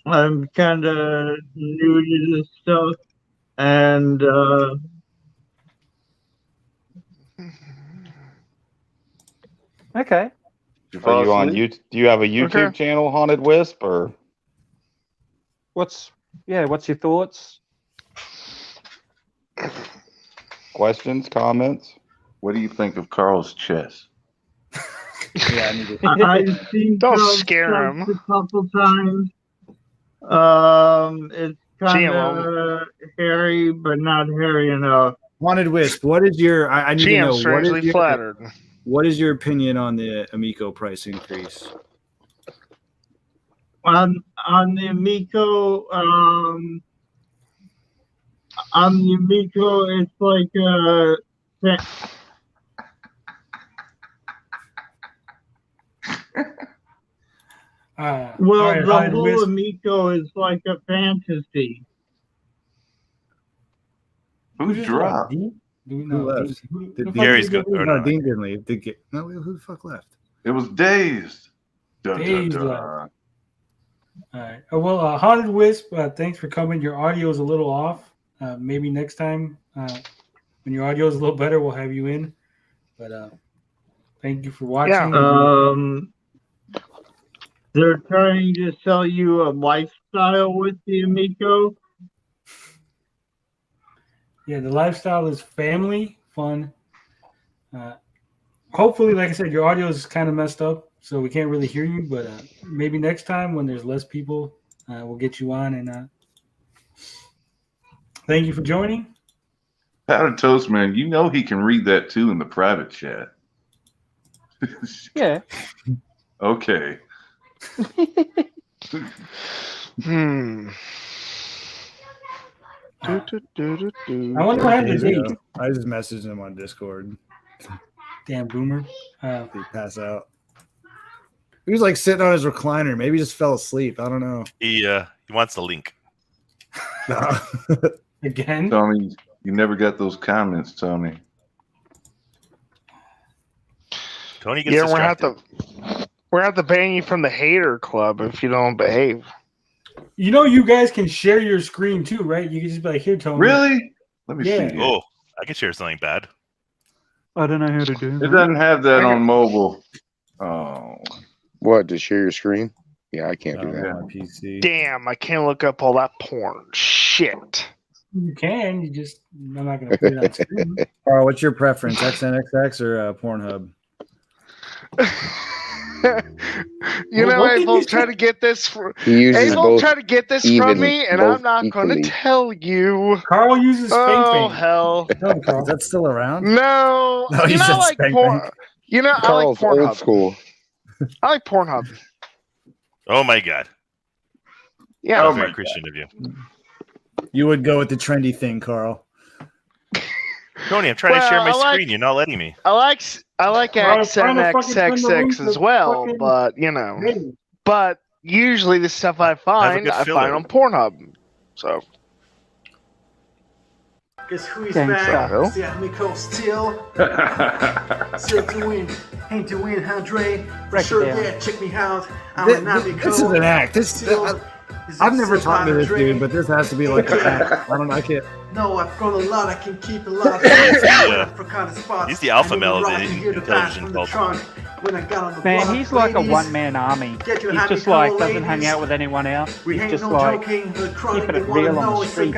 I'm kind of new to this stuff, and Okay. Are you on YouTube? Do you have a YouTube channel, Haunted Wisp, or What's your thoughts? questions, comments? What do you think of Carl's chess? Yeah, I need to. I've seen Don't Carl's scare stuff him. a couple times. It's kind of hairy, but not hairy enough. Haunted Wisp. What is your? I need to know. What strangely is your, flattered. What is your opinion on the Amico price increase? On the Amico, it's like well, right, the whole Amico is like a fantasy. Who dropped? Who left? Gary's good. Oh, no. Dean didn't leave. No, who the fuck left? It was Dazed. Dazed left. All right. Well, Haunted Wisp, thanks for coming. Your audio is a little off. Maybe next time, when your audio is a little better, we'll have you in. But thank you for watching. Yeah. They're trying to sell you a lifestyle with the Amico. Yeah, the lifestyle is family, fun. Hopefully, like I said, your audio is kind of messed up, so we can't really hear you. But maybe next time when there's less people, we'll get you on. And thank you for joining. Powder Toast, man, you know he can read that too in the private chat. Yeah. Okay. I wonder what happened to Dave. I just messaged him on Discord. Damn boomer. He pass out. He was like sitting on his recliner. Maybe he just fell asleep. I don't know. He wants the link. Again? Tony, you never got those comments, Tony. Tony gets Yeah, distracted. we're at the ban you from the hater club if you don't behave. You know, you guys can share your screen too, right? You can just be like, here, Tony. Really? Let me see. Oh, I can share something bad. I don't know how to do It that. doesn't have that on mobile. Oh. What, to share your screen? Yeah, I can't do that. On PC. Damn, I can't look up all that porn. Shit. You can. You just, I'm not going to put it on screen. Carl, what's your preference, XNXX or Pornhub? You know, what did Abel's you trying say? to get this. He uses Abel's both trying to get this from even- me, and both I'm not going to equally. tell you. Carl uses Spank Oh Bang. hell, Tell him, Carl. Is that still around? no! No, You he know, I said like Spank porn. Bang. You know, Carl's I like old Pornhub. school. I like Pornhub. Oh my god. Yeah. That was very Christian of you. You would go with the trendy thing, Carl. Tony, I'm trying to share my Well, I like- screen. You're not letting me. I like Trying to fucking XNXXX turn the as well, fucking- but you know. Hey, But usually the stuff I find good on filler. Pornhub. So Guess who is Gangsta. back? It's the Amico still. Still to win. Ain't to win, huh, Dre? For sure, yeah, check me out. I'm an Amico. This is an act. I've never talked to this dude, but this has to be like an act. I don't know. I can't. No, I've got a lot. I can keep a lot. He's the alpha male of the Intellivision culture. Man, he's like a one-man army. He's just like doesn't hang out with anyone else. He's just like keeping it real on the street.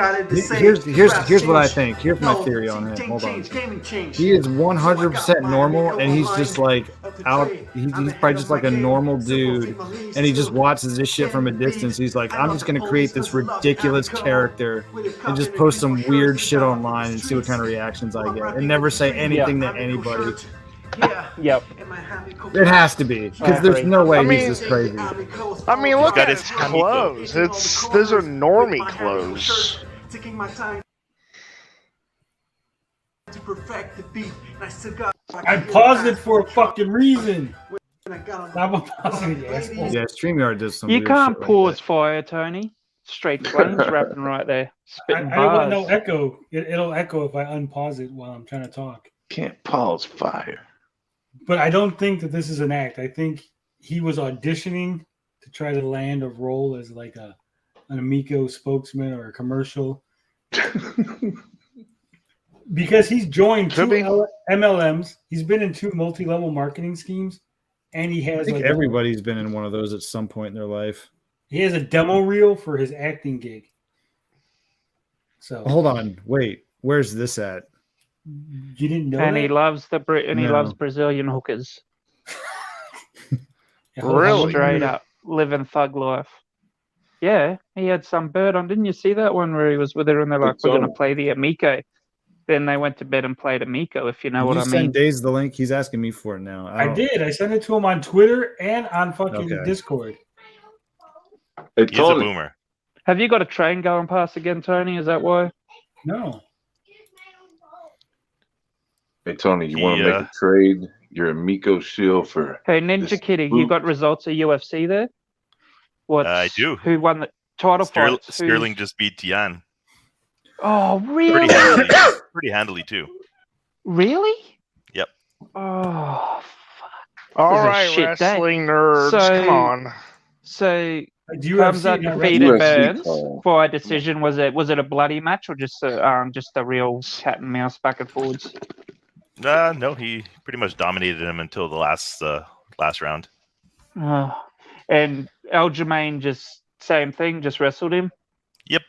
Here's what I think. Here's my theory on him. Hold on. He is 100% normal, and he's just like out. He's probably just like a normal dude, and he just watches this shit from a distance. He's like, I'm just gonna create this ridiculous character and just post some weird shit online and see what kind of reactions I get, and never say anything to anybody. Yep. It has to be, because there's no way he's this crazy. I mean, look at his clothes. Those are normie clothes. Taking my time to perfect the beat, and I still got. I paused it for a fucking reason. I'm pausing it, asshole. Yeah, StreamYard does some. You weird can't shit pause fire, Tony. Straight flames rapping right there. Spitting I want bars. no echo. It'll echo if I unpause it while I'm trying to talk. Can't pause fire. But I don't think that this is an act. I think he was auditioning to try to land a role as like an Amico spokesman or a commercial. Because he's joined two MLMs. He's been in 2 multi-level marketing schemes. And he has I think everybody's been in one of those at some point in their life. He has a demo reel for his acting gig. So hold on, wait, where's this at? You didn't know and that? he loves he loves Brazilian hookers. Really? Straight up living thug life. Yeah, he had some bird on. Didn't you see that one where he was with her and they're like, we're going to play the Amico. Then they went to bed and played Amico, if you know what I mean. Send Daze the link. He's asking me for it now. I did. I sent it to him on Twitter and on fucking Discord. He's a boomer. Have you got a train going past again, Tony? Is that why? No. Hey, Tony, you want to make a trade? Your Amico shield for... Hey, Ninja Kitty, you got results of UFC there? I do. Who won the title fight? Sterling just beat Tian. Oh, really? Pretty handily, too. Really? Yep. Oh, fuck. All right, wrestling nerds, come on. So... Comes up defeated Burns for a decision. Was it a bloody match or just a real cat and mouse back and forwards? No, he pretty much dominated him until the last round. And Aljamain just same thing, just wrestled him. Yep.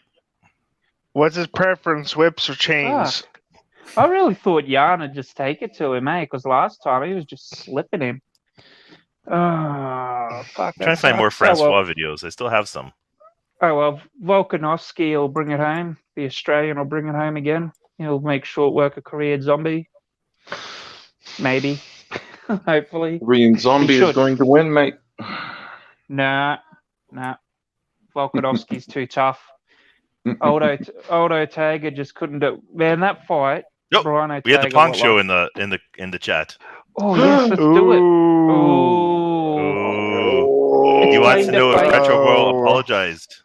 What's his preference, whips or chains? I really thought Jan would just take it to him, because last time he was just slipping him. Oh, fuck. I'm trying to find more Francois videos. I still have some. Oh, well, Volkanovski will bring it home. The Australian will bring it home again. He'll make short work of Korean Zombie. Maybe. Hopefully. Korean Zombie is going to win, mate. Nah. Volkanovski's too tough. Aldo Tager just couldn't do it. Man, that fight. Yep. We had the Pong show in the chat. Oh, yes, let's do it. He wants to know if Retro Boy apologized.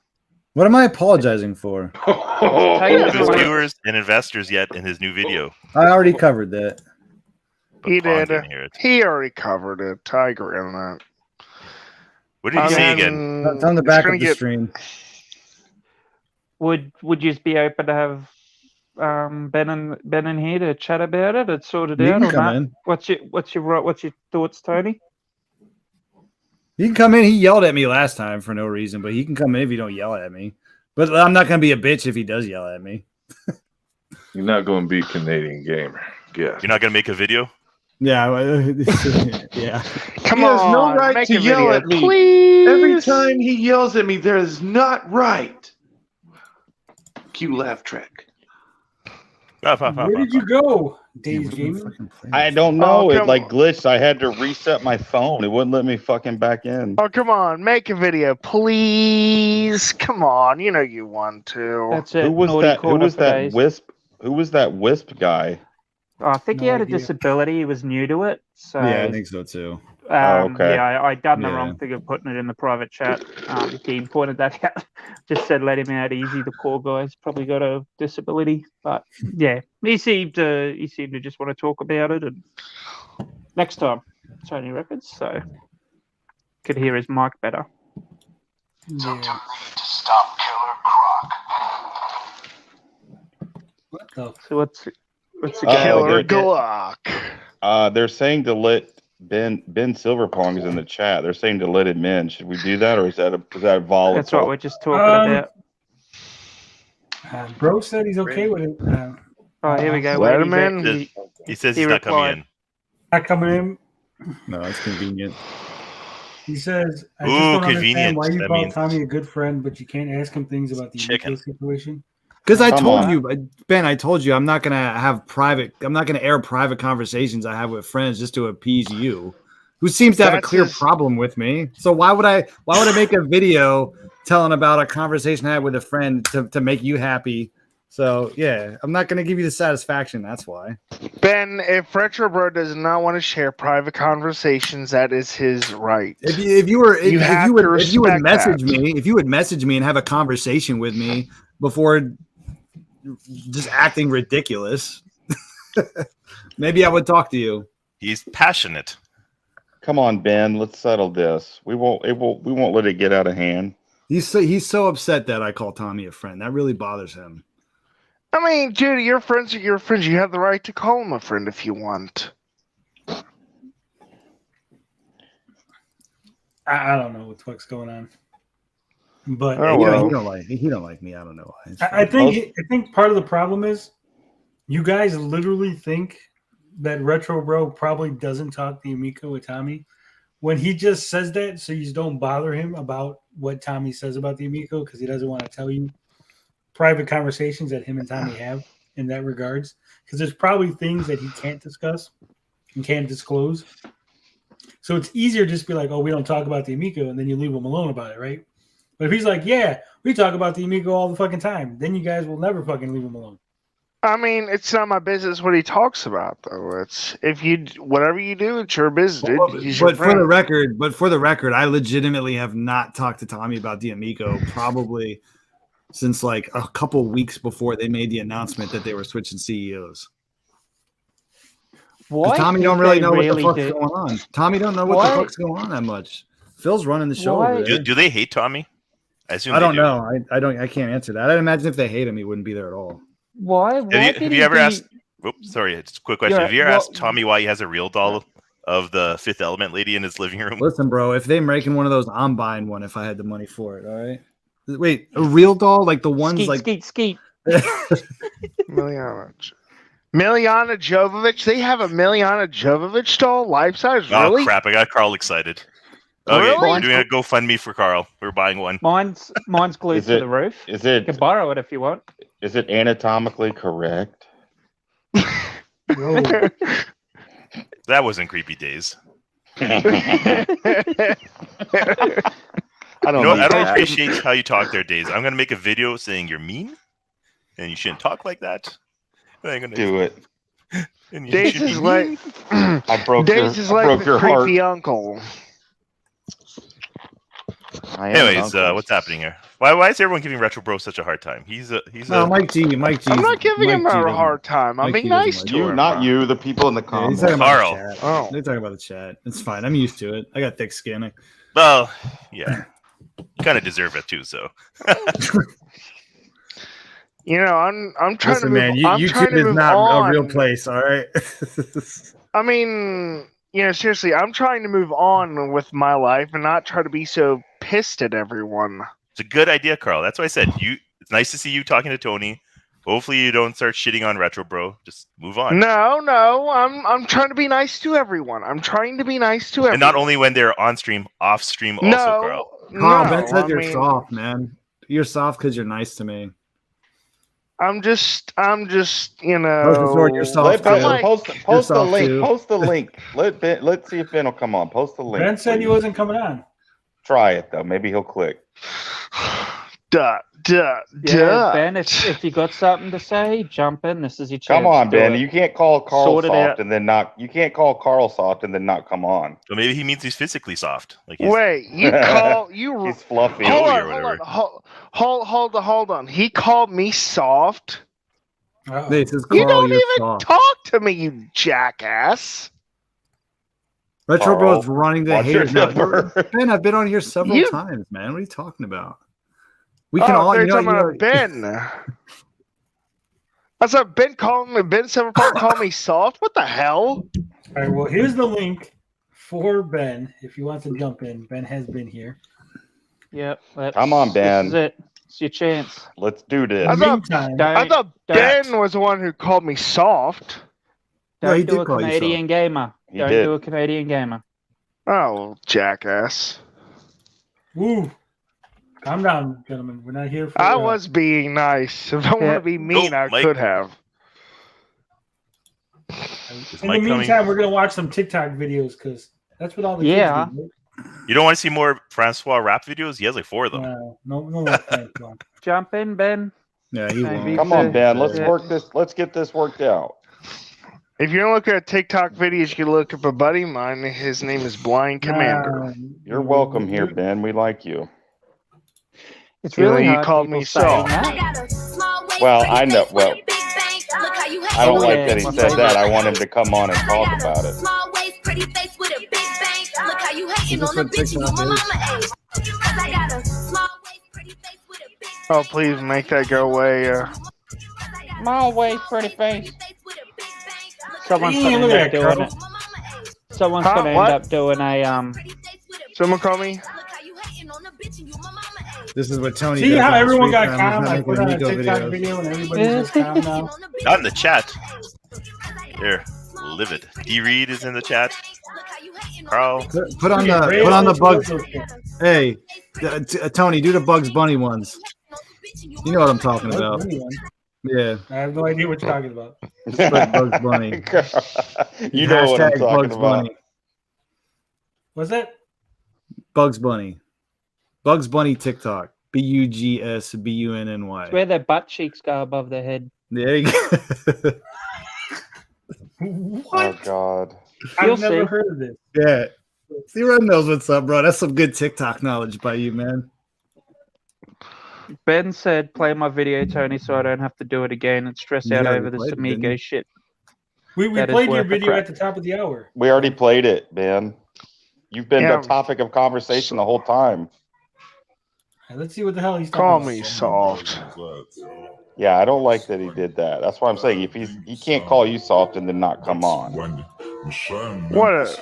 What am I apologizing for? To his viewers and investors yet in his new video. I already covered that. He did. He already covered it. Tiger in that. What did he say again? It's on the back of the stream. Would you be open to have Ben in here to chat about it and sort it out? Can come in. What's your thoughts, Tony? He can come in. He yelled at me last time for no reason, but he can come in if you don't yell at me. But I'm not going to be a bitch if he does yell at me. You're not going to be a Canadian gamer. Yeah. You're not going to make a video? Yeah. Yeah. Come on. He has no right to yell at me. Please. Every time he yells at me, that is not right. Cue laugh track. Where did you go, Daze Gaming? I don't know. It glitched. I had to reset my phone. It wouldn't let me fucking back in. Oh, come on. Make a video, please. Come on. You know you want to. That's it. Who was that Wisp? Who was that Wisp guy? I think he had a disability. He was new to it. So yeah, I think so too. okay. Yeah, I done the wrong thing of putting it in the private chat. Dean pointed that out. Just said let him out easy. The poor guy's probably got a disability, but yeah, he seemed to just want to talk about it. And next time, Tony records, so could hear his mic better. Tell Leaf to stop Killer Croc. What the? So what's the Killer Glock? They're saying to let Ben Silverpong is in the chat. They're saying to let him in. Should we do that, or is that volatile? That's what we're just talking about. Bro said he's okay with it. Oh, here we go. Let him in. He says he's not coming in. Not coming in. No, it's convenient. He says, I just don't understand convenient. why you That call means- Tommy a good friend, but you can't ask him things about the Amico situation. Because I Come told on. you, Ben, I'm not gonna air private conversations I have with friends just to appease you, who seems to have a clear problem with me. So why would I make a video telling about a conversation I had with a friend to make you happy? So yeah, I'm not gonna give you the satisfaction. That's why. Ben, if Retro Bro does not want to share private conversations, that is his right. If you would message that. me and have a conversation with me before just acting ridiculous, maybe I would talk to you. He's passionate. Come on, Ben. Let's settle this. We won't let it get out of hand. He's so upset that I call Tommy a friend. That really bothers him. I mean, dude, your friends are your friends. You have the right to call him a friend if you want. I don't know what the fuck's going on. But he don't like me. I don't know why. I think part of the problem is you guys literally think that Retro Bro probably doesn't talk the Amico with Tommy when he just says that, so you don't bother him about what Tommy says about the Amico because he doesn't want to tell you private conversations that him and Tommy have in that regards, because there's probably things that he can't discuss and can't disclose. So it's easier just to be like, oh, we don't talk about the Amico, and then you leave him alone about it, right? But if he's like, yeah, we talk about the Amico all the fucking time, then you guys will never fucking leave him alone. I mean, it's not my business what he talks about, though. It's whatever you do, it's your business, dude. He's your But for the record, I legitimately have not talked to Tommy about the Amico probably since like a couple weeks before they made the announcement that they were switching CEOs. Why? Tommy don't really know what the fuck's going on. Tommy don't know what the fuck's going on that much. Phil's running the show over there. Do they hate Tommy? I assume I don't they do. know. I can't answer that. I'd imagine if they hate him, he wouldn't be there at all. Why? Have you ever asked? Oops, sorry, it's a quick question. Have you ever asked Tommy why he has a real doll of the Fifth Element lady in his living room? Listen, bro, if they're making one of those, I'm buying one if I had the money for it. All right. Wait, a real doll, like the ones skeet. Miliana Jovovich. They have a Miliana Jovovich doll, life size. Really? Oh crap! I got Carl excited. Okay, Really? we're doing a GoFundMe for Carl. We're buying one. Mine's glued to the roof. You can borrow it if you want. Is it anatomically correct? That wasn't Creepy Days. I don't appreciate how you talk there, Days. I'm going to make a video saying you're mean and you shouldn't talk like that. I'm gonna do it. Days is like I broke your creepy heart. uncle. Anyways, what's happening here? Why is everyone giving Retro Bro such a hard time? Mike G. I'm not giving him a hard time. I'm being nice to him. Not you, the people in the comments. Carl. They're talking about the chat. It's fine. I'm used to it. I got thick skin. Well, yeah. You kind of deserve it too, so. You know, I'm trying to move. Man, YouTube is not a real place, all right? I mean, you know, seriously, I'm trying to move on with my life and not try to be so pissed at everyone. It's a good idea, Carl. That's why I said it's nice to see you talking to Tony. Hopefully you don't start shitting on Retro Bro. Just move on. No, I'm trying to be nice to everyone. I'm trying to be nice to everyone. And not only when they're on stream, off stream also, Carl. Carl, Ben said you're soft, man. You're soft because you're nice to me. I'm just, you know. You're soft. Post the link. Post the link. Let's see if Ben will come on. Post the link. Ben said he wasn't coming on. Try it though. Maybe he'll click. Ben, if you got something to say, jump in. This is your chance. Come on, Do Ben. it. You can't call Carl Sort it out. soft and then not. You can't call Carl soft and then not come on. So maybe he means he's physically soft. Like he's, Wait, you call you? He's fluffy. Hold or on, whatever. hold on. He called me soft. This is You Carl, don't you're even soft. talk to me, you jackass. Retro Carl, Bro's running the watch your haters now. temper. Ben, I've been on here several times, man. What are you talking about? We Oh, can all, they're you know, talking about Ben. I said Ben several times called me soft. What the hell? All right, well, here's the link for Ben. If you want to jump in, Ben has been here. Yep. Come on, Ben. This is it. It's your chance. Let's do this. I thought Ben was the one who called me soft. Don't do a Canadian gamer. He Don't did. do a Canadian gamer. Oh, jackass. Woo. Calm down, gentlemen. We're not here for. I was being nice. If I want to be mean, I could have. In the meantime, we're gonna watch some TikTok videos because that's what all the kids do. You don't want to see more Francois rap videos? He has like 4 of them. No more Francois. Jump in, Ben. Yeah, he won't. Come on, Ben. Let's work this. Let's get this worked out. If you don't look at TikTok videos, you can look up a buddy of mine. His name is Blind Commander. You're welcome here, Ben. We like you. It's really you called me soft. Well, I know. Well, I don't like that he said that. I want him to come on and talk about it. Oh, please make that go away. Small waist, pretty face. Someone's Damn, gonna look end at up that, doing Carl. it. Someone's gonna end up doing a Someone call me. This is what Tony See does how on everyone street got time. calm? He's not I put on a making Amico TikTok videos. video and everybody's just calm now. Not in the chat. Livid. D Reed is in the chat. Carl. Put on the Bugs. Hey, Tony, do the Bugs Bunny ones. You know what I'm talking about. Yeah. I have no idea what you're talking about. Just put Bugs Bunny. You know what I'm Hashtag talking Bugs about. Bunny. What's that? Bugs Bunny. Bugs Bunny TikTok. BUGSBUNNY. It's where their butt cheeks go above their head. There you go. Oh God. I've never heard of this. Yeah. See, Red knows what's up, bro. That's some good TikTok knowledge by you, man. Ben said, "Play my video, Tony, so I don't have to do it again and stress You out already over this played it, Amigo didn't you? shit." We That is played your worth a video crack. at the top of the hour. We already played it, Ben. You've been Yeah. the topic of conversation the whole time. Right, let's see what the hell he's talking Call about. me soft. Yeah, I don't like that he did that. That's why I'm saying if he can't call you soft and then not come on. What?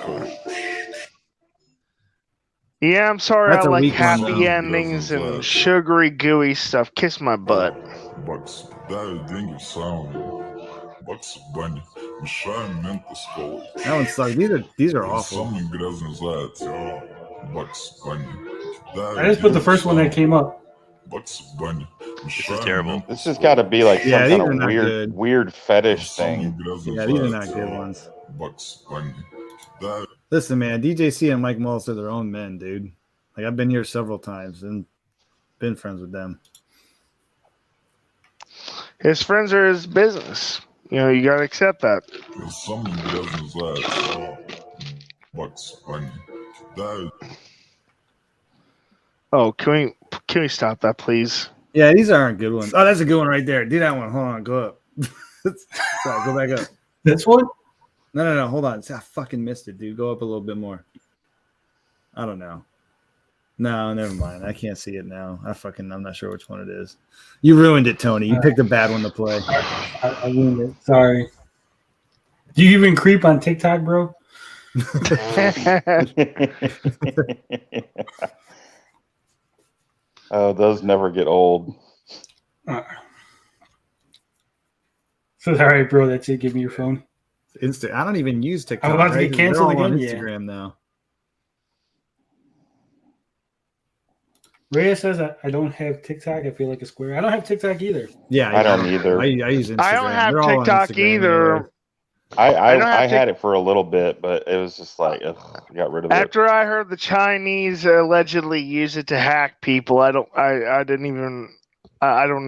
Yeah, I'm sorry. That's I a like weak one, happy though. endings and sugary, gooey stuff. Kiss my butt. That one sucks. These are awful. I just put the first one that came up. This is terrible. This has got to be like some Yeah, these kind are of not weird, good. weird fetish thing. Yeah, these are not good ones. Listen, man, DJC and Mike Mullis are their own men, dude. Like, I've been here several times and been friends with them. His friends are his business. You know, you gotta accept that. Oh, can we stop that, please? Yeah, these aren't good ones. Oh, that's a good one right there. Do that one. Hold on. Go up. Sorry, go back up. This one? No. Hold on. I fucking missed it, dude. Go up a little bit more. I don't know. No, never mind. I can't see it now. I'm not sure which one it is. You ruined it, Tony. You picked a bad one to play. I ruined it. Sorry. Do you even creep on TikTok, bro? Oh, those never get old. So, all right, bro. That's it. Give me your phone. I don't even use TikTok. I'm about to right? get They're canceled all on again. Instagram now. Rhea says I don't have TikTok. I feel like a square. I don't have TikTok either. Yeah, I don't either. I use Instagram. I don't have They're all on TikTok Instagram either. anyway. I had it for a little bit, but it was just like, ugh, I got rid of it. After I heard the Chinese allegedly use it to hack people, I don't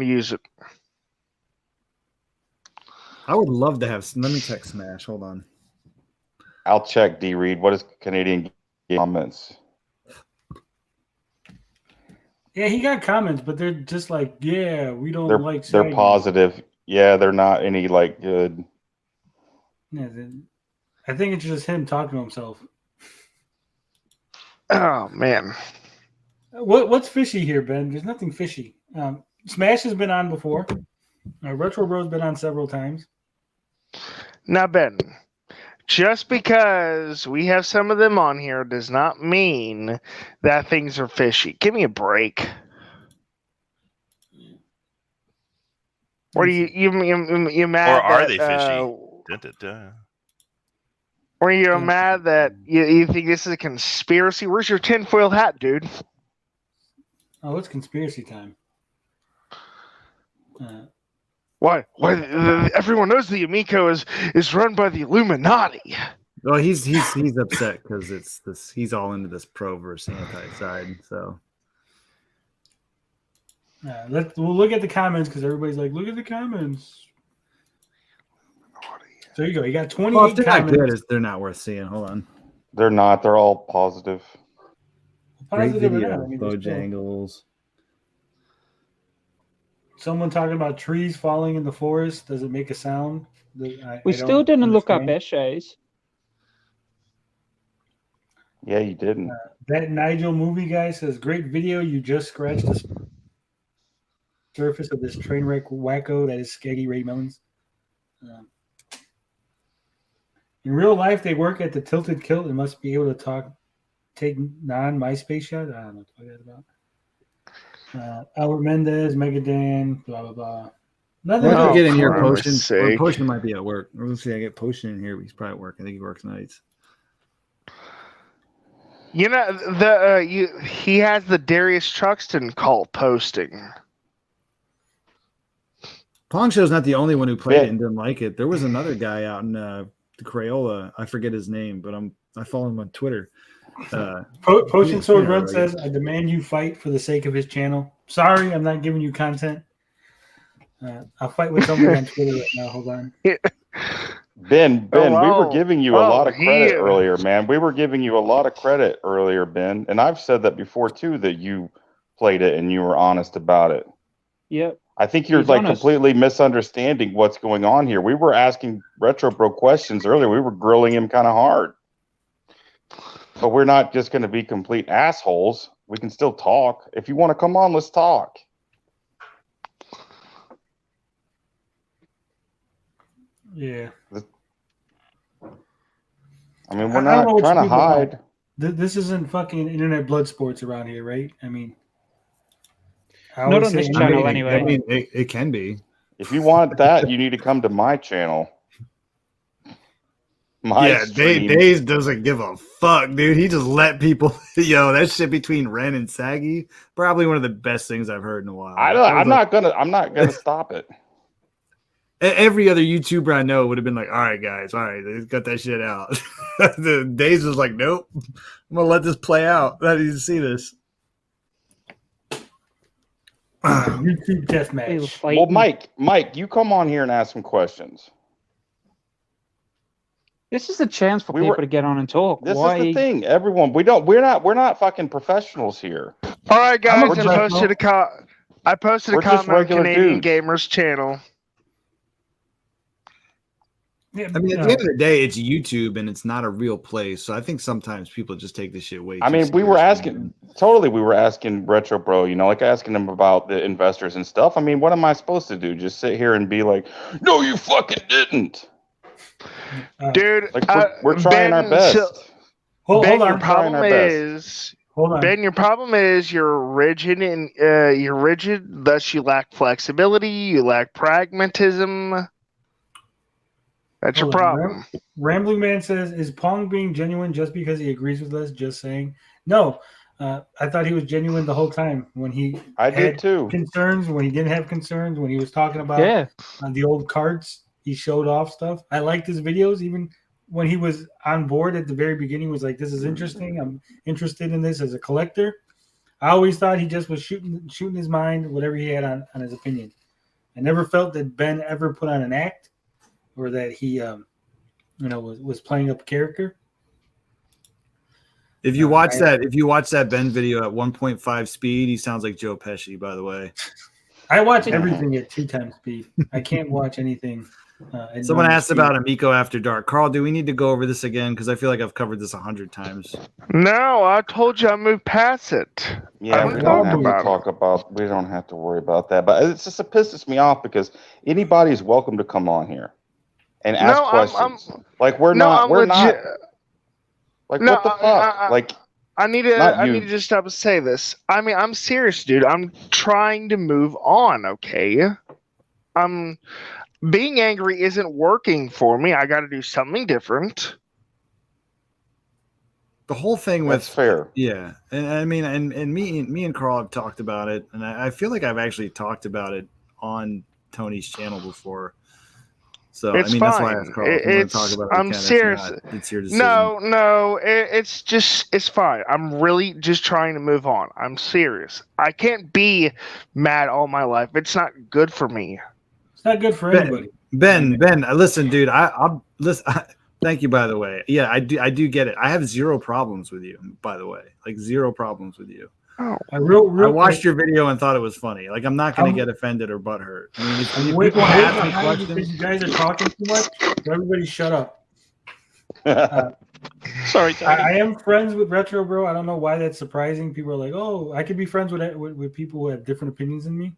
use it. I would love to have. Let me check Smash. Hold on. I'll check D Reed. What is Canadian comments? Yeah, he got comments, but they're just like, yeah, we don't like. They're positive. Yeah, they're not any like good. Yeah, I think it's just him talking to himself. Oh man, what's fishy here, Ben? There's nothing fishy. Smash has been on before. Retro Bro's been on several times. Now, Ben, just because we have some of them on here does not mean that things are fishy. Give me a break. Or you mad? Or are that, they fishy? Or you're mad that you think this is a conspiracy? Where's your tinfoil hat, dude? Oh, it's conspiracy time. Why? Everyone knows the Amico is run by the Illuminati. Well, he's upset because it's this. He's all into this pro versus anti side. So we'll look at the comments because everybody's like, look at the comments. So there you go. You got 28 well, if they're comments. not good, they're not worth seeing. Hold on. They're not. They're all positive. Great video, Bojangles. Someone talking about trees falling in the forest. Does it make a sound? We still didn't look up essays. Yeah, you didn't. That Nigel movie guy says, great video. You just scratched the surface of this train wreck wacko that is Skaggy Ray Melons. In real life, they work at the Tilted Kilt and must be able to take non-MySpace shots. I don't know what that's about. Albert Mendez, Megadan, blah, blah, blah. Nothing. I'll get in here, Potion. Potion might be at work. Let's see. I get Potion in here. He's probably at work. I think he works nights. You know, he has the Darius Truxton cult posting. Pong Show's not the only one who played it and didn't like it. There was another guy out in the Crayola. I forget his name, but I follow him on Twitter. Potion Sword Run says, I demand you fight for the sake of his channel. Sorry, I'm not giving you content. I'll fight with somebody on Twitter right now. Hold on. Ben, we were giving you a lot of credit earlier, man. We were giving you a lot of credit earlier, Ben. And I've said that before, too, that you played it and you were honest about it. Yep. I think you're completely misunderstanding what's going on here. We were asking Retro Bro questions earlier. We were grilling him kind of hard. But we're not just going to be complete assholes. We can still talk. If you want to come on, let's talk. Yeah. I mean, we're not trying to hide. This isn't fucking internet blood sports around here, right? I mean, not on this channel anyway. I mean, it can be. If you want that, you need to come to my channel. Days doesn't give a fuck, dude. He just let people. That shit between Ren and Saggy, probably one of the best things I've heard in a while. I'm not gonna stop it. Every other YouTuber I know would have been like, all right, guys, all right, they got that shit out. The Days was like, nope, I'm gonna let this play out. I need to see this. YouTube deathmatch. Well, Mike, you come on here and ask some questions. This is a chance for people to get on and talk. This is the thing, everyone. We're not fucking professionals here. All right, guys, I posted a comment on Canadian Gamers channel. Yeah, I mean, at the end of the day, it's YouTube and it's not a real place. So I think sometimes people just take this shit way too seriously. we were asking Retro Bro, like asking him about the investors and stuff. I mean, what am I supposed to do? Just sit here and be like, no, you fucking didn't. Dude, we're trying our best. Ben, your problem is you're rigid and thus you lack flexibility, you lack pragmatism. That's your problem. Rambling Man says, is Pong being genuine just because he agrees with us? Just saying. No, I thought he was genuine the whole time when he did too. Concerns, when he didn't have concerns, when he was talking about the old cards. he showed off stuff. I liked his videos, even when he was on board at the very beginning. Was like, this is interesting. I'm interested in this as a collector. I always thought he just was shooting his mind, whatever he had on his opinion. I never felt that Ben ever put on an act, or that he, was playing up a character. If you watch that Ben video at 1.5 speed, he sounds like Joe Pesci. By the way, I watch everything at 2 times speed. I can't watch anything. Someone asked about Amico After Dark. Carl, do we need to go over this again? Because I feel like I've covered this 100 times. No, I told you I moved past it. Yeah, we don't have to talk about. We don't have to worry about that. But it's just, it pisses me off because anybody's welcome to come on here and ask questions. Like we're not. Like what the fuck? I need to just stop and say this. I mean, I'm serious, dude. I'm trying to move on. Okay. Being angry isn't working for me. I got to do something different. The whole thing That's fair. Yeah. And I mean, and me and Carl have talked about it, and I feel like I've actually talked about it on Tony's channel before. So it's I mean, fine. That's why I asked Carl. Talk about it I'm serious. It's your decision. No, it's fine. I'm really just trying to move on. I'm serious. I can't be mad all my life. It's not good for me. It's not good for anybody. Ben, listen, dude. I'll listen. Thank you, by the way. Yeah, I do get it. I have zero problems with you, by the way. Like zero problems with you. Oh, I watched your video and thought it was funny. Like I'm not going to get offended or butthurt. I mean, if people ask me questions, you guys are talking too much. So everybody, shut up. Sorry, Tony. I am friends with Retro Bro. I don't know why that's surprising. People are like, "Oh, I could be friends with people who have different opinions than me."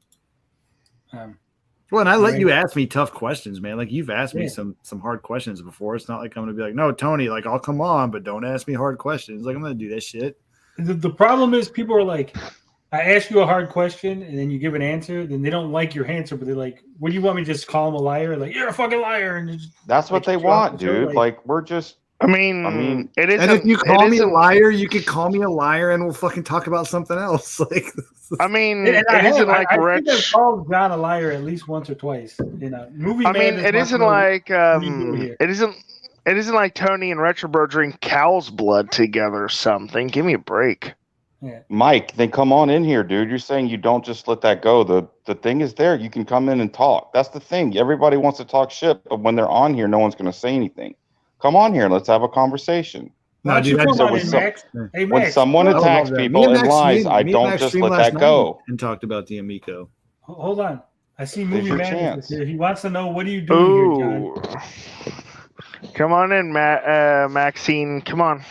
Well, and I let you ask me tough questions, man. Like you've asked me some hard questions before. It's not like I'm going to be like, "No, Tony, like I'll come on, but don't ask me hard questions." Like I'm going to do that shit. The problem is people are like, I ask you a hard question and then you give an answer, then they don't like your answer, but they're like, "What do you want me to just call them a liar?" Like, "You're a fucking liar." And that's what they want, dude. Like we're just. I mean, it isn't. And if you call me a liar, you could call me a liar, and we'll fucking talk about something else. Like, I mean, it isn't like I think I've called John a liar at least once or twice. Movie. I mean, it isn't like it isn't like Tony and Retro Bro drink cow's blood together or something. Give me a break. Yeah. Mike, then come on in here, dude. You're saying you don't just let that go. The thing is there. You can come in and talk. That's the thing. Everybody wants to talk shit, but when they're on here, no one's going to say anything. Come on here. Let's have a conversation. No, dude, when someone attacks people and lies, I don't just let that go. And talked about the Amico. Hold on. I see Movie Madness here. He wants to know, what are you doing here, John? Come on in, Maxine. Come on.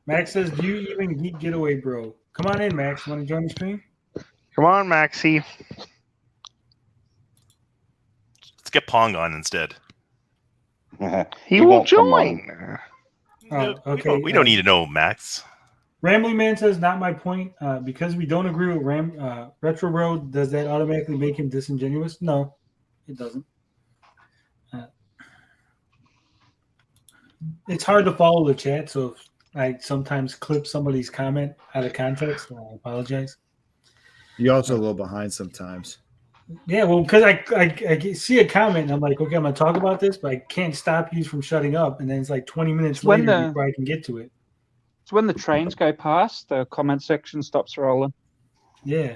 Max says, "Do you even geek getaway, bro?" Come on in, Max. Want to join the stream? Come on, Maxie. Let's get Pong on instead. He will join. Oh, okay. We don't need to know Max. Rambling Man says, "Not my point. Because we don't agree with Retro Bro, does that automatically make him disingenuous? No, it doesn't. It's hard to follow the chat, so if I sometimes clip somebody's comment out of context, so I apologize. You're also a little behind sometimes. Yeah, well, because I see a comment and I'm like, okay, I'm gonna talk about this, but I can't stop you from shutting up, and then it's like 20 minutes later before I can get to it. It's when the trains go past, the comment section stops rolling. Yeah.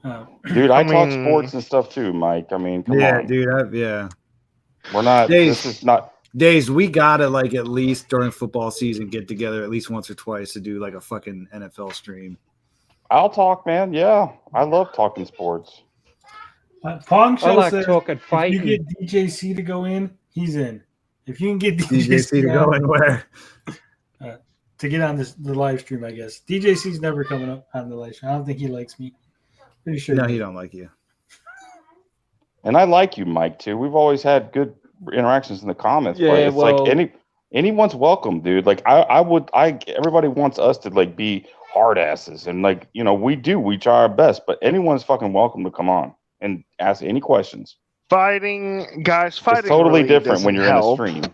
Dude, I talk sports and stuff too, Mike. I mean, come on. Dude, yeah. We're not. This is not. Days, we gotta like at least during football season get together at least once or twice to do like a fucking NFL stream. I'll talk, man. Yeah, I love talking sports. Pong Show like says talking if fighting. you get DJC to go in, he's in. If you can get DJC to go in where? To get on the live stream, I guess. DJC's never coming up on the live stream. I don't think he likes me. Pretty sure. No, he don't like you. And I like you, Mike, too. We've always had good interactions in the comments, but it's like anyone's welcome, dude. Like everybody wants us to like be hard asses, and like, you know, we try our best, but anyone's fucking welcome to come on and ask any questions. Fighting it's totally really different when you're in a stream.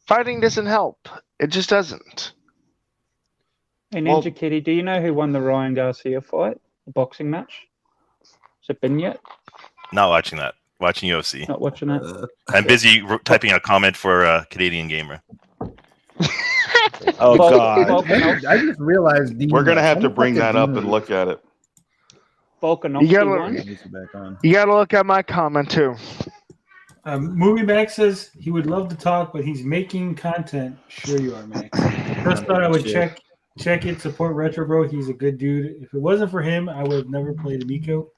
Fighting doesn't help. It just doesn't. Hey, Ninja Kitty, do you know who won the Ryan Garcia fight, the boxing match? Has it been yet? Not watching that. watching UFC. Not watching that. I'm busy typing a comment for Canadian Gamer. Oh God! I just realized we're gonna have to bring that up and look at it. You gotta look at my comment too. Movie Max says he would love to talk, but he's making content. Sure you are, Max. Just thought I would check it, support Retro Bro. He's a good dude. If it wasn't for him, I would have never played Amico.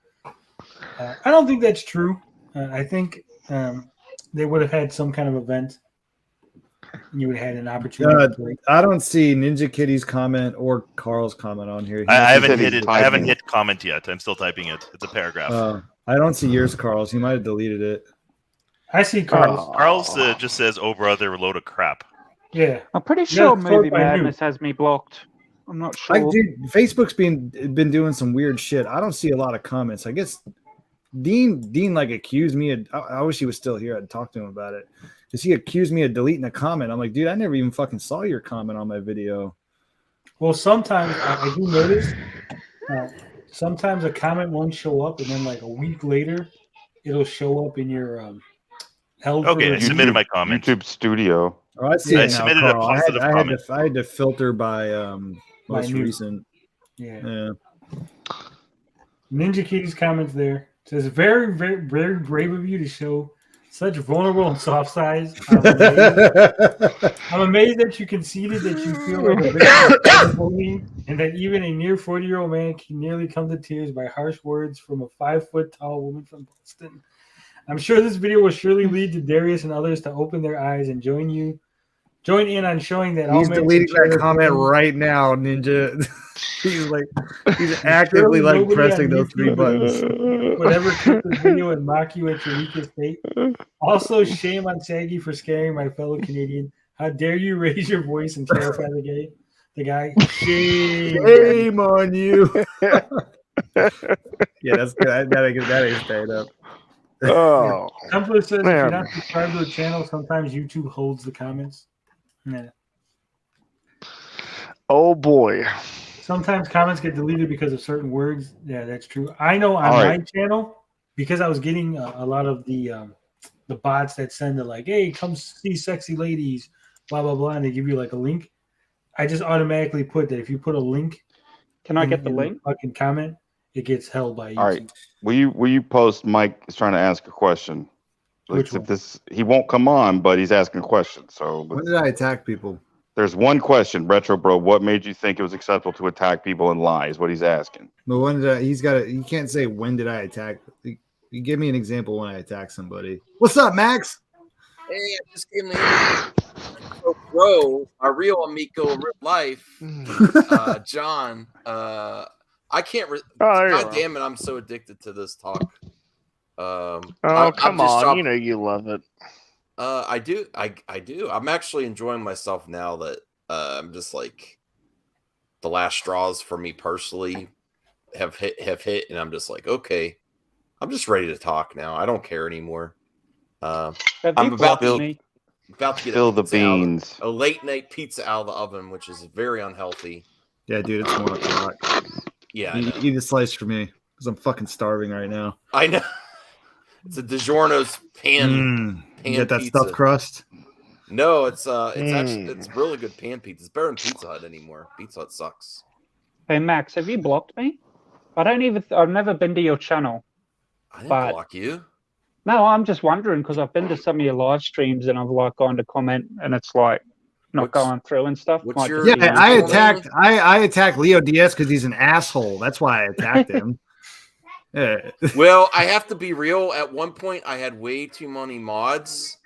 I don't think that's true. I think they would have had some kind of event. And you would have had an opportunity to play. I don't see Ninja Kitty's comment or Carl's comment on here. I haven't hit it. I haven't hit comment yet. I'm still typing it. It's a paragraph. I don't see yours, Carl's. He might have deleted it. I see Carl's. Carl's just says, "Oh brother, a load of crap." Yeah, I'm pretty sure Movie Madness has me blocked. I'm not sure. Facebook's been doing some weird shit. I don't see a lot of comments. I guess Dean like accused me of. I wish he was still here. I'd talk to him about it. Because he accused me of deleting a comment. I'm like, dude, I never even fucking saw your comment on my video. Well, sometimes I do notice. Sometimes a comment won't show up, and then like a week later, it'll show up in your held. Okay, I submitted my comment. YouTube Studio. Oh, I see. I it now, submitted Carl. a positive comment. I had to filter by most new. recent. Yeah. Ninja Kitty's comments there. It says very, very, very brave of you to show such vulnerable and soft sides. I'm amazed that you conceded that you feel like a victim of bullying, and that even a near 40-year-old man can nearly come to tears by harsh words from a 5-foot-tall woman from Boston. I'm sure this video will surely lead to Darius and others to open their eyes and join in on showing that he's deleting that comment right now, Ninja. he's actively like pressing those 3 buttons. Whatever clip this video and mock you at your weakest state. Also, shame on Saggy for scaring my fellow Canadian. How dare you raise your voice and terrify the guy? Shame on you. Yeah, that's good. That ain't straight up. Oh, Templar says if you're not subscribed to the channel, sometimes YouTube holds the comments. Yeah. Oh boy. Sometimes comments get deleted because of certain words. Yeah, that's true. I know on my channel, because I was getting a lot of the bots that send it like, hey, come see sexy ladies, blah, blah, blah, and they give you like a link. I just automatically put that if you put a link. Can I get the link? Fucking comment, it gets held by YouTube. All right. Will you post Mike is trying to ask a question? Which one? He won't come on, but he's asking a question. So when did I attack people? There's one question, Retro Bro. What made you think it was acceptable to attack people and lie? Is what he's asking. But when did he can't say when did I attack. You give me an example when I attack somebody. What's up, Max? Hey, I just came to Bro, our real Amico in real life, John. I can't. God damn it! I'm so addicted to this talk. Come on! You know you love it. I do. I do. I'm actually enjoying myself now that I'm just like the last straws for me personally have hit, and I'm just like, okay, I'm just ready to talk now. I don't care anymore. I'm about to get the beans. A late night pizza out of the oven, which is very unhealthy. Yeah, dude, it's 1 o'clock. Yeah, eat a slice for me because I'm fucking starving right now. I know. It's a DiGiorno's pan. You get that stuffed crust? No, it's actually it's really good pan pizza. It's better than Pizza Hut anymore. Pizza Hut sucks. Hey Max, have you blocked me? I've never been to your channel. I didn't block you. No, I'm just wondering because I've been to some of your live streams and I've like gone to comment and it's like not going through and stuff. I attacked Leo Diaz because he's an asshole. That's why I attacked him. Yeah. Well, I have to be real. At one point, I had way too many mods,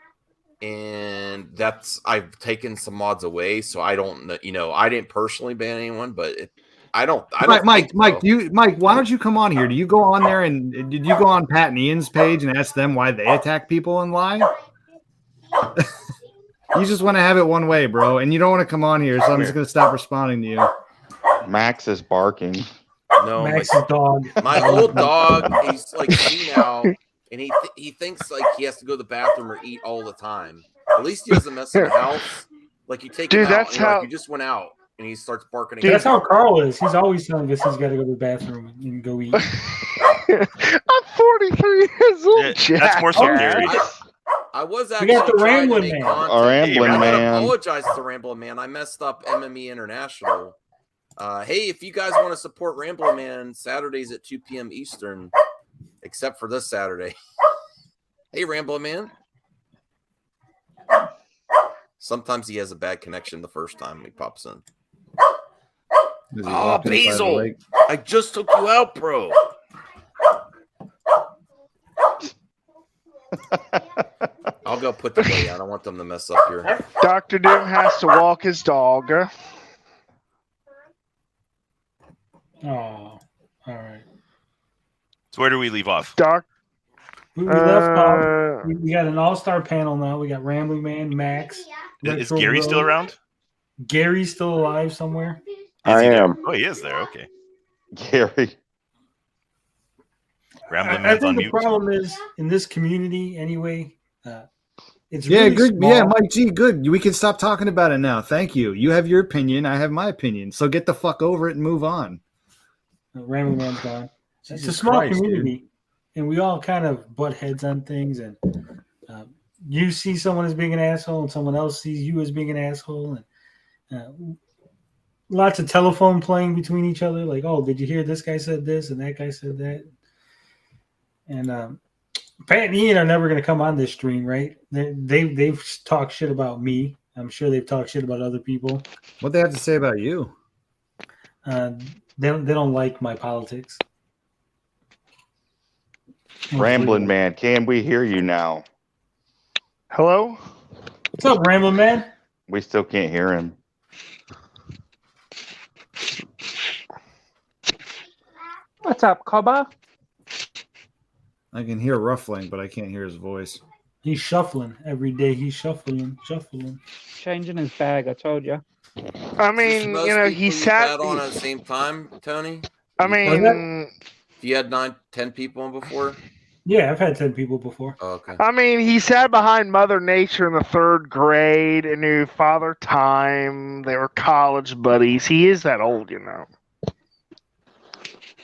and I've taken some mods away. So I don't, I didn't personally ban anyone, but Mike, why don't you come on here? Do you go on there and did you go on Pat and Ian's page and ask them why they attack people and lie? You just want to have it one way, bro, and you don't want to come on here, so I'm just going to stop responding to you. Max is barking. No, Max's dog. My old dog, he's like now, and he thinks like he has to go to the bathroom or eat all the time. At least he doesn't mess in the house. Like you take him out, that's and how like, you just went out, and he starts barking. That's how Carl is. He's always telling us he's got to go to the bathroom and go eat. I'm 43 years old. Yeah, that's more so Gary. I was We got actually the trying to Rambling make Man. content. Rambling I gotta Man. apologize to Rambling Man. I messed up MME International. Hey, if you guys want to support Rambling Man, Saturdays at 2 p.m. Eastern, except for this Saturday. Hey, Rambling Man. Sometimes he has a bad connection the first time he pops in. Oh, Basil! I just took you out, bro. I'll go put the day. I don't want them to mess up here. Dr. Doom has to walk his dog. Oh, all right. So where do we leave off? We left off. We got an all-star panel now. We got Rambling Man, Max. Is Gary still around? Gary's still alive somewhere. I am. Oh, he is there. Okay. Gary. Rambling I Man's think on the mute. problem is in this community anyway. It's Yeah, really good. small. Yeah, Mike G, good. We can stop talking about it now. Thank you. You have your opinion. I have my opinion. So get the fuck over it and move on. Rambling Man's gone. It's a Jesus small Christ, community, and we all kind of butt heads on things. And you see someone as being an asshole, and someone else sees you as being an asshole, and lots of telephone playing between each other. Like, oh, did you hear this guy said this and that guy said that? And Pat and Ian are never going to come on this stream, right? They've talked shit about me. I'm sure they've talked shit about other people. What they have to say about you? They don't like my politics. Rambling Man, can we hear you now? Hello? What's up, Rambling Man? We still can't hear him. What's up, Cobber? I can hear ruffling, but I can't hear his voice. He's shuffling every day. He's shuffling. Changing his bag, I told you. I mean, Most you know, people he you sat had on at the same time, Tony. I mean, If you had 9-10 people on before. Yeah, I've had 10 people before. Oh, okay. I mean, he sat behind Mother Nature in the 3rd grade and knew Father Time. They were college buddies. He is that old, you know.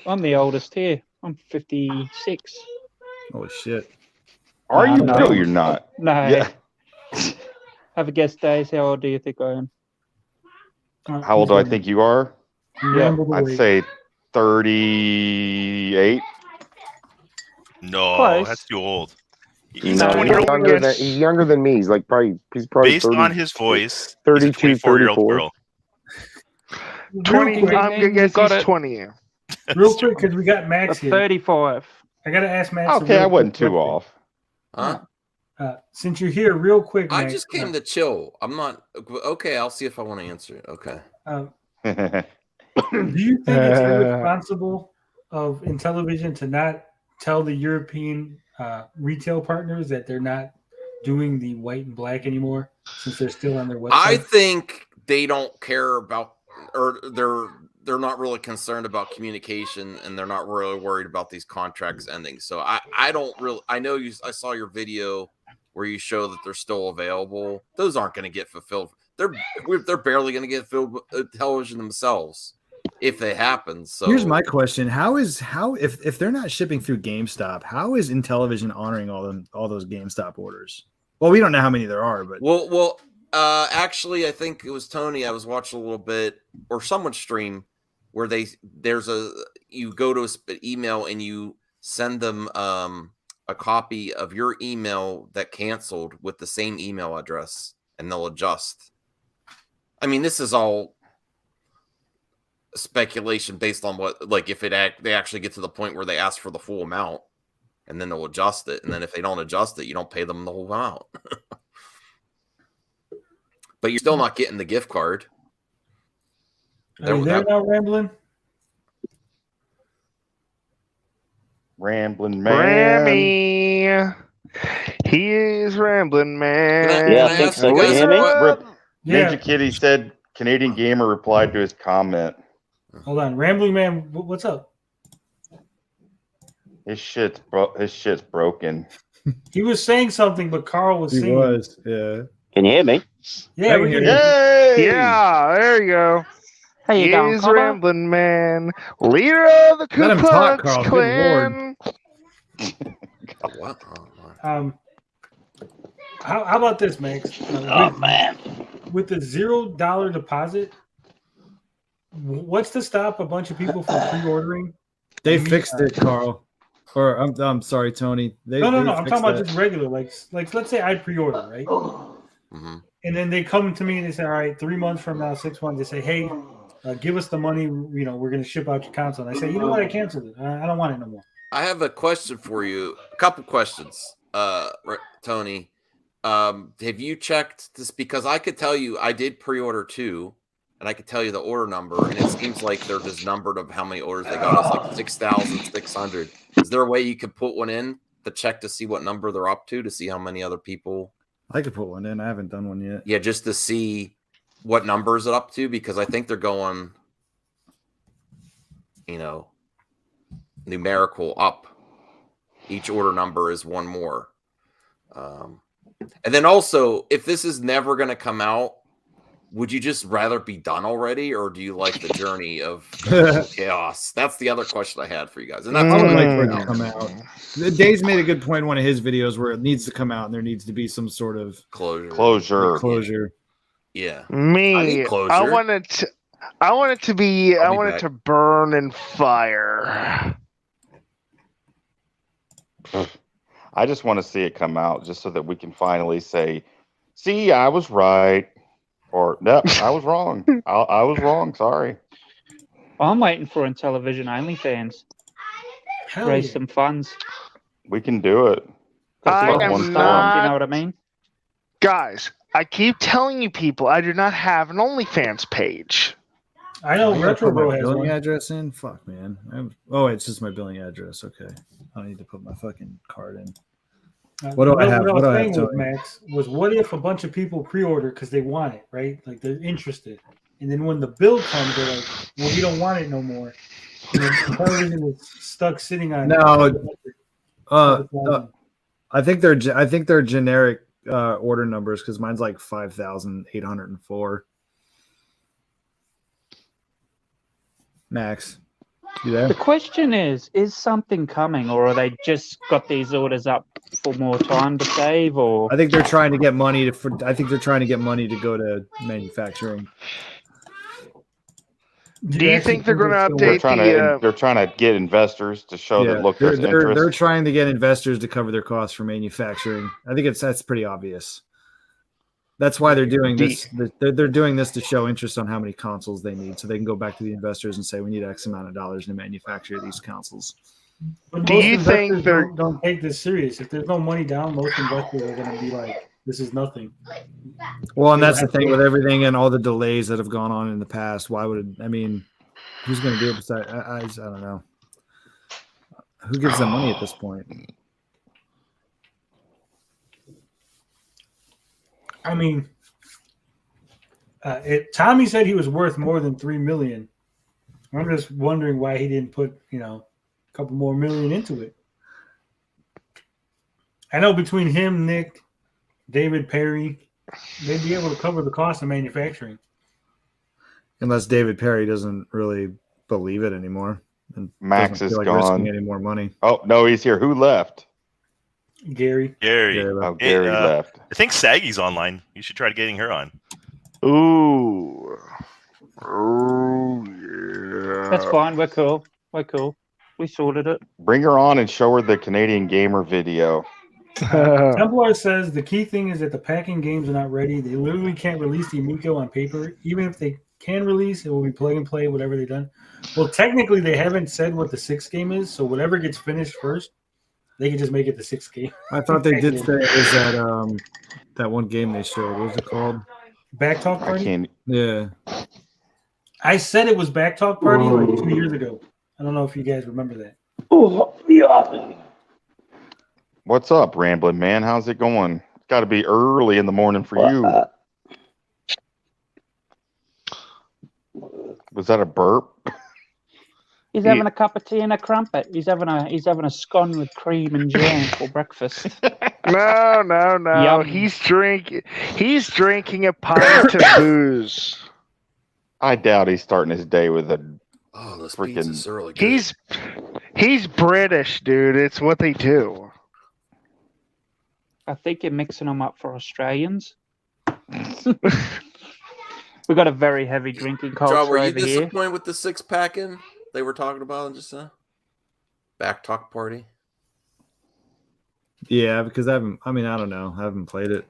I'm the oldest here. I'm 56. Holy shit. Are you? No. No, you're not. No. Yeah. Have a guess, Days. How old do you think I am? How old do I think you are? Yeah. I'd say 38. No, Close. that's too old. He's No, a 20-year-old. he's younger than me. He's probably Based 30, on his voice, 32, he's a 24-year-old 34. girl. 20. I'm gonna guess he's 20. Real quick, because we got Max here. 35. I gotta ask Max. Okay, I wasn't too off. Huh? Since you're here, real quick, I Max, just came to chill. I'm not okay. I'll see if I want to answer it. Okay. Do you think it's irresponsible of Intellivision to not tell the European retail partners that they're not doing the white and black anymore since they're still on their website? I think they don't care about, or they're not really concerned about communication, and they're not really worried about these contracts ending. So I don't really. I know I saw your video where you show that they're still available. Those aren't going to get fulfilled. They're barely going to get filled with television themselves if they happen. So here's my question: if they're not shipping through GameStop, how is Intellivision honoring all those GameStop orders? Well, we don't know how many there are, but well, actually, I think it was Tony. I was watching a little bit, or someone stream where you go to an email and you send them a copy of your email that canceled with the same email address, and they'll adjust. I mean, this is all speculation based on what, like, if they actually get to the point where they ask for the full amount, and then they'll adjust it, and then if they don't adjust it, you don't pay them the whole amount. But you're still not getting the gift card. Are you there now, Rambling? Rambling Man. Rammy. He is Rambling Man. Yeah, I think so. Can you hear me? Yeah. Ninja Kitty said Canadian Gamer replied to his comment. Hold on, Rambling Man, what's up? His shit's broken. He was saying something, but Carl was singing. He was, yeah. Can you hear me? Yeah, we can. Yay! Yeah, there you go. How you going, He's Cobber? Rambling Man, leader of the Ku Let him talk, Klux Carl. Good Klan. What? How about this, Max? With the $0 deposit, what's to stop a bunch of people from pre-ordering? They fixed it, Carl. Or I'm sorry, Tony. No. I'm talking about just regular, like let's say I pre-order, right? Mm-hmm. And then they come to me and they say, all right, 3 months from now, 6 months, they say, hey, give us the money. You know, we're going to ship out your console. And I say, you know what? I canceled it. I don't want it no more. I have a question for you. A couple questions, Tony. Have you checked this? Because I could tell you I did pre-order 2, and I could tell you the order number, and it seems like they're just numbered of how many orders they got. It's like 6,600. Is there a way you could put one in to check to see what number they're up to see how many other people? I could put one in. I haven't done one yet. Yeah, just to see what numbers it up to, because I think they're going, numerical up. Each order number is one more. And then also, if this is never going to come out, would you just rather be done already, or do you like the journey of chaos? That's the other question I had for you guys. And that's I would like for it to come out. Dave's made a good point in one of his videos where it needs to come out and there needs to be some sort of closure. Yeah. Me, I want it to be. I want it to burn in fire. I just want to see it come out, just so that we can finally say, "See, I was right," or "Nope, I was wrong. I was wrong. Sorry." I'm waiting for Intellivision OnlyFans. Raise some funds. We can do it. I am not. You know what I mean? Guys, I keep telling you people I do not have an OnlyFans page. I know Retro Bro has billing one. address in. Fuck, man. It's just my billing address. Okay, I don't need to put my fucking card in. What do I have? What I was saying with Tony? Max was, what if a bunch of people pre-order because they want it, right? Like they're interested, and then when the bill comes, they're like, "Well, we don't want it no more." And then Intellivision is stuck sitting on. I think they're generic order numbers because mine's like 5,804. Max, you there? The question is something coming, or are they just got these orders up for more time to save? Or I think they're trying to get money to go to manufacturing. Do you think they're going to update They're trying to get investors to show that look, there's interest. They're trying to get investors to cover their costs for manufacturing. I think that's pretty obvious. That's why they're doing this. They're doing this to show interest on how many consoles they need, so they can go back to the investors and say, we need X amount of dollars to manufacture these consoles. But do you think they don't take this serious? If there's no money down, most investors are going to be like, "This is nothing." Well, and that's the thing with everything and all the delays that have gone on in the past. Why would who's going to do it besides? I don't know. Who gives them money at this point? I mean, Tommy said he was worth more than $3 million. I'm just wondering why he didn't put, a couple more million into it. I know between him, Nick, David Perry, they'd be able to cover the cost of manufacturing. Unless David Perry doesn't really believe it anymore. And Max is like gone. Any more money? Oh no, he's here. Who left? Gary. Gary left. I think Saggy's online. You should try getting her on. Ooh. Oh yeah. That's fine. We're cool. We sorted it. Bring her on and show her the Canadian Gamer video. Templar says the key thing is that the packing games are not ready. They literally can't release the Amico on paper. Even if they can release, it will be plug and play, whatever they've done. Well, technically, they haven't said what the 6th game is, so whatever gets finished first, they can just make it the 6th game. I thought they did say it was that one game they showed. What was it called? Backtalk Party? Yeah. I said it was Backtalk Party like 2 years ago. I don't know if you guys remember that. Oh, yeah. What's up, Rambling Man? How's it going? It's got to be early in the morning for you. Was that a burp? He's having a cup of tea and a crumpet. He's having a scone with cream and jam for breakfast. No. Yum. He's drinking a pint of booze. I doubt he's starting his day with a this freaking. pizza's really good. He's British, dude. It's what they do. I think you're mixing them up for Australians. We got a very heavy drinking culture John, were you over here. disappointed with the 6-packing they were talking about just now? Back talk party. Yeah, because I don't know. I haven't played it.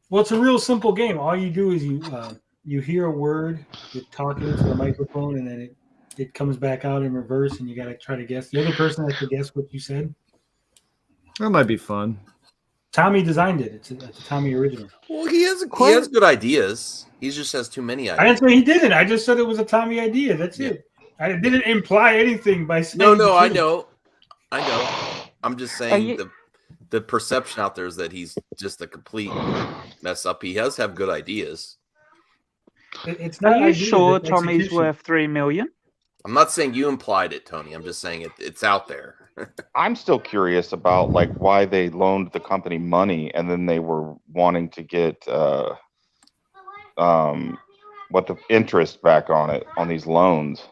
Well, it's a real simple game. All you do is you hear a word, you talk into the microphone, and then it comes back out in reverse, and you got to try to guess. The other person has to guess what you said. That might be fun. Tommy designed it. It's a Tommy original. Well, he has good ideas. He just has too many ideas. I didn't say he didn't. I just said it was a Tommy idea. That's it. I didn't imply anything by saying. No, I know. I'm just saying the perception out there is that he's just a complete mess up. He does have good ideas. It's not. Are you sure Tommy's worth $3 million? I'm not saying you implied it, Tony. I'm just saying it's out there. I'm still curious about like why they loaned the company money and then they were wanting to get what the interest back on it on these loans.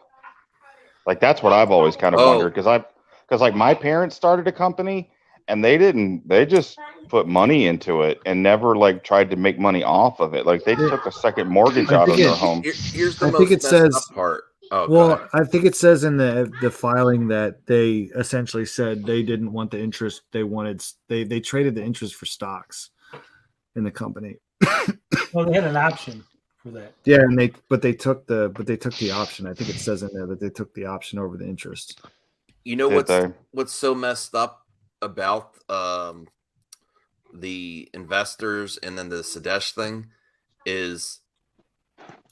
Like that's what I've always kind of wondered because like my parents started a company and they just put money into it and never like tried to make money off of it. Like they took a second mortgage out of their home. Here's the I most think it says up part. Oh, well, I think it says in the filing that they essentially said they didn't want the interest. They wanted they traded the interest for stocks in the company. Well, they had an option for that. Yeah, and they took the option. I think it says in there that they took the option over the interest. You know what's so messed up about the investors and then the Sadesh thing is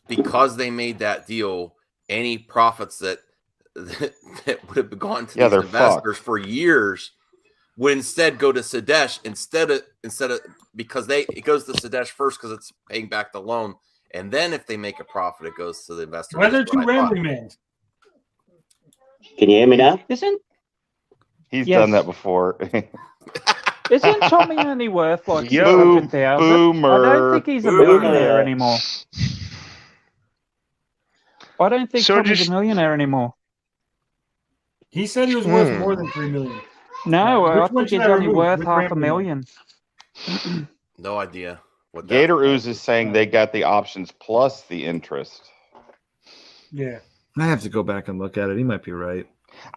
because they made that deal. Any profits that would have gone to these investors for years would instead go to Sadesh instead of because it goes to Sadesh first because it's paying back the loan, and then if they make a profit, it goes to the investor. Why are there two rambling men? Can you hear me now? He's done that before. Isn't Tommy only worth like Boomer. I don't think he's a millionaire anymore. I don't think Tommy's a millionaire anymore. He said he was worth more than $3 million. No, I think he's only worth $500,000. No idea. What Gator Ooze is saying they got the options plus the interest. Yeah. I have to go back and look at it. He might be right.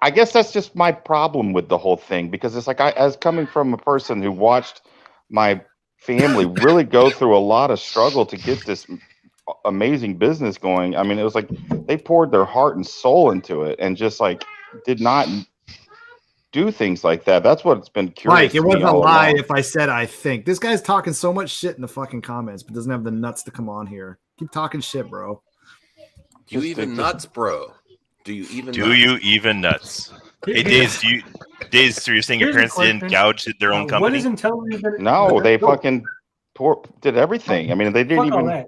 I guess that's just my problem with the whole thing because it's like as coming from a person who watched my family really go through a lot of struggle to get this amazing business going. I mean, it was like they poured their heart and soul into it and just like did not do things like that. That's what's been curious. Mike, it wasn't a lie if I said I think. This guy's talking so much shit in the fucking comments, but doesn't have the nuts to come on here. Keep talking shit, bro. Do you even nuts, bro? Do you even nuts? Hey, Days, so you're saying your parents didn't gouge their own company? What is Intellivision? No, they fucking did everything. I mean, they didn't even.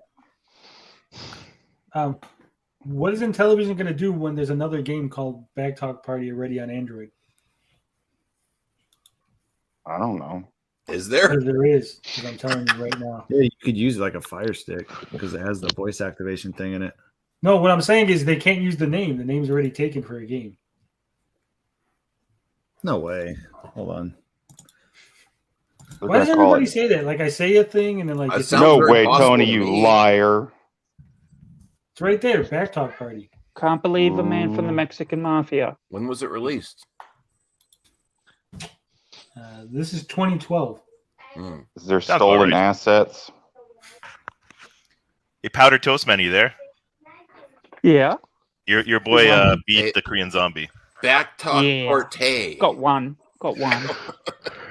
What is Intellivision going to do when there's another game called Back Talk Party already on Android? I don't know. Is there? There is. Because I'm telling you right now. Yeah, you could use it like a Fire Stick because it has the voice activation thing in it. No, what I'm saying is they can't use the name. The name's already taken for a game. No way. Hold on. Why does everybody say that? Like I say a thing and then like it's no way, Tony, you liar. It's right there, Back Talk Party. Can't believe a man from the Mexican Mafia. When was it released? This is 2012. Is there stolen assets? Hey, Powder Toast Man, you there? Yeah. Your boy beat the Korean Zombie. Back Talk Party. Got one.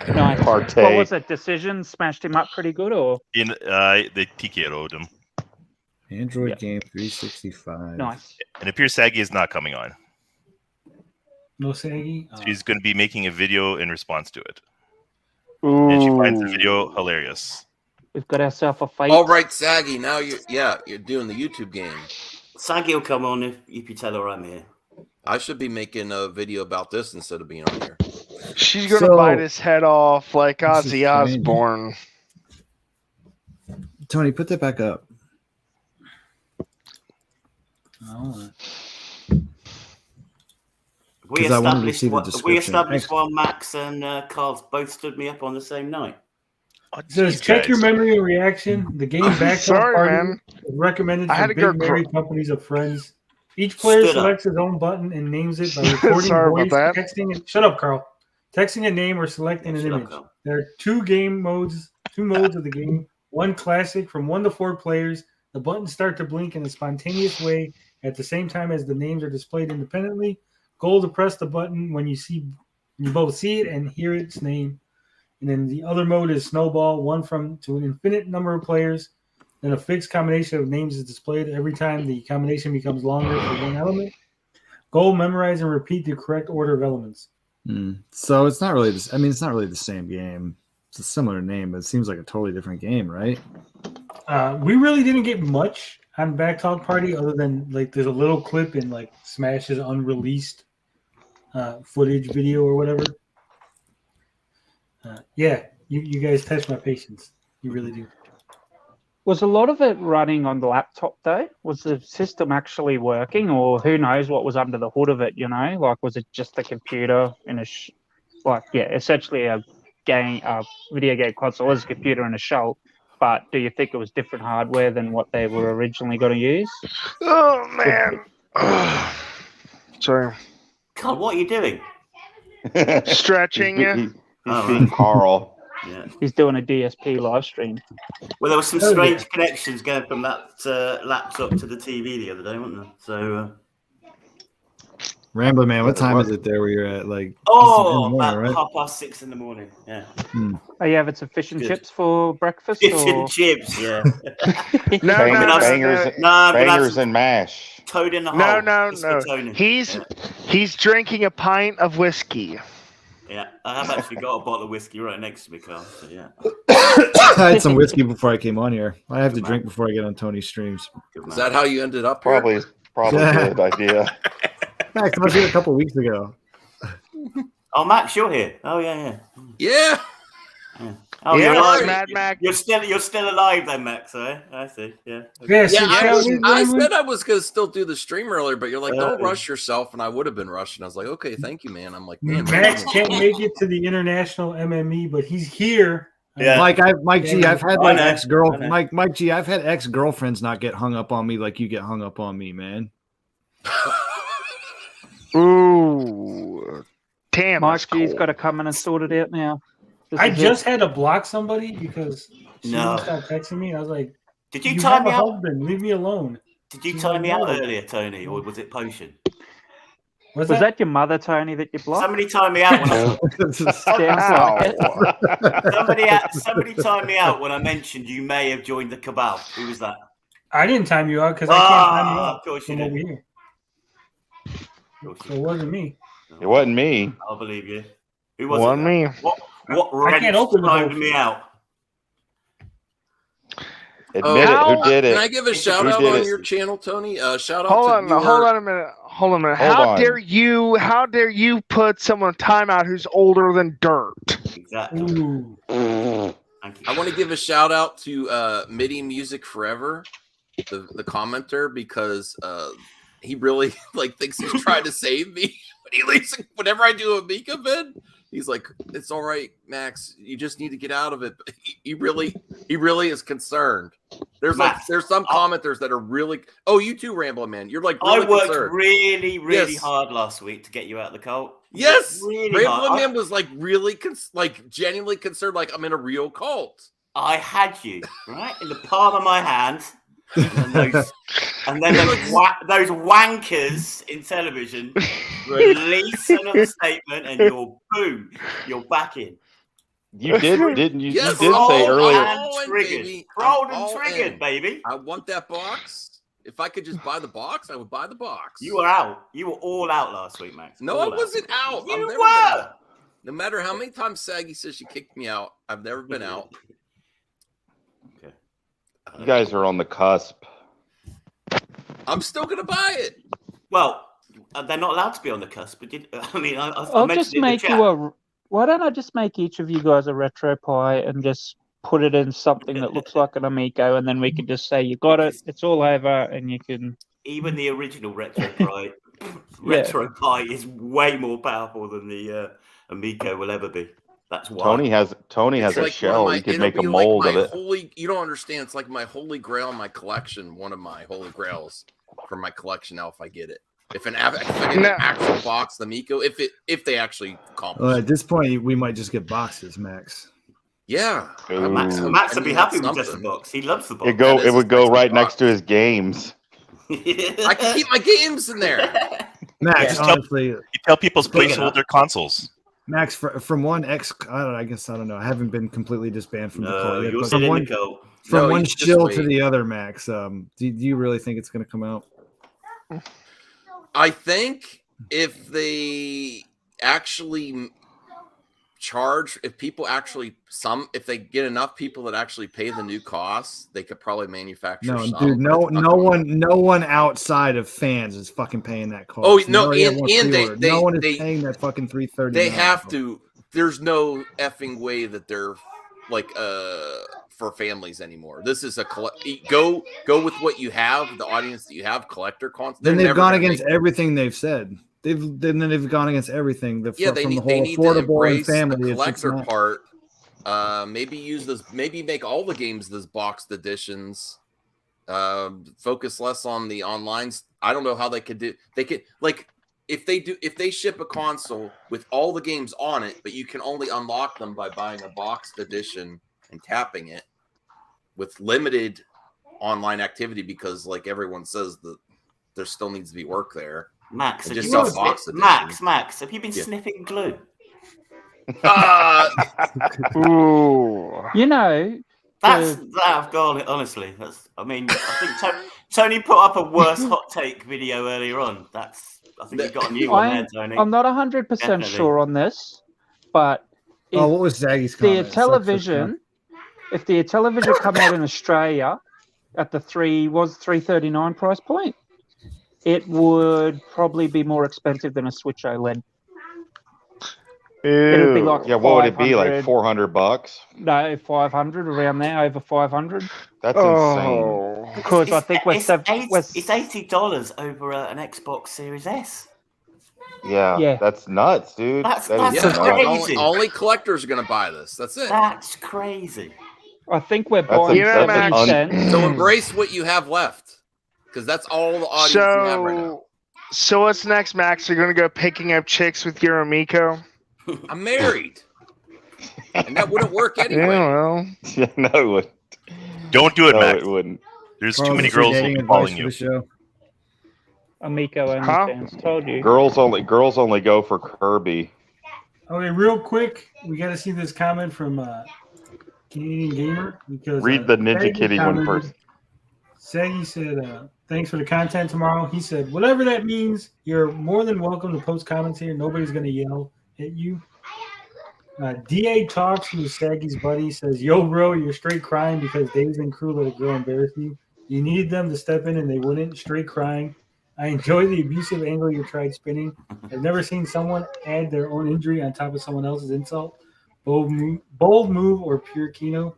Nice. What was it? Decision smashed him up pretty good, or they TKO'd him. Android game 365. Nice. And it appears Saggy is not coming on. No Saggy. She's going to be making a video in response to it. Ooh. And she finds the video hilarious. We've got ourselves a fight. All right, Saggy. Now you're doing the YouTube game. Saggy will come on if you tell her I'm here. I should be making a video about this instead of being on here. She's gonna bite his head off like Ozzy Osbourne. Tony, put that back up. Oh. We established while Max and Carl both stood me up on the same night. It says, check your memory and reaction. The game Backtalk Sorry, Party man. is recommended I had for to go big married companies of friends. Each player Stood up. selects his own button and names it by recording Sorry about voice, that. texting, and shut up, Carl. Texting a name or selecting an image. There are two modes of the game. One classic from 1 to 4 players. The buttons start to blink in a spontaneous way at the same time as the names are displayed independently. Goal to press the button when you both see it and hear its name. And then the other mode is Snowball, one to an infinite number of players. Then a fixed combination of names is displayed every time the combination becomes longer for one element. Goal, memorize, and repeat the correct order of elements. So it's not really this. I mean, it's not really the same game. It's a similar name, but it seems like a totally different game, right? We really didn't get much on Backtalk Party other than like there's a little clip in like Smash's unreleased footage video or whatever. Yeah, you guys test my patience. You really do. Was a lot of it running on the laptop though? Was the system actually working, or who knows what was under the hood of it? You know, like was it just a computer in essentially a video game console was a computer in a shell. But do you think it was different hardware than what they were originally going to use? Oh man, sorry. God, what are you doing? Stretching. He's being Carl. Yeah. He's doing a DSP live stream. Well, there were some strange connections going from that laptop to the TV the other day, weren't there? So, Rambler Man, what time is it there where you're at? Like, about right? 6:30 in the morning. Yeah. Are you having some fish and chips for breakfast? Fish and chips, yeah. Bangers and mash. Toad in the hole. No. He's drinking a pint of whiskey. Yeah, I have actually got a bottle of whiskey right next to me, Carl. So yeah. I had some whiskey before I came on here. I have to drink before I get on Tony's streams. Is that how you ended up here? Probably a good idea. Max, I was here a couple weeks ago. Oh, Max, you're here. Oh yeah. Yeah. Oh, yeah, you're alive. Mad Max. You're still alive then, Max. Eh? I see. Yeah. I said I was gonna still do the stream earlier, but you're like, don't rush yourself, and I would have been rushing. I was like, okay, thank you, man. I'm like, man, Max can't make it to the international MME, but he's here. Yeah. Mike G, I've had like Mike G, I've had ex-girlfriends not get hung up on me like you get hung up on me, man. Ooh, damn! Mike G's got to come in and sort it out now. I just had to block somebody because she wouldn't stop texting me. I was like, "Did you time me out? Husband, leave me alone." Did you time me out earlier, Tony, or was it Potion? Was that your mother, Tony, that you blocked? Somebody timed me out somebody timed me out when I mentioned you may have joined the cabal. Who was that? I didn't time you out because I can't time you out. Of course you did. Over here. So it wasn't me. It wasn't me. I'll believe you. Who was it? Me. What timed me out? Admit it. Who did it? Can I give a shout out on your channel, Tony? Shout out. Hold on a minute. How dare you put someone timeout who's older than dirt? Exactly. I want to give a shout out to MIDI Music Forever, the commenter, because he really thinks he's trying to save me. But he leaves whenever I do a Mika vid. He's like, "It's all right, Max. You just need to get out of it." But he really is concerned. There's some commenters that are really. Oh, you too, Rambling Man. You're like really I worked concerned. really hard last week to get you out of the cult. Yes, really Rambling Man was really genuinely concerned. Like I'm in a real cult. I had you right in the palm of my hand. And then those wankers in television release another statement, and you're back in. You didn't you? Yes, you did say earlier. Rolled and triggered, baby. I want that box. If I could just buy the box, I would buy the box. You were out. You were all out last week, Max. No, I wasn't out. You were. Out. No matter how many times Saggy says she kicked me out, I've never been out. Okay. You guys are on the cusp. I'm still gonna buy it. Well, they're not allowed to be on the cusp. But I'll just make you why don't I just make each of you guys a retro pie and just put it in something that looks like an Amico, and then we can just say you got it. It's all over, and you can even the original RetroPie is way more powerful than the Amico will ever be. That's why Tony has a like shell. He could make a mold of it. You don't understand. It's like my holy grail in my collection. One of my holy grails from my collection now. If I get it, if I get an actual box, the Amico, if they actually accomplish. Well, at this point, we might just get boxes, Max. Yeah, Max would be happy with just the box. He loves the box. It would go right next to his games. I can keep my games in there. Max, honestly, you tell people to placeholder consoles. Max, from one X, I don't know. I haven't been completely disbanded from the call yet. But from one chill to the other, Max. Do you really think it's going to come out? I think if they actually charge, if they get enough people that actually pay the new costs, they could probably manufacture. No one outside of fans is fucking paying that cost. Oh no, no one is paying that fucking $330. They have to. There's no effing way that they're like for families anymore. This is go with what you have, the audience that you have, collector content. Then they've gone against everything they've said. They've gone against everything. From the whole affordable and family the collector part. Maybe make all the games this boxed editions. Focus less on the online. I don't know how they could do. They could if they ship a console with all the games on it, but you can only unlock them by buying a boxed edition and tapping it with limited online activity, because like everyone says that there still needs to be work there. Max, have you been sniffing glue? You know, I've got it. Honestly, I think Tony put up a worse hot take video earlier on. I think you got a new one there, Tony. I'm not 100% sure on this, but what was Zaggy's comment? If the Intellivision come out in Australia at the $339 price point, it would probably be more expensive than a Switch OLED. It would be like what would it be, like $400? No, 500, around there, over 500. That's insane. Because I think it's $80 over an Xbox Series S. Yeah, that's nuts, dude. That's crazy. Only collectors are going to buy this. That's it. That's crazy. I think we're buying. So embrace what you have left. Because that's all the audience you have right now. So what's next, Max? You're going to go picking up chicks with your Amico? I'm married. And that wouldn't work anyway. Well. Yeah, no, it wouldn't. Don't do it, Max. It wouldn't. There's too many girls will be calling you. Amico fans told you. Girls only go for Kirby. Okay, real quick, we got to see this comment from Canadian Gamer, because read the Ninja Kitty one first. Saggy said, thanks for the content tomorrow. He said, whatever that means, you're more than welcome to post comments here. Nobody's going to yell at you. DA Talks, who's Saggy's buddy, says, yo, bro, you're straight crying because Dave's and crew let a girl embarrass you. You needed them to step in and they wouldn't. Straight crying. I enjoy the abusive angle you tried spinning. I've never seen someone add their own injury on top of someone else's insult. Bold move or pure Kino.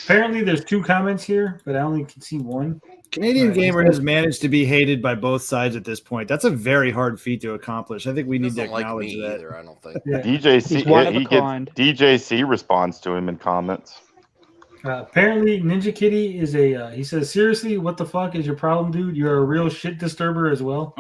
Apparently, there's two comments here, but I only can see one. Canadian Gamer has managed to be hated by both sides at this point. That's a very hard feat to accomplish. I think we need to acknowledge that. Either, I don't think. Yeah. DJC responds to him in comments. Apparently, Ninja Kitty is he says, seriously, what the fuck is your problem, dude? You're a real shit disturber as well.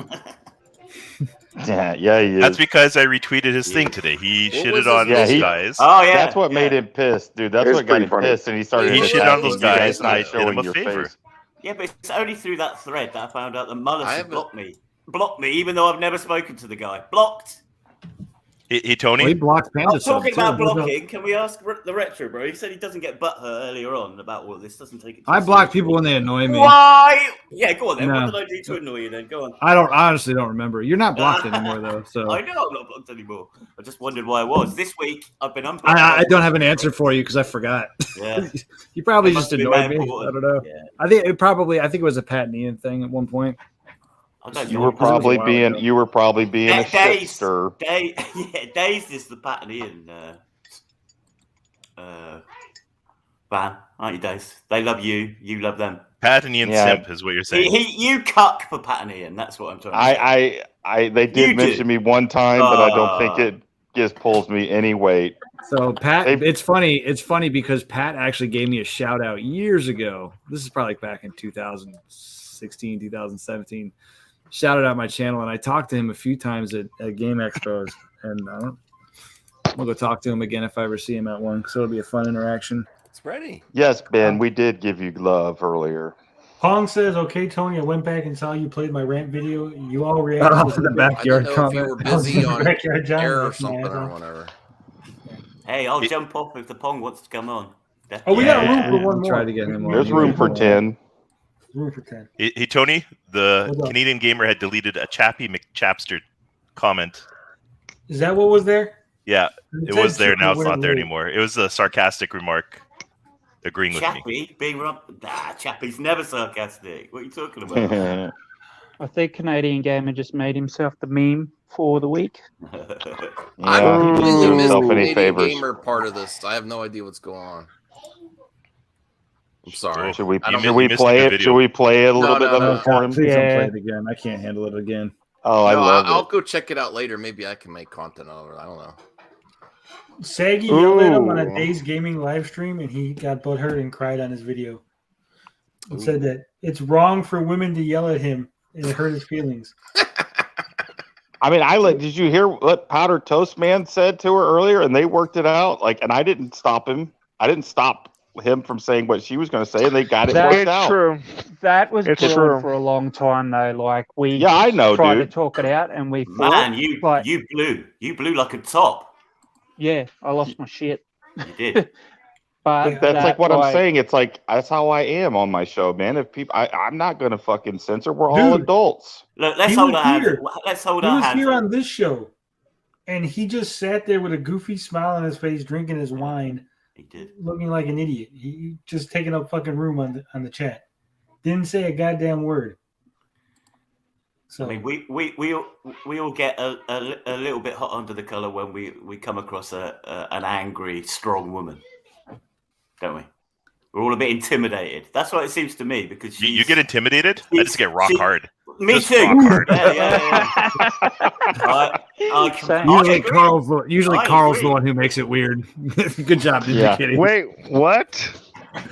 Yeah, he is. That's because I retweeted his thing today. He shitted on those guys. Oh yeah, that's what made him pissed, dude. That's what got him pissed, and he started. He shitted on those guys, and I did him a favor. Face. Yeah, but it's only through that thread that I found out that Mullis blocked me. Blocked me, even though I've never spoken to the guy. Blocked. Hey Tony. Well, he blocked Panda. Talking about blocking, can we ask the Retro Bro? He said he doesn't get butthurt earlier on about all this. Doesn't take it. I block people when they annoy me. Why? Yeah, go on then. No. What did I do to annoy you then? Go on. I honestly don't remember. You're not blocked anymore though. So I know I'm not blocked anymore. I just wondered why I was. This week I've been unblocked. I don't have an answer for you because I forgot. Yeah. You probably just annoyed me. I don't know. Yeah. I think it was a Pat and Ian thing at one point. You were probably being a shitster. Days is the Pat and Ian ban, aren't you, Days? They love you, you love them. Patanian simp is what you're saying. You cuck for Patanian. That's what I'm trying to say. They did mention me one time, but I don't think it just pulls me any weight. So Pat, it's funny. It's funny because Pat actually gave me a shout out years ago. This is probably back in 2016, 2017. Shouted out my channel, and I talked to him a few times at game expos, and we'll go talk to him again if I ever see him at one. So it'll be a fun interaction. It's ready. Yes, Ben, we did give you love earlier. Pong says, "Okay, Tony, I went back and saw you played my rant video. You all reacted to the backyard I didn't know if you were busy on backyard air or John, something asshole. or whatever. Hey, I'll jump off if the Pong wants to come on. Oh, we got room for one more. Try to get him on. There's room for 10. Room for 10. Hey, Tony, the What's up? Canadian Gamer had deleted a Chappie McChapster comment. Is that what was there? Yeah, It it said was there. Now it's Chippy not there wouldn't anymore. It was a sarcastic remark, agreeing with me. Chappie being wrong. Chappie's never sarcastic. What are you talking about? I think Canadian Gamer just made himself the meme for the week. I Yeah, completely missed the himself any Canadian favors. Gamer part of this. I have no idea what's going on. I'm sorry. Should we I don't- play it? Should we play it a little bit of it for him? Please don't play it again. I can't handle it again. Oh, I love I'll it. go check it out later. Maybe I can make content out of it. I don't know. Saggy yelled at him on a Days Gaming live stream, and he got butthurt and cried on his video. And said that it's wrong for women to yell at him, and it hurt his feelings. I mean, did you hear what Powder Toast Man said to her earlier? And they worked it out. And I didn't stop him. I didn't stop him from saying what she was going to say, and they got it worked out. True. That was It's brewing true. for a long time, though. Like we, I know, tried dude. to talk it out, and we Man, fought. you blew like a top. Yeah, I lost my shit. You did. But That's like what I'm saying. It's like that's how I am on my show, man. If people, I'm not going to fucking censor. We're all Dude. adults. Look, let's He hold was our hands. here. Let's hold He our was hands. here on this show, and he just sat there with a goofy smile on his face, drinking his wine. He did. Looking like an idiot. He just taking up fucking room on the chat. Didn't say a goddamn word. So I mean, we all get a little bit hot under the collar when we come across an angry, strong woman, don't we? We're all a bit intimidated. That's what it seems to me because You get intimidated? I just get rock hard. Me Just too. rock hard. Usually I Carl's agree. the one who makes it weird. Good job, Ninja Yeah. Kitty. Wait, what?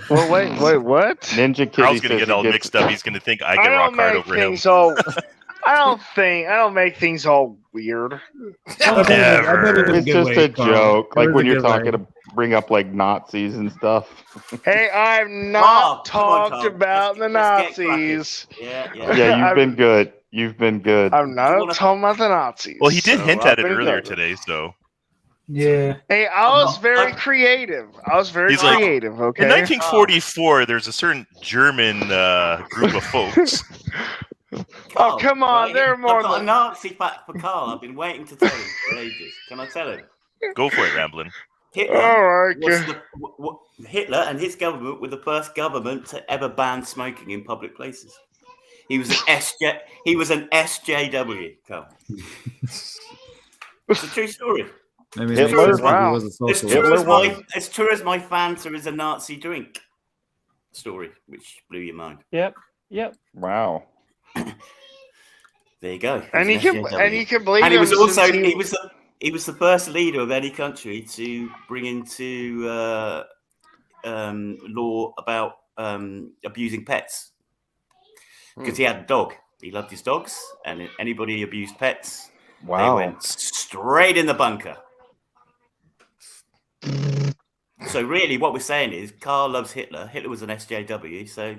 Well, wait, what? Ninja Kitty Carl's gonna says get he all gets- mixed up. He's gonna think I I get rock don't hard make over him. things all. I don't make things all weird. Never. It's just a Carl. joke. Like Where's when the you're good talking way? to bring up like Nazis and stuff. Hey, I've Oh, not come on, talked Tom. about the Let's get Nazis. Yeah. Yeah, you've been good. You've been good. I'm not talking about the Nazis. Well, he did so hint I've at it been earlier good. today, so. yeah. Hey, I was very creative. I was very He's like, creative. Okay. In 1944, there's a certain German group of folks. Oh, come on, there are more I've got a than. Nazi fact for Carl. I've been waiting to tell him for ages. Can I tell him? Go for it, Ramblin'. Hitler, All right. Hitler and his government were the first government to ever ban smoking in public places. He was an SJ. He was an SJW. Carl. It's a true story. I mean, Hitler? makes sense if he Wow. was a As socialist. true as, Hitler as true as my Fanta is a Nazi drink story, which blew your mind. Yep. Wow. There you go. And you can believe And he him was also since he was the first leader of any country to bring into law about abusing pets because he had a dog. He loved his dogs, and anybody who abused pets, Wow. they went straight in the bunker. So really, what we're saying is, Carl loves Hitler. Hitler was an SJW, so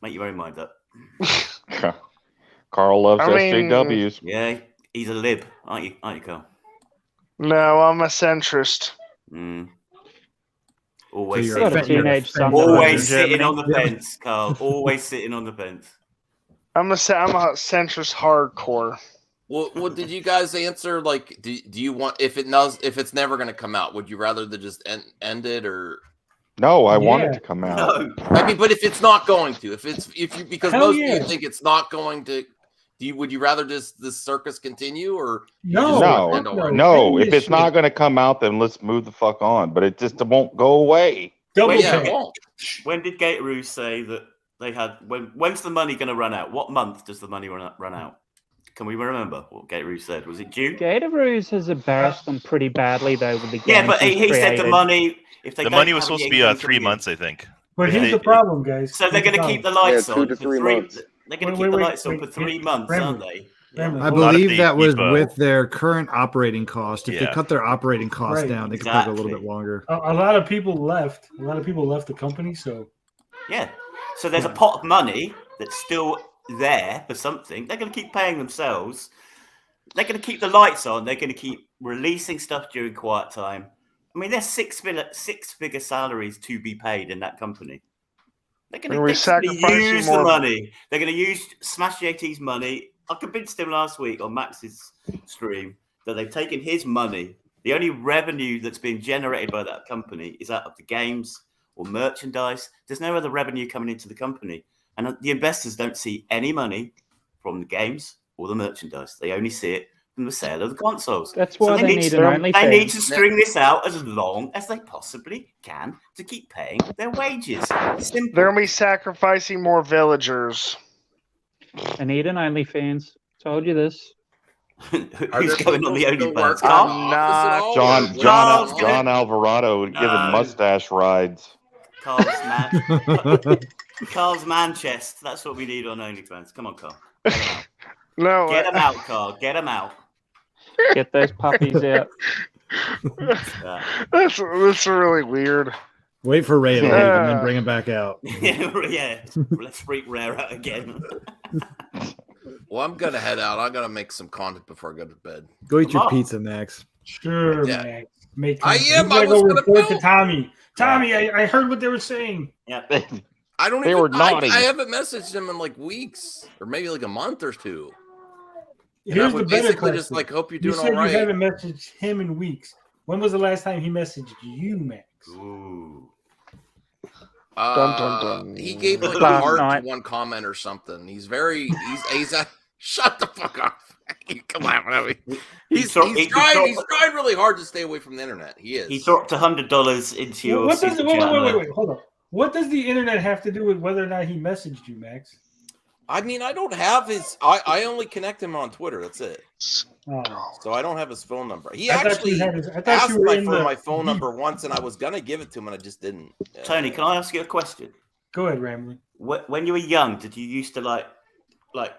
make your own mind up. Carl loves I mean- SJWs. Yeah, he's a lib, aren't you, Carl? No, I'm a centrist. Mm. Always, So Got a you're sitting, teenage son. always that lives in sitting on the Germany. fence, Carl. Always sitting on the fence. I'm a centrist hardcore. Well, did you guys answer? Like, do you want if it's never going to come out? Would you rather to just end it or? No, I want Yeah. it to come out. No. I mean, but if it's not going to, because Hell most yeah. of you think it's not going to, would you rather just this circus continue or? you No, just No, want it to end no. already? No, Maybe if it it's not should. going to come out, then let's move the fuck on. But it just won't go away. Double Wait, Yeah, check. it won't. When did Gatoroo say that They had when's the money going to run out? What month does the money run out? Can we remember what Gatoroo said? Was it June? Gatoroo has embarrassed them pretty badly though with the games. Yeah, but he said the money. If they the money was supposed to be 3 months, I think. But here's the problem, guys. So they're going to keep the lights on. 2 to 3 months. They're going to keep the lights on for 3 months, aren't they? I believe that was with their current operating cost. If they cut their operating costs down, they could take a little bit longer. A lot of people left. A lot of people left the company. So yeah, so there's a pot of money that's still there for something. They're going to keep paying themselves. They're going to keep the lights on. They're going to keep releasing stuff during quiet time. I mean, there's six-figure salaries to be paid in that company. They're going to use the money. They're going to use Smash JT's money. I convinced him last week on Max's stream that they've taken his money. The only revenue that's being generated by that company is out of the games or merchandise. There's no other revenue coming into the company. And the investors don't see any money from the games or the merchandise. They only see it from the sale of the consoles. That's why they need an OnlyFans. They need to string this out as long as they possibly can to keep paying their wages. Simple. They're going to be sacrificing more villagers. I need an OnlyFans. Told you this. Who's going on the OnlyFans? John Alvarado giving mustache rides. Carl's man chest. That's what we need on OnlyFans. Come on, Carl. Get him out, Carl. Get him out. Get those puppies out. That's really weird. Wait for Ray to leave and then bring him back out. yeah. Let's freak Rare out again. Well, I'm gonna head out. I gotta make some content before I go to bed. Go eat your pizza, Max. Sure, Yeah. Max. Make I am. I I was gonna report to Tommy. Tommy, I heard what they were saying. Yeah. I don't They even. were naughty. I haven't messaged him in like weeks or maybe like a month or two. And Here's I the would better basically question. just like hope you're You doing said all right. you haven't messaged him in weeks. When was the last time he messaged you, Max? Ooh. Dun, dun, dun. He gave like a Last heart night. to one comment or something. He's shut the fuck up. Come on, man. He's trying really hard to stay away from the internet. He is. He dropped $100 into your. What does wait, hold on. What does the internet have to do with whether or not he messaged you, Max? I mean, I don't have his. I only connect him on Twitter. That's it. Oh. So I don't have his phone number. He I thought actually you had his- I thought asked you were in for the- my phone number once, and I was gonna give it to him, and I just didn't. Tony, can I ask you a question? Go ahead, Ramley. When you were young, did you used to like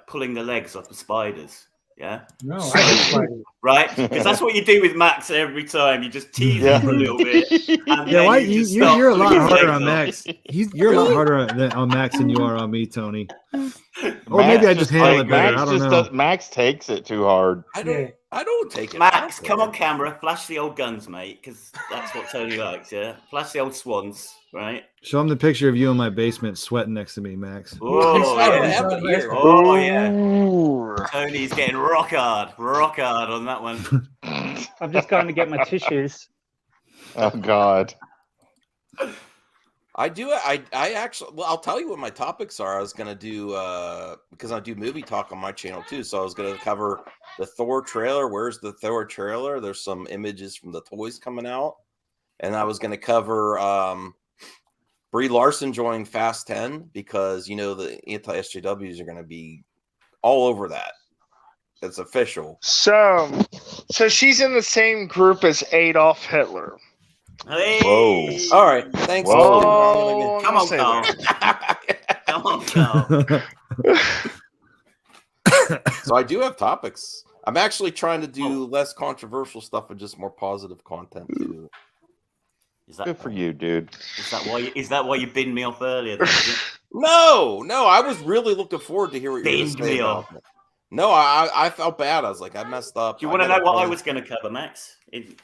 pulling the legs off the spiders? Yeah. No, I hate spiders. Right? Because that's what you do with Max every time. You just tease him for a little bit. And Yeah, then why you just start you're a lot pulling his harder legs on off. Max. You're a lot harder on Max than you are on me, Tony. Or maybe I just handle it better. I don't know. Max takes it too hard. I don't take it. Max, come on camera, flash the old guns, mate, because that's what Tony likes, yeah? Flash the old swans, right? Show him the picture of you in my basement sweating next to me, Max. Oh, yeah. Oh, yeah. Tony's getting rock hard on that one. I'm just going to get my tissues. Oh God. I do. I actually. Well, I'll tell you what my topics are. I was gonna do because I do movie talk on my channel too. So I was gonna cover the Thor trailer. Where's the Thor trailer? There's some images from the toys coming out, and I was gonna cover Brie Larson joining Fast 10 because you know the anti-SJWs are gonna be all over that. It's official. So she's in the same group as Adolf Hitler. Hey. Whoa! All right, thanks. Whoa. Come on, Carl. Come on, Carl. So I do have topics. I'm actually trying to do less controversial stuff and just more positive content too. Is that Good for you, dude. Is that why you binned me off earlier? Then, is it? No, I was really looking forward to hear what you were Binned going to say me about off. it. No, I felt bad. I was like, I messed up. Do you want to know what I was going to cover, Max? Today?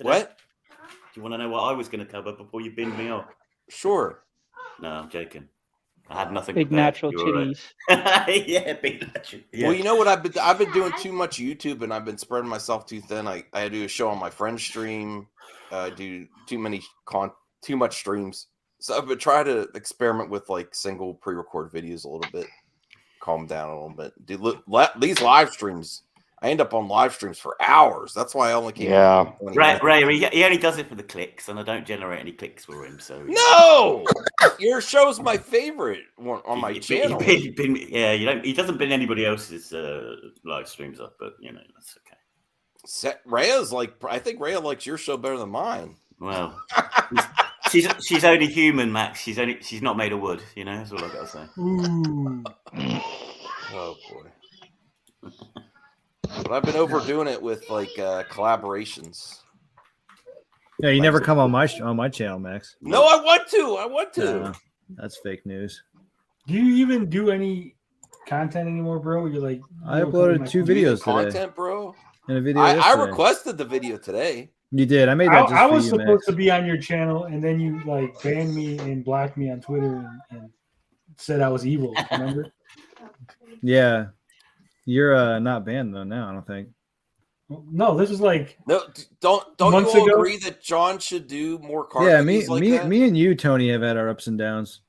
What? Do you want to know what I was going to cover before you binned me off? Sure. No, I'm joking. I had nothing. Big prepared. natural You were right. titties. Yeah, big natural. Yeah. Well, you know what? I've been doing too much YouTube, and I've been spreading myself too thin. I do a show on my friend's stream. I do too much streams. So I've been trying to experiment with like single pre-record videos a little bit, calm down a little bit. These live streams, I end up on live streams for hours. That's why I only came. Yeah. Ray, he only does it for the clicks, and I don't generate any clicks for him. So no, your show's my favorite one on my channel. He doesn't bin anybody else's live streams up, but you know that's okay. Rhea's I think Rhea likes your show better than mine. Well, she's only human, Max. She's not made of wood. You know, that's all I gotta say. Oh boy. But I've been overdoing it with collaborations. Yeah, you never come on my channel, Max. No, I want to. No, that's fake news. Do you even do any content anymore, bro? You're like, I uploaded 2 videos content, today. bro. And a video. I requested the video today. You did. I made that. I was supposed to be on your channel, and then you banned me and blocked me on Twitter and said I was evil. Remember? Yeah. You're not banned though now, I don't think. No, this was no. Don't you all agree that John should do more card? Yeah, me and you, Tony, have had our ups and downs.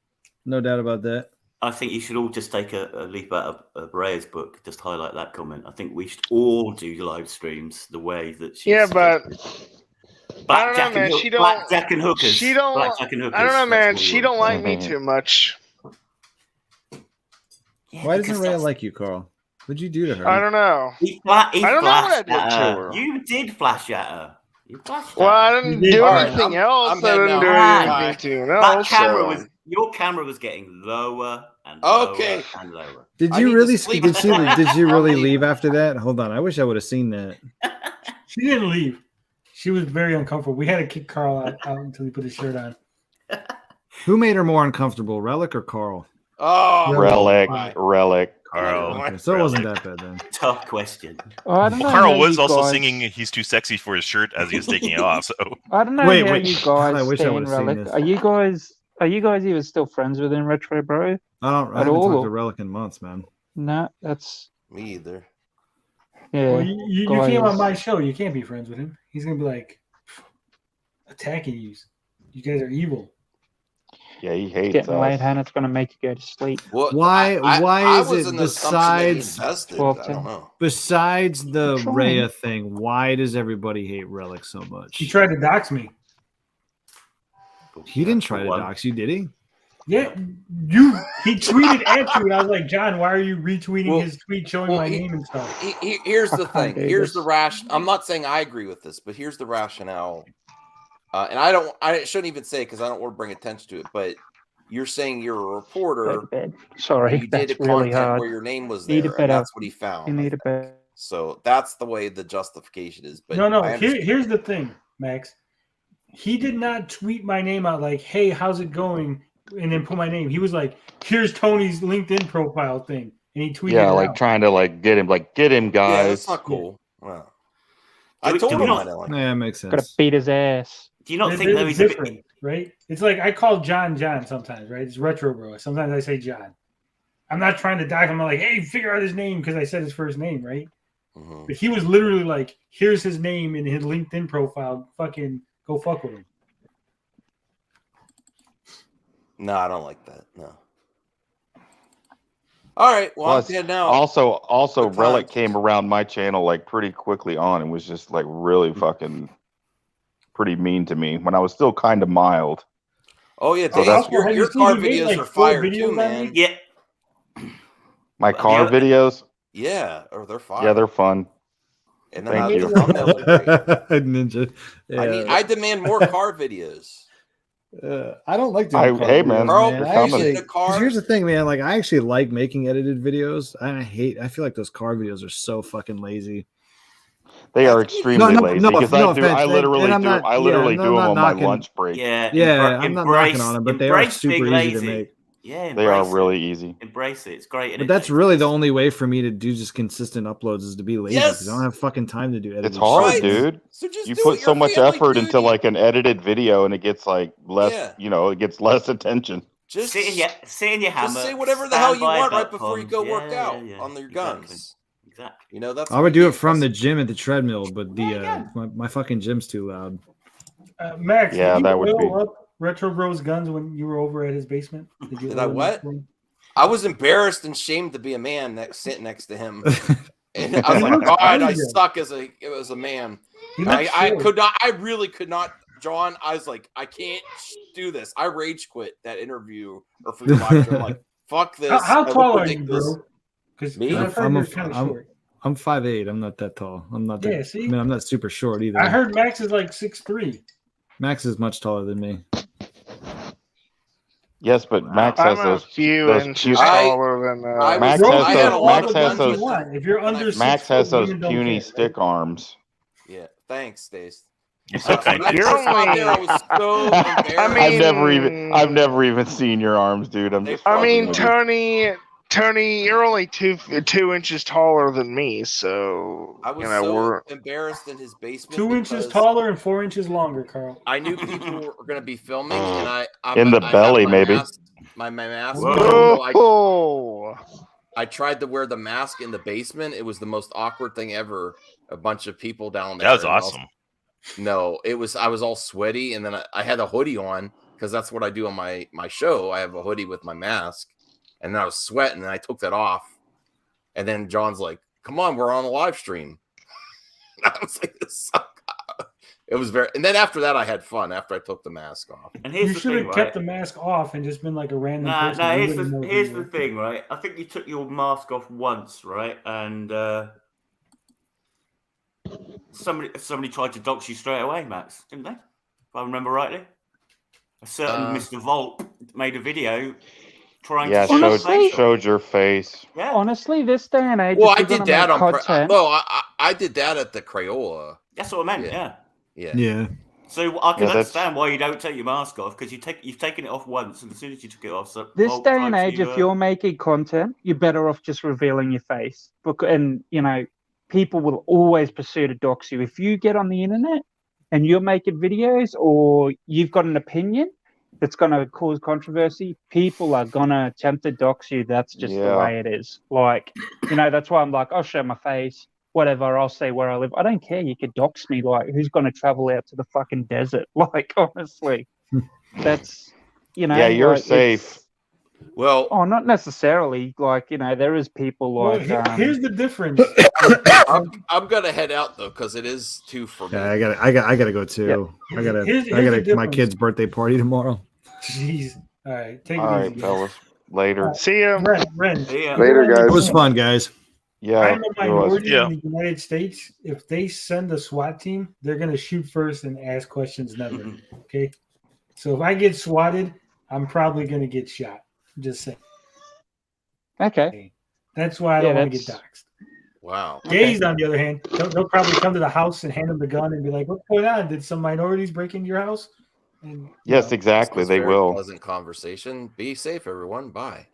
No doubt about that. I think you should all just take a leaf out of Rhea's book. Just highlight that comment. I think we should all do live streams the way that she. Yeah, but I don't know, man. Blackjack and hookers. She don't. Blackjack and hookers. I don't know, man. She don't like me too much. Why doesn't Rhea like you, Carl? What'd you do to her? I don't know. I don't know what I did to her. You did flash at her. You flashed well, at her. I didn't do anything else. I didn't do anything else. Your camera was getting lower and lower and lower. Did you really? Did you really leave after that? Hold on. I wish I would have seen that. She didn't leave. She was very uncomfortable. We had to kick Carl out until he put his shirt on. Who made her more uncomfortable, Relic or Carl? Oh, Relic. Carl. Okay, so it wasn't that bad then. Tough question. I don't know Carl was also singing "He's Too Sexy for His Shirt" as he was taking it off. So I don't know how you guys I wish I stand would have seen Relic. this. Are you guys even still friends with him, Retro Bro? I haven't talked to Relic in months, man. No, that's me either. Yeah. Well, you came on my show. You can't be friends with him. He's gonna be attacking you. You guys are evil. Yeah, he hates getting late, and it's going to make you go to sleep. Well, why is it besides I don't know. Besides the Rhea thing, why does everybody hate Relic so much? He tried to dox me. He didn't try to dox you, did he? Yeah, he tweeted at you, and I was like, John, why are you retweeting his tweet showing my name and stuff? Here's the thing. Here's the rationale. I'm not saying I agree with this, but here's the rationale. And I shouldn't even say it because I don't want to bring attention to it. But you're saying you're a reporter. Sorry, you did a really content hard. where your name was there, and that's what he found. You need a bed. So that's the way the justification is. But no. Here's the thing, Max. He did not tweet my name out like, "Hey, how's it going?" and then put my name. He was like, "Here's Tony's LinkedIn profile thing," and he tweeted. Yeah, it out. trying to get him, guys. Yeah, that's not cool. Wow. I told him I didn't like. Yeah, it makes sense. Gotta beat his ass. Do you not think that he's different, right? It's like I call John sometimes, right? It's Retro Bro. Sometimes I say John. I'm not trying to dock him. I'm like, hey, figure out his name because I said his first name, right? Mm-hmm. But he was literally like, here's his name in his LinkedIn profile. Fucking go fuck with him. No, I don't like that. No. All right. Well, Plus, I'm dead now. Also, Relic came around my channel pretty quickly on and was just really fucking pretty mean to me when I was still kind of mild. Oh yeah, so your car videos are fire too, man. Yeah. My car videos. Yeah, or they're fire. Yeah, they're fun. And then thank you. Ninja. Yeah. I demand more car videos. I don't like doing car videos, man. Bro, here's the thing, man. I actually like making edited videos. I feel like those car videos are so fucking lazy. They are extremely lazy because I literally do them on my lunch break. Yeah, I'm not knocking on them, but they are super easy to make. Yeah, they are really easy. Embrace it. It's great. But that's really the only way for me to do just consistent uploads is to be lazy because I don't have fucking time to do editing. It's hard, dude. So you put so much effort into an edited video and it gets less, it gets less attention. Just sit in your hammer. Just say whatever the hell you want right before you go work out on your guns. Exactly. That's I would do it from the gym at the treadmill, but my fucking gym's too loud. Max, yeah, that would be. Up Retro Bros guns when you were over at his basement? Did I what? I was embarrassed and shamed to be a man sitting next to him. And I was like, God, I suck as a man. I really could not, John. I was like, I can't do this. I rage quit that interview or for the live stream. I'm like, fuck this. How tall are you, bro? Because I've heard you're kind of short. I'm 5'8". I'm not that tall. I'm not that. Yeah, see? I mean, I'm not super short either. I heard Max is like 6'3". Max is much taller than me. Yes, but Max has I'm a few inches taller than Max has those. If you're under Max has those puny stick arms. Yeah, thanks, Stace. You're only. I mean, I've never even seen your arms, dude. I mean, Tony, you're only two inches taller than me, so I was we're embarrassed in his basement. 2 inches taller and 4 inches longer, Carl. I knew people were going to be filming, and I in the belly, maybe. My mask. Whoa. I tried to wear the mask in the basement. It was the most awkward thing ever. A bunch of people down there. That was awesome. No, it was. I was all sweaty, and then I had a hoodie on because that's what I do on my show. I have a hoodie with my mask, and then I was sweating, and I took that off. And then John's like, "Come on, we're on a live stream." I was like, "This sucks." It was very. And then after that, I had fun after I took the mask off. And you should have kept the mask off and just been like a random person. No, here's the thing, right? I think you took your mask off once, right? And somebody tried to dox you straight away, Max, didn't they? If I remember rightly. A certain Mr. Volp made a video trying to showed your face. Yeah. Honestly, this day and age. Well, I did that on. I did that at the Crayola. That's what I meant. Yeah. So I can understand why you don't take your mask off because you've taken it off once, and as soon as you took it off, this day and age, if you're making content, you're better off just revealing your face. And people will always pursue to dox you. If you get on the internet and you're making videos or you've got an opinion that's going to cause controversy, people are going to attempt to dox you. That's just the way it is. Like, that's why I'm like, I'll show my face, whatever. I'll say where I live. I don't care. You could dox me. Like, who's going to travel out to the fucking desert? Like, honestly, that's, Yeah, you're safe. Well, not necessarily. Like, there is people like. Here's the difference. I'm gonna head out though because it is 2 for me. Yeah, I gotta go too. Yep. I gotta my kid's birthday party tomorrow. Jeez. All right, take All it right, easy, fellas. Later. See ya. Ren. Later, guys. It was fun, guys. Yeah. I'm a minority in the United States. If they send a SWAT team, they're gonna shoot first and ask questions never. Okay. So if I get swatted, I'm probably gonna get shot. Just saying. Okay. That's why I don't want to get doxxed. Wow. Gays, on the other hand, they'll probably come to the house and hand them the gun and be like, "What's going on? Did some minorities break into your house?" And, yes, exactly. They will. Pleasant conversation. Be safe, everyone. Bye.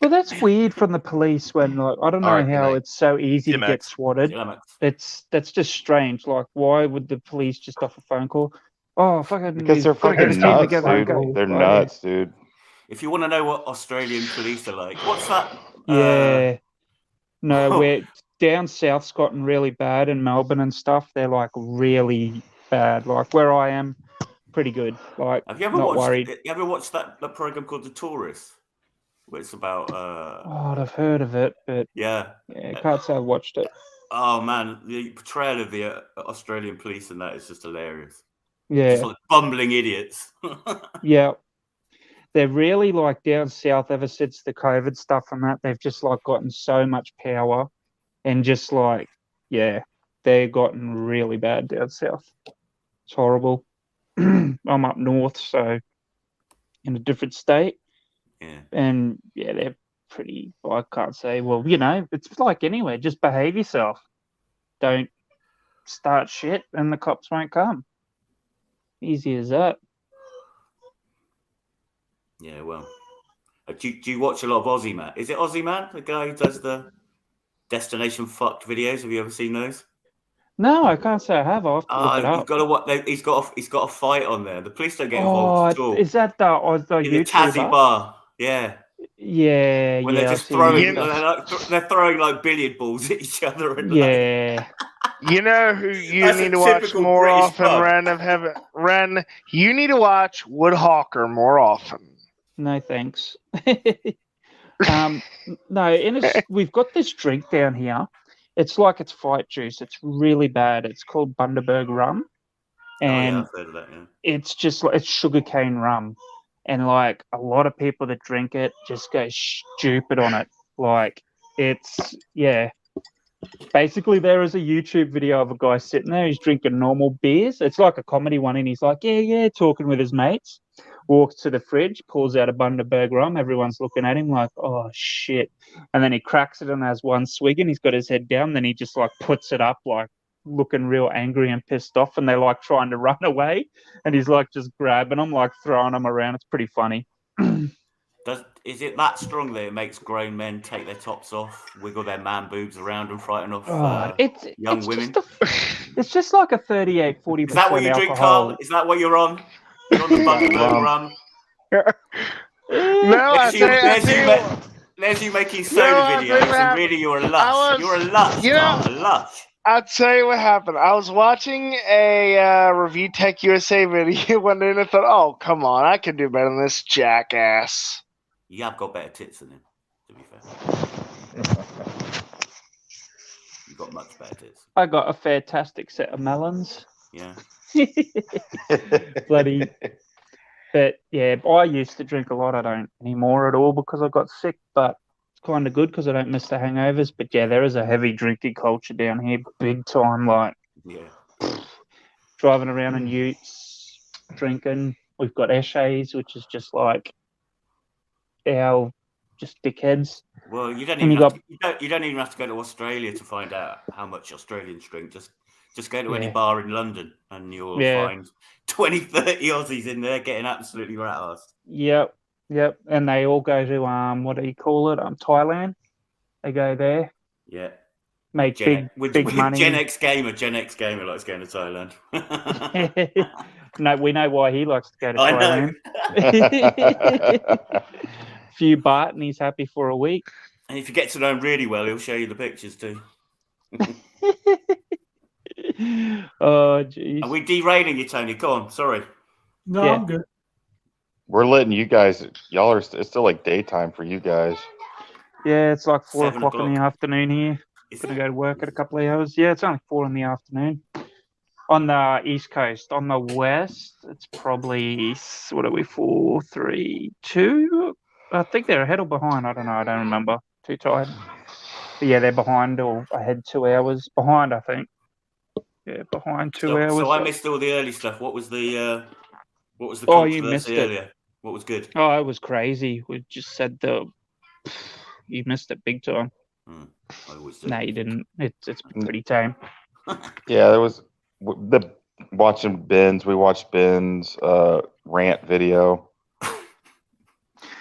Well, that's weird from the police when, like, I don't know how it's so easy to get swatted. That's just strange. Like, why would the police just off a phone call? Oh, fucking! Because they're fucking nuts, dude. They're nuts, dude. If you want to know what Australian police are like, what's that? Yeah. No, we're down south's gotten really bad in Melbourne and stuff. They're like really bad. Like where I am, pretty good. Like, have you ever not watched? worried. You ever watched that program called The Tourist? Where it's about. I've heard of it, but yeah, I can't say I've watched it. Oh man, the portrayal of the Australian police and that is just hilarious. Yeah, just like bumbling idiots. Yeah. They're really like down south ever since the COVID stuff and that. They've just like gotten so much power and just like, they've gotten really bad down south. It's horrible. I'm up north, so in a different state. Yeah. And they're pretty, I can't say, well, it's like anyway, just behave yourself. Don't start shit and the cops won't come. Easy as that. Yeah, well, do you watch a lot of Aussie Man? Is it Aussie Man, the guy who does the Destination Fucked videos? Have you ever seen those? No, I can't say I have. I'll have to look it up. You've got to what? He's got a fight on there. The police don't get involved at all. Is that the in the Tassie bar? Yeah. Yeah. When they're just throwing, they're throwing like billiard balls at each other. And You know who you need to watch more often, Ren? You need to watch Woodhawker more often. No, thanks. No, we've got this drink down here. It's like it's fight juice. It's really bad. It's called Bundaberg rum, and I've heard of that. Yeah. it's just like it's sugarcane rum, and like a lot of people that drink it just go stupid on it. Like it's Basically, there is a YouTube video of a guy sitting there. He's drinking normal beers. It's like a comedy one, and he's like, yeah, talking with his mates. Walks to the fridge, pulls out a Bundaberg rum. Everyone's looking at him like, oh, shit. And then he cracks it and has one swig, and he's got his head down. Then he just, like, puts it up, like, looking real angry and pissed off, and they're, like, trying to run away. And he's, like, just grabbing them, like, throwing them around. It's pretty funny. Is it that strong that it makes grown men take their tops off, wiggle their man boobs around and frighten off young women? It's just like a 38, 40% Is that what you drink, Carl? Is that what you're on? You're on the Bundaberg rum? No, there's you making soda videos, and really you're a lush. You're a lush, Carl, a lush. I'll tell you what happened. I was watching a Review Tech USA video one day, and I thought, oh, come on, I can do better than this jackass. You have got better tits than him, to be fair. You've got much better tits. I got a fantastic set of melons. Yeah. Bloody. But yeah, I used to drink a lot. I don't anymore at all because I got sick, but it's kind of good because I don't miss the hangovers. But yeah, there is a heavy drinking culture down here, big time. Like, driving around in utes, drinking. We've got Eshays, which is just like our just dickheads. Well, you don't even have to go to Australia to find out how much Australians drink. Just go to any bar in London and you'll find 20, 30 Aussies in there getting absolutely rat-arsed. Yep. And they all go to what do you call it? Thailand. They go there. Yeah. Make big money. Gen X gamer likes going to Thailand. No, we know why he likes to go to Thailand. Few baht and he's happy for a week. And if you get to know him really well, he'll show you the pictures too. Oh, jeez. Are we derailing you, Tony? Go on. Sorry. No, I'm good. We're letting you guys. Y'all are. It's still like daytime for you guys. Yeah, it's like 4 o'clock in the afternoon here. Gonna go to work in a couple of hours. Yeah, it's only 4 in the afternoon. On the East Coast. On the West, it's probably, what are we, 4, 3, 2? I think they're ahead or behind. I don't know. I don't remember. Too tired. But yeah, they're behind or ahead 2 hours. Behind, I think. Yeah, behind 2 hours. So I missed all the early stuff. What was the Oh, you missed earlier? it. What was good? Oh, it was crazy. We just said you missed it big time. I always do. No, you didn't. It's pretty tame. Yeah, there was watching Ben's. We watched Ben's rant video.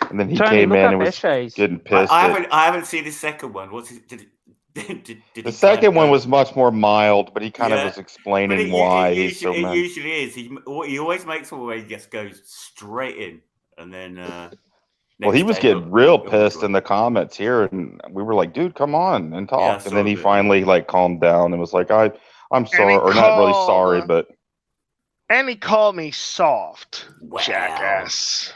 And then he came in and was getting pissed. I haven't seen the second one. What's it? Did the second one was much more mild, but he kind of was explaining why he's so mad. It usually is. He always makes one where he just goes straight in, and then. Well, he was getting real pissed in the comments here, and we were like, "Dude, come on and talk." Yeah, and then he finally calmed down and was like, "I'm sorry," or not really sorry, but. And he called me soft, jackass.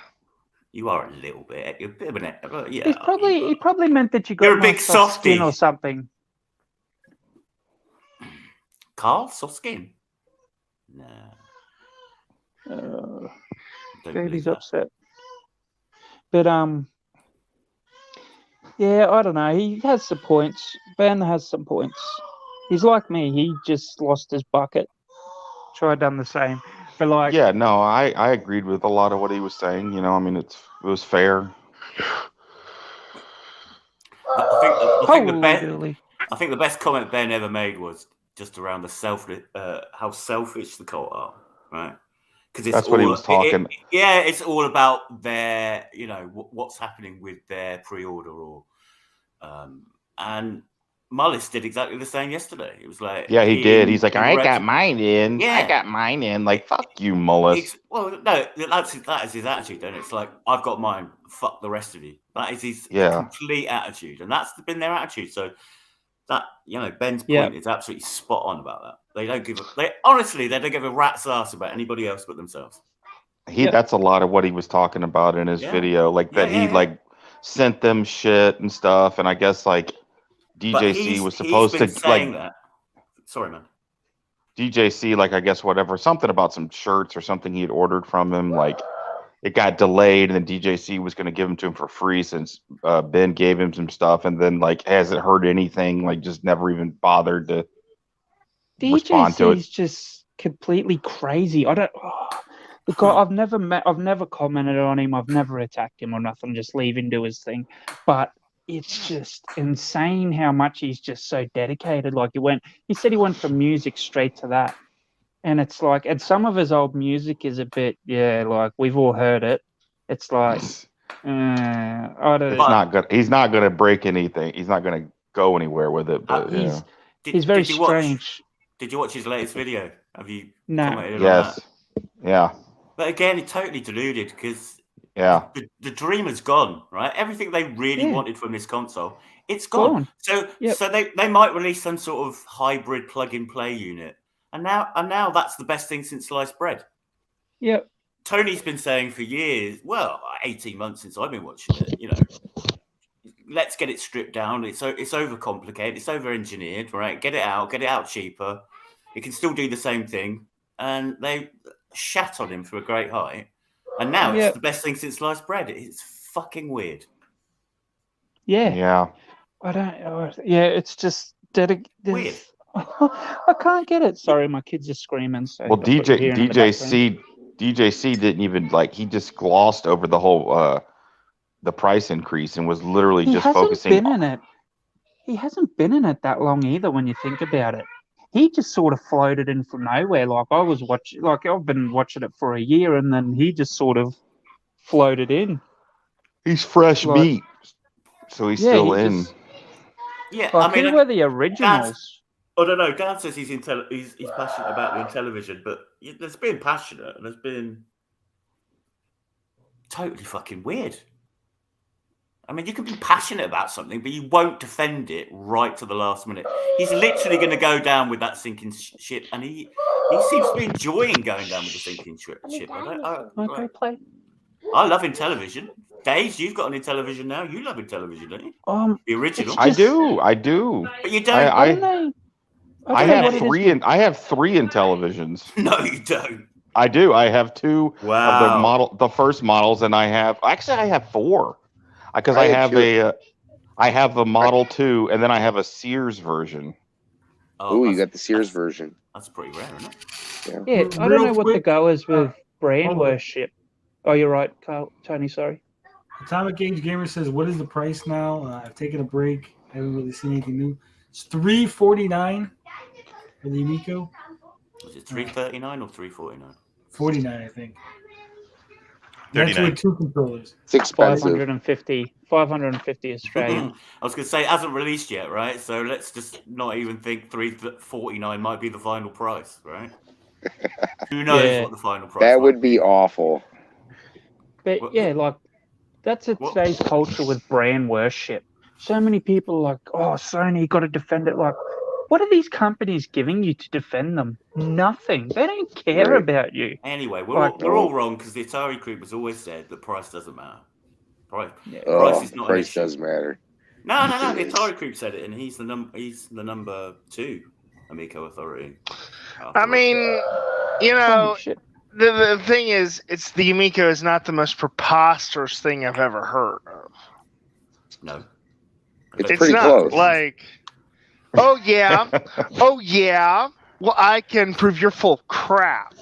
You are a little bit. You're a bit of an. Yeah. He probably meant that you got You're a big soft softy skin or something. Carl, soft skin. No. Baby's upset. But yeah, I don't know. He has some points. Ben has some points. He's like me. He just lost his bucket. Tried done the same. But like, yeah, no, I agreed with a lot of what he was saying. You know, I mean, it was fair. I think the best comment Ben ever made was just around the how selfish the cult are, right? Because that's what he was talking. It's all about their, what's happening with their pre-order, or and Mullis did exactly the same yesterday. It was like, yeah, he did. He's like, I got mine in. Yeah. I got mine in. Like, fuck you, Mullis. Well, no, that is his attitude. And it's like, I've got mine. Fuck the rest of you. That is his complete attitude, and that's been their attitude. So that, Ben's point is absolutely spot on about that. They don't give a rat's ass about anybody else but themselves. That's a lot of what he was talking about in his video, like that he sent them shit and stuff, and I guess like DJC was supposed to like that. Sorry, man. DJC, like I guess whatever, something about some shirts or something he had ordered from him, like it got delayed, and then DJC was going to give them to him for free since Ben gave him some stuff, and then like hasn't heard anything, like just never even bothered to respond to it. DJC is just completely crazy. I don't. The guy, I've never commented on him. I've never attacked him or nothing. Just leave him do his thing. But it's just insane how much he's just so dedicated. Like he said he went from music straight to that, and it's like, and some of his old music is a bit, like we've all heard it. It's like, I don't. It's not good. He's not going to break anything. He's not going to go anywhere with it. But he's very strange. Did you watch his latest video? Have you No. commented on Yes. that? Yeah. But again, it's totally deluded because the dream has gone, right? Everything they really wanted from this console, it's gone. So they might release some sort of hybrid plug-and-play unit, and now that's the best thing since sliced bread. Yep. Tony's been saying for years, 18 months since I've been watching it, let's get it stripped down. It's overcomplicated, it's over-engineered, right? Get it out cheaper. It can still do the same thing, and they shat on him for a great height, and now it's the best thing since sliced bread. It's fucking weird. Yeah. I don't. It's just weird. I can't get it. Sorry, my kids are screaming. So well, DJC didn't even he just glossed over the whole the price increase and was literally just focusing. He hasn't been in it that long either. When you think about it. He just sort of floated in from nowhere. Like I was watching, I've been watching it for a year, and then he just sort of floated in. He's fresh meat, so he's still in. Who were the originals? I don't know. Dan says he's passionate about the Intellivision, but there's been passionate, and there's been totally fucking weird. I mean, you can be passionate about something, but you won't defend it right to the last minute. He's literally going to go down with that sinking ship, and he seems to be enjoying going down with the sinking ship. I love Intellivision. Dave, you've got an Intellivision now. You love Intellivision, don't you? The original. I do. But you don't. I have three Intellivisions. No, you don't. I do. I have two of the first models, and I have 4. Because I have a Model 2, and then I have a Sears version. Oh, you got the Sears version. That's pretty rare, isn't it? Yeah, I don't know what the go is with brand worship. Oh, you're right, Tony. Sorry. Atomic Age Gamer says, "What is the price now? I've taken a break. I haven't really seen anything new. It's $349 for the Amico. Is it $339 or $349? $49, I think. 39. That's with 2 controllers. It's expensive. 550 Australian. I was going to say it hasn't released yet, right? So let's just not even think $349 might be the final price, right? Who knows what the final price? That would be awful. But that's today's culture with brand worship. So many people are like, "Oh, Sony, got to defend it." Like, what are these companies giving you to defend them? Nothing. They don't care about you. Anyway, we're all wrong because the Atari group has always said that price doesn't matter. Price is not. Price does matter. No. The Atari group said it, and he's the number 2 Amico authority. I mean, the thing is, the Amico is not the most preposterous thing I've ever heard of. No, it's pretty close. Like, oh yeah. Well, I can prove you're full of crap.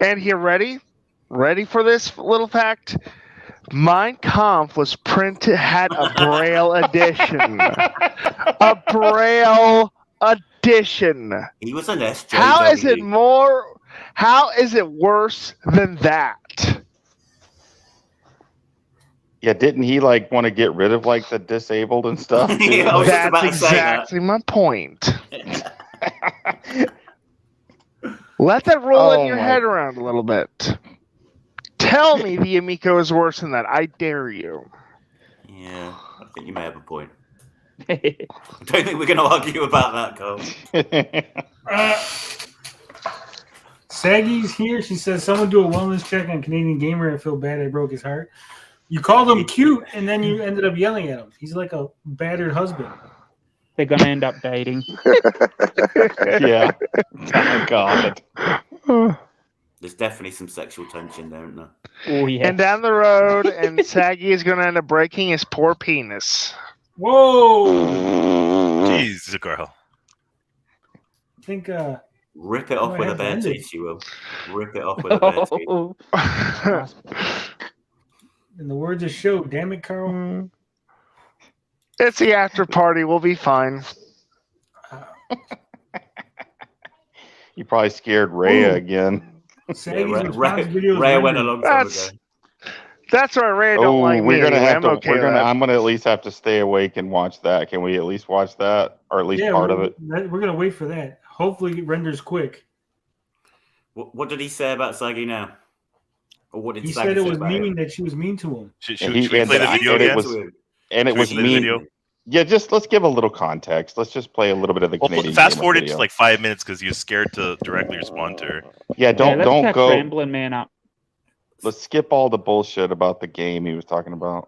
And here, ready for this little fact? Mein Kampf was had a Braille edition. A Braille edition. He was an SJW. How is it worse than that? Yeah, didn't he want to get rid of the disabled and stuff? Yeah, that's exactly my point. Let that roll in your head around a little bit. Tell me the Amico is worse than that. I dare you. Yeah, I think you may have a point. I don't think we're going to argue about that, Carl. Saggy's here. She says, "Someone do a wellness check on Canadian Gamer. I feel bad I broke his heart." You called him cute, and then you ended up yelling at him. He's like a battered husband. They're gonna end up dating. Yeah. Oh God. There's definitely some sexual tension there, isn't there? Oh yeah. And down the road, and Saggy is going to end up breaking his poor penis. Whoa! Jeez, girl. I think. Rip it off might with a have to bare end it. teeth, you will. Rip it off with a bare teeth. In the words of show, damn it, Carl. It's the after party. We'll be fine. You probably scared Rhea again. Saggy's response videos. Ray went a long time ago. That's why Ray don't like me. We're gonna anyway. have I'm to. okay with that. I'm gonna at least have to stay awake and watch that. Can we at least watch that, or at least part of it? We're gonna wait for that. Hopefully, it renders quick. What did he say about Saggy now? Or what did He Saggy said it say was about mean him? that she was mean to him. Should we play the video again? And it was mean. Yeah, just let's give a little context. Let's just play a little bit of the Canadian. Fast Gamer forward it video. to like 5 minutes because you're scared to directly respond to her. Yeah, don't catch go. Rambling Man up. Let's skip all the bullshit about the game he was talking about.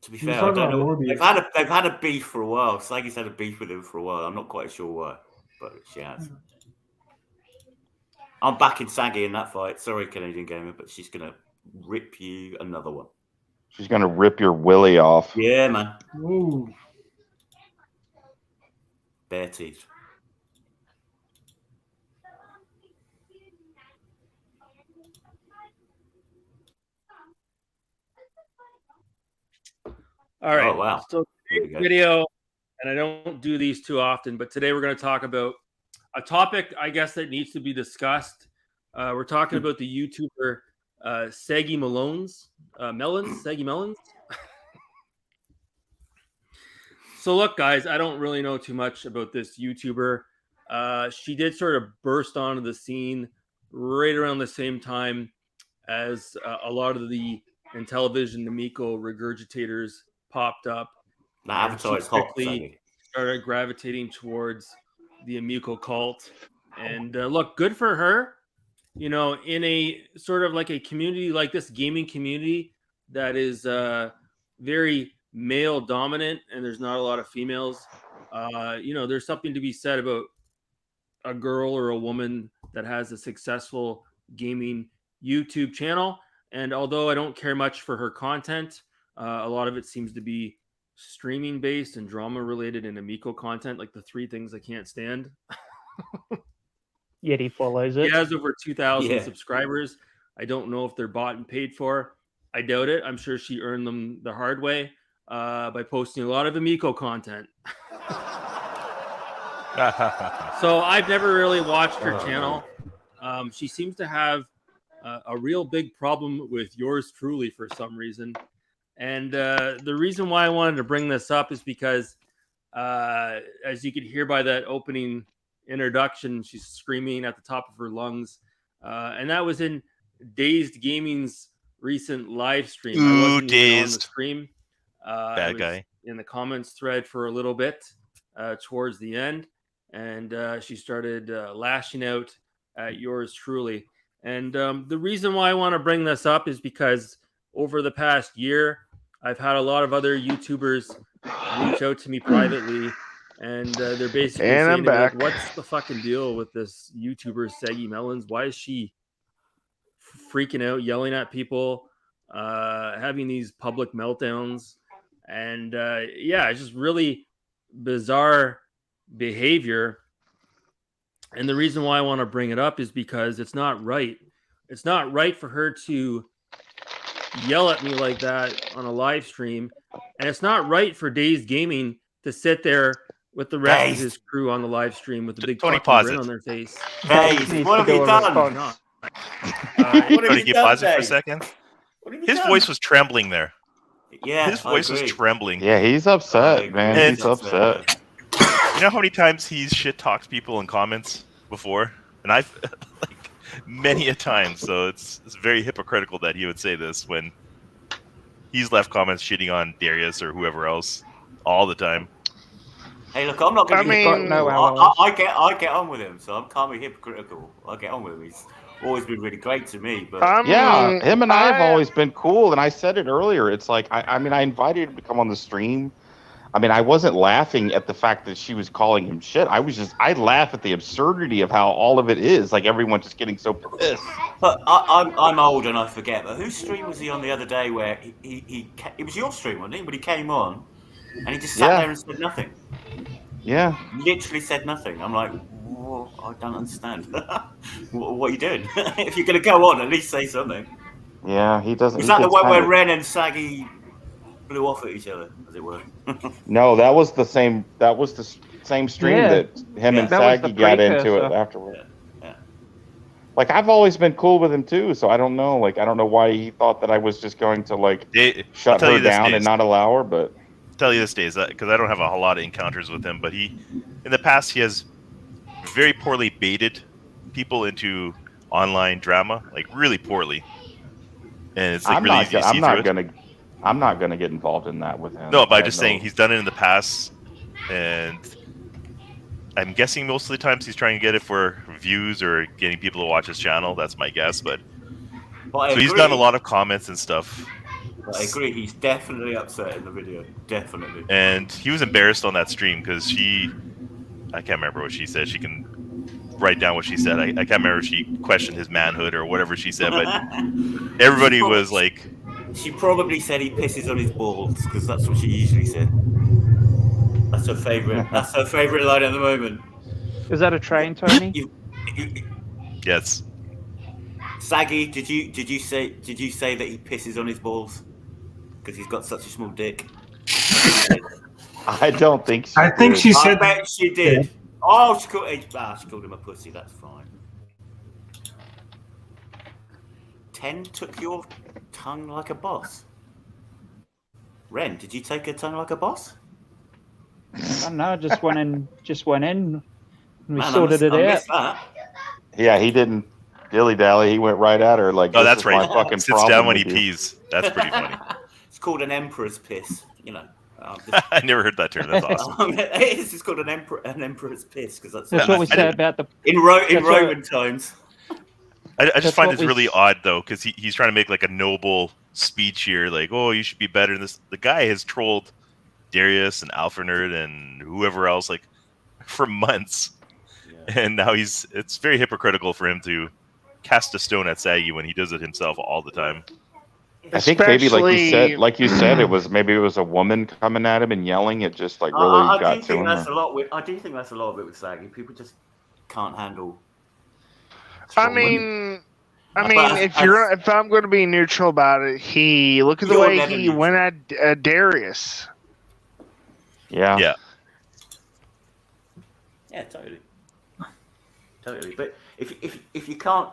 To be fair, I don't know. They've had a beef for a while. Saggy's had a beef with him for a while. I'm not quite sure why, but she has. I'm backing Saggy in that fight. Sorry, Canadian Gamer, but she's gonna rip you another one. She's gonna rip your willy off. Yeah, man. Ooh. Bare teeth. All right. Oh, wow. So today's video, and I don't do these too often, but today we're going to talk about a topic, I guess, that needs to be discussed. We're talking about the YouTuber Saggy Melons. Saggy Melons. So look, guys, I don't really know too much about this YouTuber. She did sort of burst onto the scene right around the same time as a lot of the Intellivision Amico regurgitators popped up. The avatar is hot. Started gravitating towards the Amico cult. And look, good for her. You know, in a sort of like a community like this, gaming community that is very male dominant and there's not a lot of females. You know, there's something to be said about a girl or a woman that has a successful gaming YouTube channel. And although I don't care much for her content, a lot of it seems to be streaming based and drama related and Amico content, like the 3 things I can't stand. Yet he follows it. He has over 2,000 subscribers. I don't know if they're bought and paid for. I doubt it. I'm sure she earned them the hard way by posting a lot of Amico content. So I've never really watched her channel. She seems to have a real big problem with yours truly for some reason. And the reason why I wanted to bring this up is because, as you could hear by that opening introduction, she's screaming at the top of her lungs. And that was in Dazed Gaming's recent live stream. I wasn't even on the stream. Bad guy. In the comments thread for a little bit towards the end. And she started lashing out at yours truly. And the reason why I want to bring this up is because over the past year, I've had a lot of other YouTubers reach out to me privately, and they're basically saying to me, like, what's the fucking deal with this YouTuber Saggy Melons? Why is she freaking out, yelling at people, having these public meltdowns? And yeah, it's just really bizarre behavior. And the reason why I want to bring it up is because it's not right. It's not right for her to yell at me like that on a live stream. And it's not right for Dazed Gaming to sit there with the rest of his crew on the live stream with a big fucking grin on their face. What have you done? Can you pause it for a second? His voice was trembling there. Yeah, his voice was trembling. Yeah, he's upset, man. He's upset. You know how many times he's shit talked people in comments before, and I've like many a time. So it's very hypocritical that he would say this when he's left comments shitting on Darius or whoever else all the time. Hey, look, I'm not going to. I get on with him, so I'm calmly hypocritical. I get on with him. He's always been really great to me. But him and I have always been cool, and I said it earlier. It's like I mean, I invited him to come on the stream. I mean, I wasn't laughing at the fact that she was calling him shit. I laugh at the absurdity of how all of it is. Like everyone just getting so pissed. But I'm old and I forget. But whose stream was he on the other day where it was your stream, wasn't it? But he came on and he just sat there and said nothing. Yeah. Literally said nothing. I'm like, well, I don't understand. what are you doing? If you're going to go on, at least say something. Yeah, he doesn't. Was that the one where Ren and Saggy blew off at each other, as it were? No, that was the same. That was the same stream that him and Saggy got into it afterwards. Yeah. Like I've always been cool with him too, so I don't know. Like I don't know why he thought that I was just going to like shut her down and not allow her. But I'll tell you this, Days, because I don't have a lot of encounters with him, but in the past, he has very poorly baited people into online drama, like really poorly. And it's like really easy to see through it. I'm not gonna get involved in that with him. No, but I'm just saying he's done it in the past, and I'm guessing most of the times he's trying to get it for views or getting people to watch his channel. That's my guess, but so he's done a lot of comments and stuff. But I agree, he's definitely upset in the video, definitely. And he was embarrassed on that stream because I can't remember what she said. She can write down what she said. I can't remember if she questioned his manhood or whatever she said, but everybody was like... She probably said he pisses on his balls, because that's what she usually said. That's her favourite. That's her favourite line at the moment. Is that a train, Tony? Yes. Saggy, did you say that he pisses on his balls? Because he's got such a small dick. I don't think she I think she said... I bet she did. Oh, she called him a pussy. That's fine. 10 took your tongue like a boss. Ren, did you take her tongue like a boss? I don't know. Just went in. And we Man, sorted it I out. missed that. Yeah, he didn't dilly dally. He went right at her like. Oh, that's right. My fucking Sits down when he pees. That's pretty funny. It's called an emperor's piss. You know. I never heard that term. That's awesome. It's just called an emperor's piss because that's what we say about the in Roman times. I just find this really odd though, because he's trying to make like a noble speech here, like, oh, you should be better than this. The guy has trolled Darius and Alpha Nerd and whoever else like for months, and now it's very hypocritical for him to cast a stone at Saggy when he does it himself all the time. I think maybe like you said, it was a woman coming at him and yelling. It just like really got to him. I do think that's a lot of it with Saggy. People just can't handle. I mean, if I'm going to be neutral about it, look at the way he went at Darius. Yeah. Yeah. Yeah, totally. But if you can't.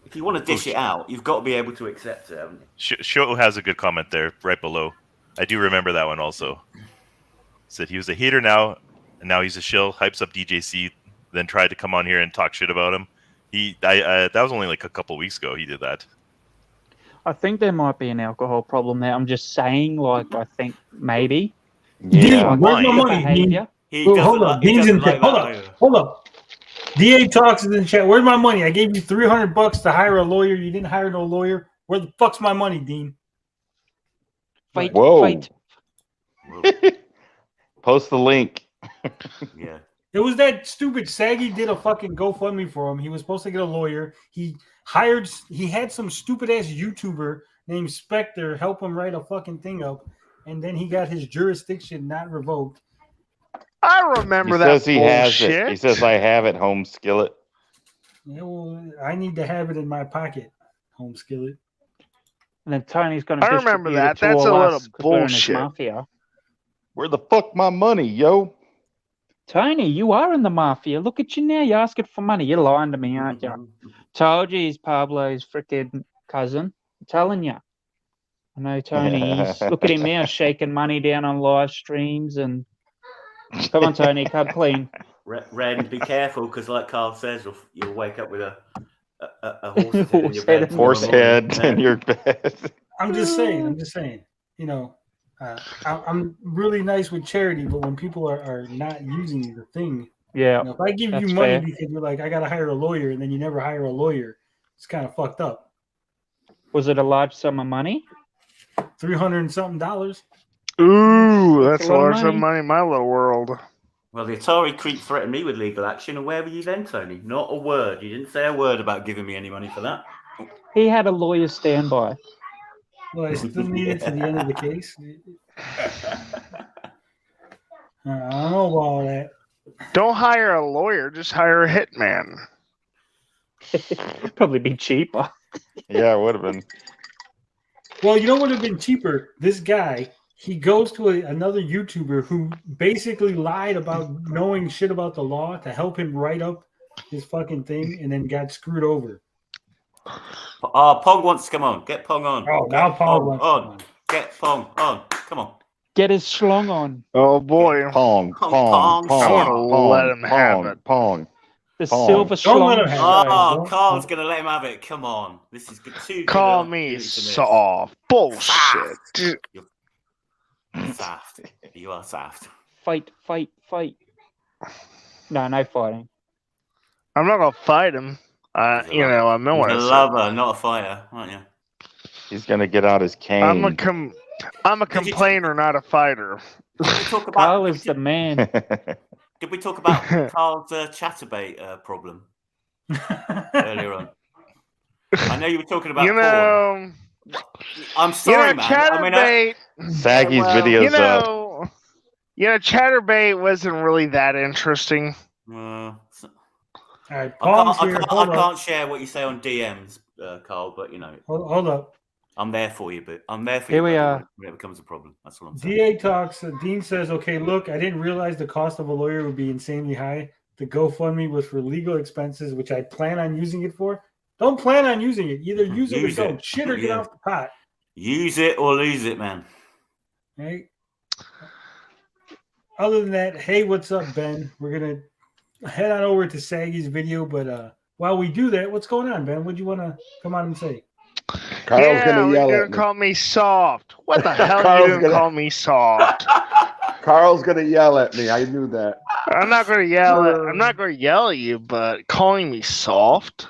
If you want to dish it out, you've got to be able to accept it, haven't you? Sho has a good comment there, right below. I do remember that one also. Said he was a hater now, and now he's a shill. Hypes up DJC, then tried to come on here and talk shit about him. That was only like a couple weeks ago. He did that. I think there might be an alcohol problem there. I'm just saying, like, I think maybe. Yeah. Where's my money? Hold up. Dean's in chat. Hold up. DA Talks is in the chat. Where's my money? I gave you $300 to hire a lawyer. You didn't hire no lawyer. Where the fuck's my money, Dean? Fight. Post the link. Yeah. It was that stupid Saggy did a fucking GoFundMe for him. He was supposed to get a lawyer. He had some stupid ass YouTuber named Spectre help him write a fucking thing up, and then he got his jurisdiction not revoked. I remember that bullshit. Has it. He says I have it, home skillet. Yeah, well, I need to have it in my pocket, home skillet. And then Tony's going to. I remember that. That's a little bullshit. Where the fuck my money, yo? Tony, you are in the mafia. Look at you now. You're asking for money. You're lying to me, aren't you? Told you he's Pablo's freaking cousin. I'm telling you. I know Tony. Look at him now, shaking money down on live streams and. Come on, Tony, come clean. Ren, be careful, because like Carl says, you'll wake up with a horse head in your bed. I'm just saying. You know, I'm really nice with charity, but when people are not using the thing, yeah. You know, if I give you money because you're like, I got to hire a lawyer, and then you never hire a lawyer, It's kind of fucked up. Was it a large sum of money? $300 and something. Ooh, that's a lot of large sum of money in my little world. Well, the Atari creep threatened me with legal action, and where were you then, Tony? Not a word. You didn't say a word about giving me any money for that. He had a lawyer standby. Well, I still need it to the end of the case. I don't know about all that. Don't hire a lawyer, just hire a hitman. Probably be cheaper. Yeah, it would have been. Well, you know what would have been cheaper? This guy, he goes to another YouTuber who basically lied about knowing shit about the law to help him write up his fucking thing and then got screwed over. Pong wants to come on. Get Pong on. Oh, now Pong wants to come on. Get Pong on. Come on. Get his schlong on. Oh, boy. Pong. I want to let him have it. Pong. The silver schlong. Oh, Carl's going to let him have it. Come on. This is good. Call me soft. Bullshit. You're soft. You are soft. Fight. No fighting. I'm not going to fight him. I know what I He's a said. lover, not a fighter, aren't you? He's going to get out his cane. I'm a complainer, not a fighter. Carl is the man. Did we talk about Carl's chatterbait problem earlier on? I know you were talking about porn. I'm sorry, man. Chatterbait. Saggy's videos up. Chatterbait wasn't really that interesting. All right, I can't share what you say on DMs, Carl, but Hold up. I'm there for you, but I'm there for Here you. we are. When it becomes a problem, that's what I'm saying. DA talks. Dean says, "Okay, look, I didn't realize the cost of a lawyer would be insanely high. The GoFundMe was for legal expenses, which I plan on using it for. Don't plan on using it. Either use it or don't. Shit or get off the pot. Use it or lose it, man. Right. Other than that, hey, what's up, Ben? We're gonna head on over to Saggy's video, but while we do that, what's going on, Ben? What do you want to come on and say? Carl's gonna yell you're at gonna call me soft. What the hell Carl's you gonna call me soft? Carl's gonna yell at me. I knew that. I'm not gonna yell at you, but calling me soft.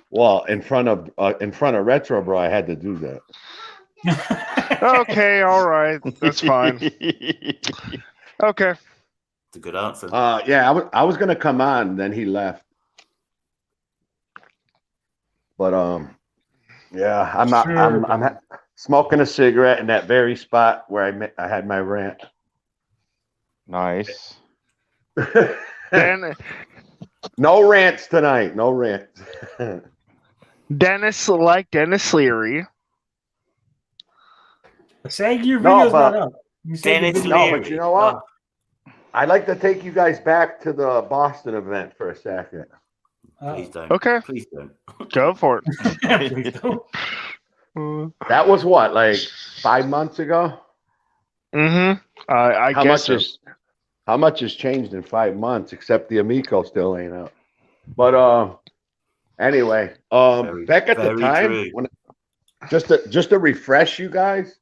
Well, in front of Retro Bro, I had to do that. Okay, all right, that's fine. Okay, it's a good answer. Yeah, I was gonna come on, then he left. But yeah, I'm not. Sure, I'm smoking a cigarette in that very spot where I had my rant. Nice. No rants tonight. No rants. Dennis Leary. Saggy, your video's not up. You said Dennis No, Leary. but you know what? I'd like to take you guys back to the Boston event for a second. Please don't. Okay. Please don't. Go for it. Please don't. That was what, like 5 months ago? Mm-hmm. I guess how much has changed in 5 months, except the Amico still ain't out. But anyway, back at the time, when, just to refresh you guys,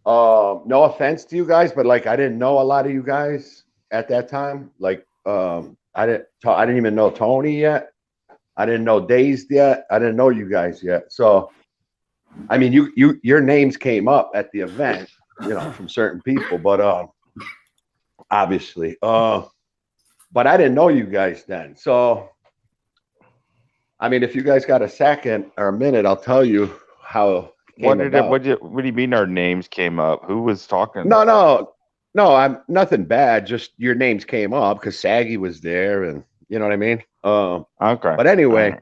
no offense to you guys, but like I didn't know a lot of you guys at that time. Like I didn't even know Tony yet. I didn't know Dazed yet. I didn't know you guys yet. So I mean, your names came up at the event, from certain people, but obviously, but I didn't know you guys then. So I mean, if you guys got a second or a minute, I'll tell you how. What do you mean our names came up? Who was talking? No, I'm nothing bad. Just your names came up because Saggy was there, and you know what I mean. Okay. But anyway,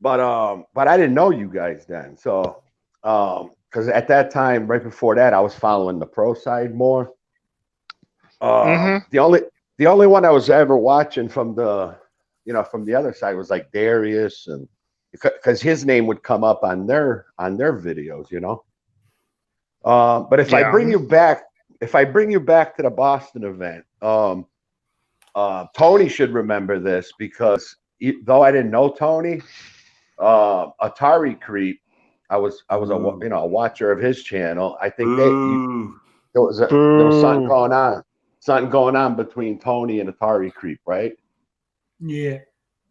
but I didn't know you guys then. So because at that time, right before that, I was following the pro side more. The only one I was ever watching from the other side was like Darius, and because his name would come up on their videos, But if I bring you back to the Boston event, Tony should remember this because though I didn't know Tony, Atari Creep, I was a watcher of his channel. I think there was something going on between Tony and Atari Creep, right? Yeah.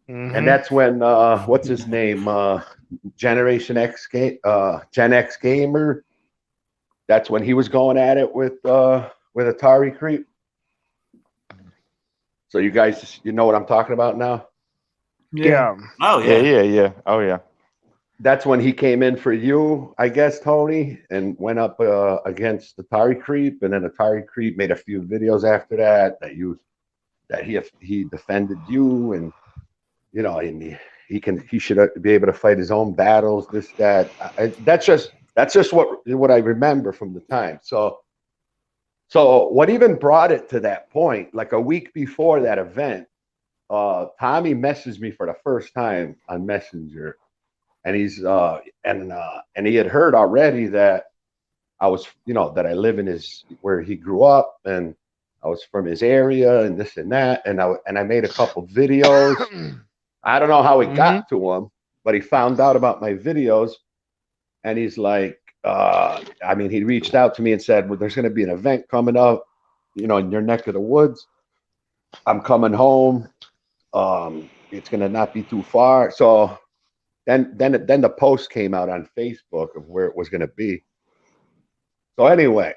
And that's when what's his name? Generation X Gen X Gamer. That's when he was going at it with Atari Creep. So you guys, you know what I'm talking about now? Yeah. Oh yeah. Yeah. Oh yeah. That's when he came in for you, I guess, Tony, and went up against Atari Creep, and then Atari Creep made a few videos after that he defended you, and you know, and he should be able to fight his own battles. This that that's just what I remember from the time. So what even brought it to that point? Like a week before that event, Tommy messaged me for the first time on Messenger, and he's and he had heard already that I was, you know, that I live in where he grew up, and I was from his area, and this and that, and I made a couple videos. I don't know how it got to him, but he found out about my videos, and he's like, I mean, he reached out to me and said, well, there's going to be an event coming up, you know, in your neck of the woods. I'm coming home. It's going to not be too far. So then the post came out on Facebook of where it was going to be. So anyway,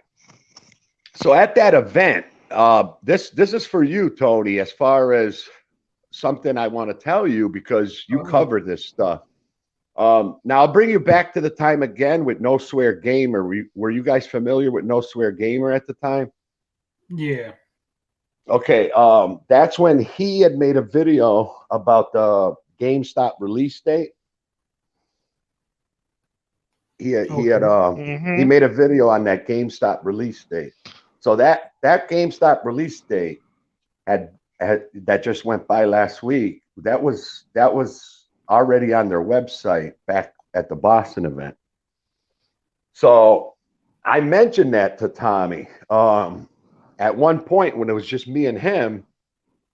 so at that event, this is for you, Tony, as far as something I want to tell you, because you cover this stuff. Now I'll bring you back to the time again with No Swear Gamer. Were you guys familiar with No Swear Gamer at the time? Yeah. Okay. That's when he had made a video about the GameStop release date. He made a video on that GameStop release date. So that GameStop release date that just went by last week. That was already on their website back at the Boston event. So I mentioned that to Tommy. At one point when it was just me and him,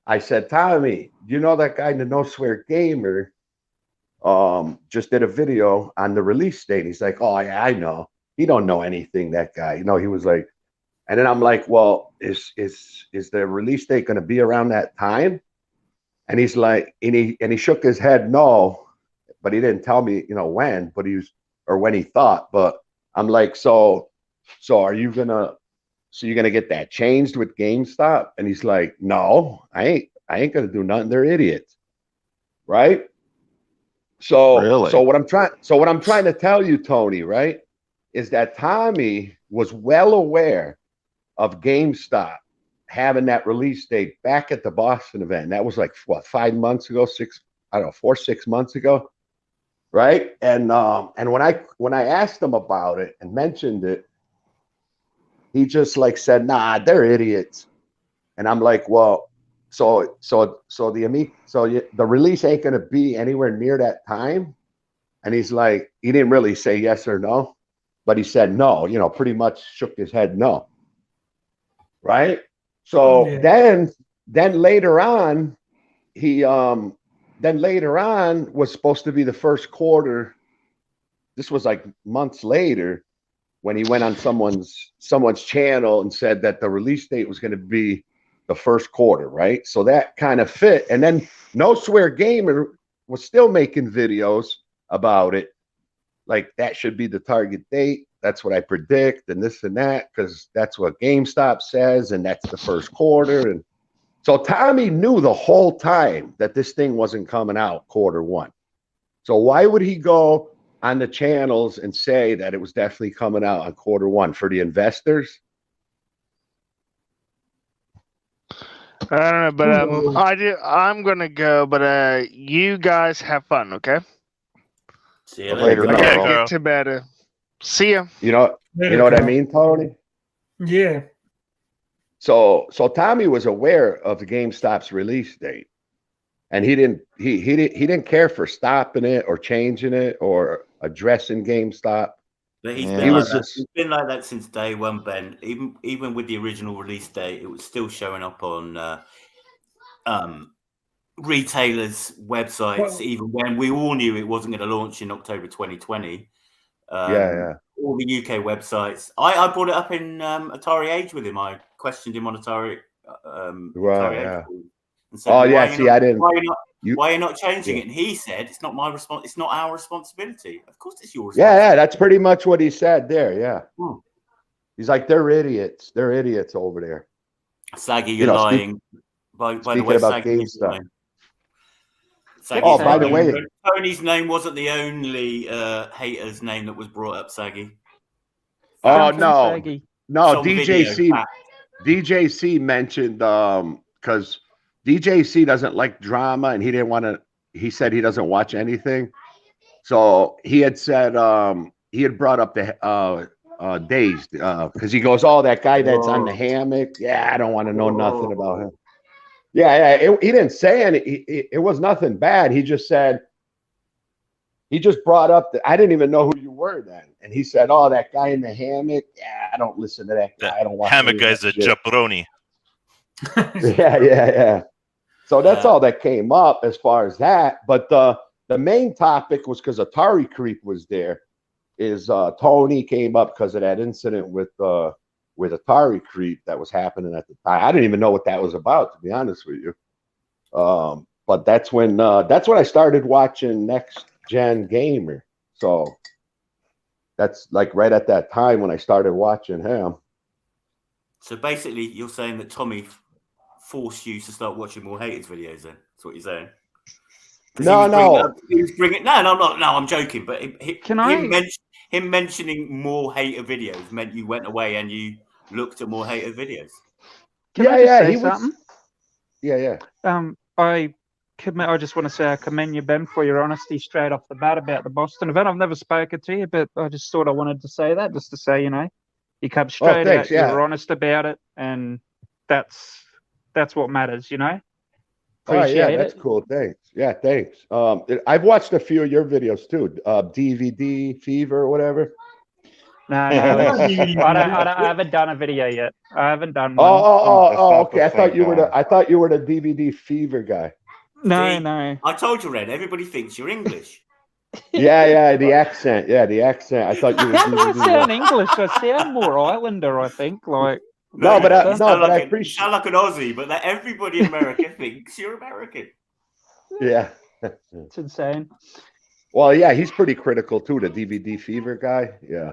I said, Tommy, you know that guy, the No Swear Gamer, just did a video on the release date. He's like, oh yeah, I know. He don't know anything, that guy. You know, he was like, and then I'm like, well, is the release date going to be around that time? And he's like, and he shook his head no, but he didn't tell me, you know, when, but when he thought. But I'm like, so are you you're gonna get that changed with GameStop? And he's like, no, I ain't gonna do nothing. They're idiots, right? So really? so what I'm trying to tell you, Tony, right, is that Tommy was well aware of GameStop having that release date back at the Boston event. That was like what, 5 months ago, 6 months ago, right? And when I asked him about it and mentioned it, he just like said, nah, they're idiots. And I'm like, well, so the release ain't gonna be anywhere near that time. And he's like, he didn't really say yes or no, but he said no, you know, pretty much shook his head no. Right. So then later on, was supposed to be the first quarter. This was like months later when he went on someone's channel and said that the release date was going to be the first quarter, right? So that kind of fit. And then No Swear Gamer was still making videos about it, like that should be the target date. That's what I predict, and this and that, because that's what GameStop says, and that's the first quarter. And so Tommy knew the whole time that this thing wasn't coming out quarter one. So why would he go on the channels and say that it was definitely coming out on quarter one for the investors? I don't know, but I'm gonna go. But you guys have fun, okay? See you later. I gotta get to bed. See ya. You know what I mean, Tony? Yeah. So Tommy was aware of the GameStop's release date, and he didn't care for stopping it or changing it or addressing GameStop. But he's been like that since day one, Ben. Even with the original release date, it was still showing up on retailers' websites, even when we all knew it wasn't going to launch in October 2020. All the UK websites. I brought it up in Atari Age with him. I questioned him on Atari. Atari Age. And said, I didn't. why are you not changing it? And he said, it's not my response. It's not our responsibility. Of course, it's your responsibility. Yeah, that's pretty much what he said there. Yeah. He's like, they're idiots. They're idiots over there. Saggy, you're lying. By the way, about Saggy, game stuff. Saggy's by the way, Tony's name wasn't the only hater's name that was brought up, Saggy. Oh no, no, Some video DJC mentioned because DJC doesn't like drama and he didn't want to. He said he doesn't watch anything, so he had said he had brought up the Dazed because he goes, oh, that guy that's on the hammock. Yeah, I don't want to know nothing about him. Yeah, he didn't say any. It was nothing bad. He just said, he just brought up that I didn't even know who you were then. And he said, oh, that guy in the hammock. Yeah, I don't listen to that guy. I don't watch hammock guy's a jabroni. Yeah. So that's all that came up as far as that. But the main topic was because Atari Creep was there. Is Tony came up because of that incident with Atari Creep that was happening at the time. I didn't even know what that was about, to be honest with you. But that's when I started watching Next Gen Gamer. So that's like right at that time when I started watching him. So basically, you're saying that Tommy forced you to start watching more haters videos. Then that's what you're saying. No. He was bringing. No, I'm joking. But him mentioning more hater videos meant you went away and you looked at more hater videos. Can I just say something? Yeah. I just want to say I commend you, Ben, for your honesty straight off the bat about the Boston event. I've never spoken to you, but I just thought I wanted to say that, just to say, you come straight out, you're honest about it, and that's what matters, Appreciate that's cool. Thanks. Yeah, thanks. I've watched a few of your videos too. DVD Fever or whatever. No, I haven't done a video yet. I haven't done one. Okay. I thought you were the DVD Fever guy. No. I told you, Red. Everybody thinks you're English. Yeah, the accent. Yeah, the accent. I thought you were. How do I sound English? I sound more Islander, I think. Like. I appreciate. You sound like an Aussie, but that everybody in America thinks you're American. Yeah. It's insane. Well, yeah, he's pretty critical too. The DVD Fever guy. Yeah.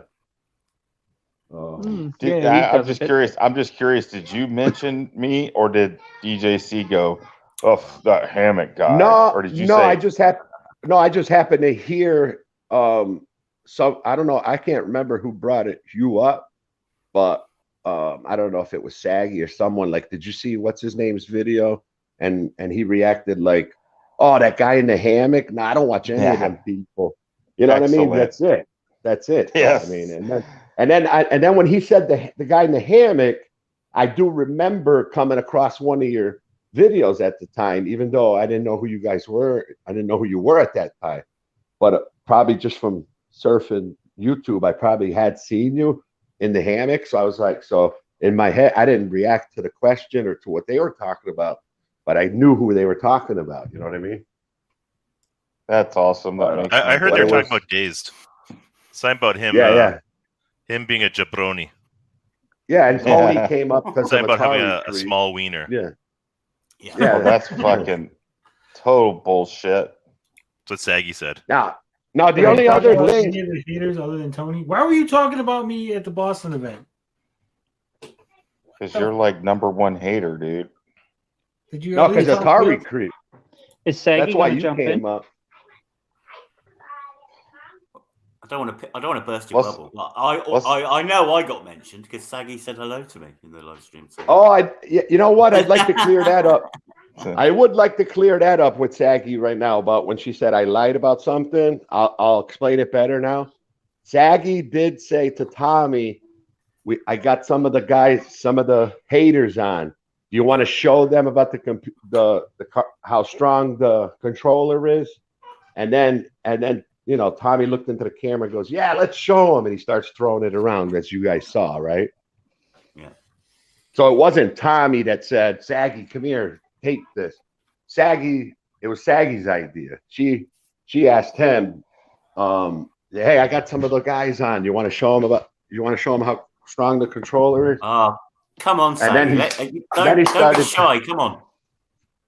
I'm just curious. Did you mention me or did DJC go, oh, that hammock guy? Or did you say? I just happened to hear. So I don't know. I can't remember who brought you up, but I don't know if it was Saggy or someone. Like, did you see what's his name's video? And he reacted like, oh, that guy in the hammock. No, I don't watch any of them people. You know what I mean? That's it. Yes. I mean, and then when he said the guy in the hammock, I do remember coming across one of your videos at the time, even though I didn't know who you guys were. I didn't know who you were at that time, but probably just from surfing YouTube, I probably had seen you in the hammock. So I was like, so in my head, I didn't react to the question or to what they were talking about, but I knew who they were talking about. You know what I mean? That's awesome. I heard they were talking about Dazed. Something about him. Him being a jabroni. Yeah, and Tony came up because something about having a small wiener. Yeah, that's fucking total bullshit. That's what Saggy said. Now, the only other thing. The haters other than Tony. Why were you talking about me at the Boston event? Because you're like #1 hater, dude. Did you? No, because Atari Creep. Is Saggy That's why you jump came in? up. I don't want to burst your bubble. I know I got mentioned because Saggy said hello to me in the live stream. So. Oh, you know what? I'd like to clear that up. I would like to clear that up with Saggy right now about when she said I lied about something. I'll explain it better now. Saggy did say to Tommy, I got some of the haters on. Do you want to show them about the how strong the controller is? And then Tommy looked into the camera and goes, yeah, let's show him. And he starts throwing it around, as you guys saw, right? Yeah. So it wasn't Tommy that said, Saggy, come here, take this. It was Saggy's idea. She asked him, hey, I got some of the guys on. You want to show them how strong the controller is? Come on, Saggy. Then he don't started, be shy. Come on.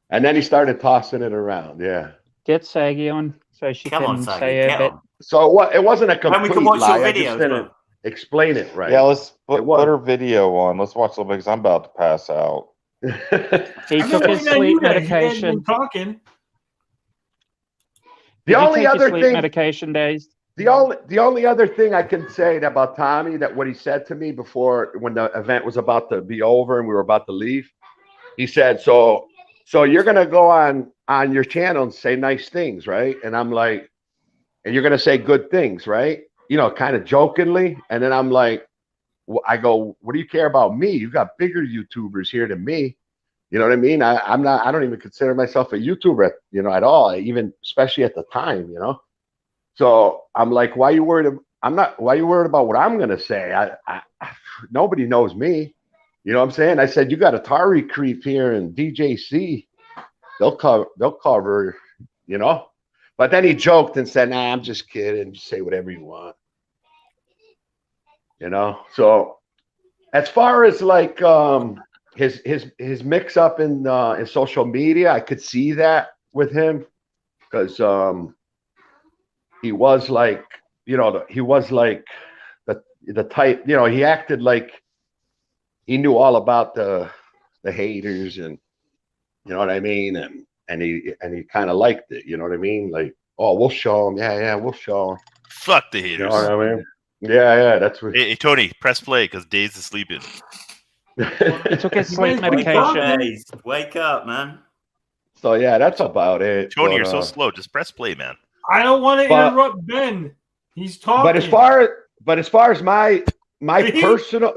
And then he started tossing it around. Yeah. Get Saggy on so she Come on, can Saggy, say a get bit. on. So it wasn't a When we complete can watch your lie. I video just as didn't well. explain it right. Yeah, let's It put her video on. Let's watch something because I'm about to pass out. He I've took been his waiting on you sleep guys. You guys been medication. talking. The Did you only take your other sleep thing, medication, Days? the only other thing I can say about Tommy, that what he said to me before when the event was about to be over and we were about to leave, he said, "So you're gonna go on your channel and say nice things, right?" And I'm like, "And you're gonna say good things, right?" You know, kind of jokingly. And then I'm like, I go, "What do you care about me? You got bigger YouTubers here than me." You know what I mean? I'm not. I don't even consider myself a YouTuber, at all. Even especially at the time, So I'm like, why are you worried? Why are you worried about what I'm gonna say? Nobody knows me. You know what I'm saying? I said, you got Atari Creep here and DJC. They'll cover. But then he joked and said, "Nah, I'm just kidding. Just say whatever you want." So as far as like his mix up in social media, I could see that with him because he was like, he was like the type, he acted like he knew all about the haters, and you know what I mean, and he kind of liked it, you know what I mean, like, oh, we'll show him, yeah, we'll show him. Fuck the haters. You know what I mean? Yeah, that's what. Hey, Tony, press play because Days is sleeping. He took his sleep medication. Wake up, man. So yeah, that's about it. Tony, you're so slow. Just press play, man. I don't want to interrupt Ben. He's talking. But as far as my personal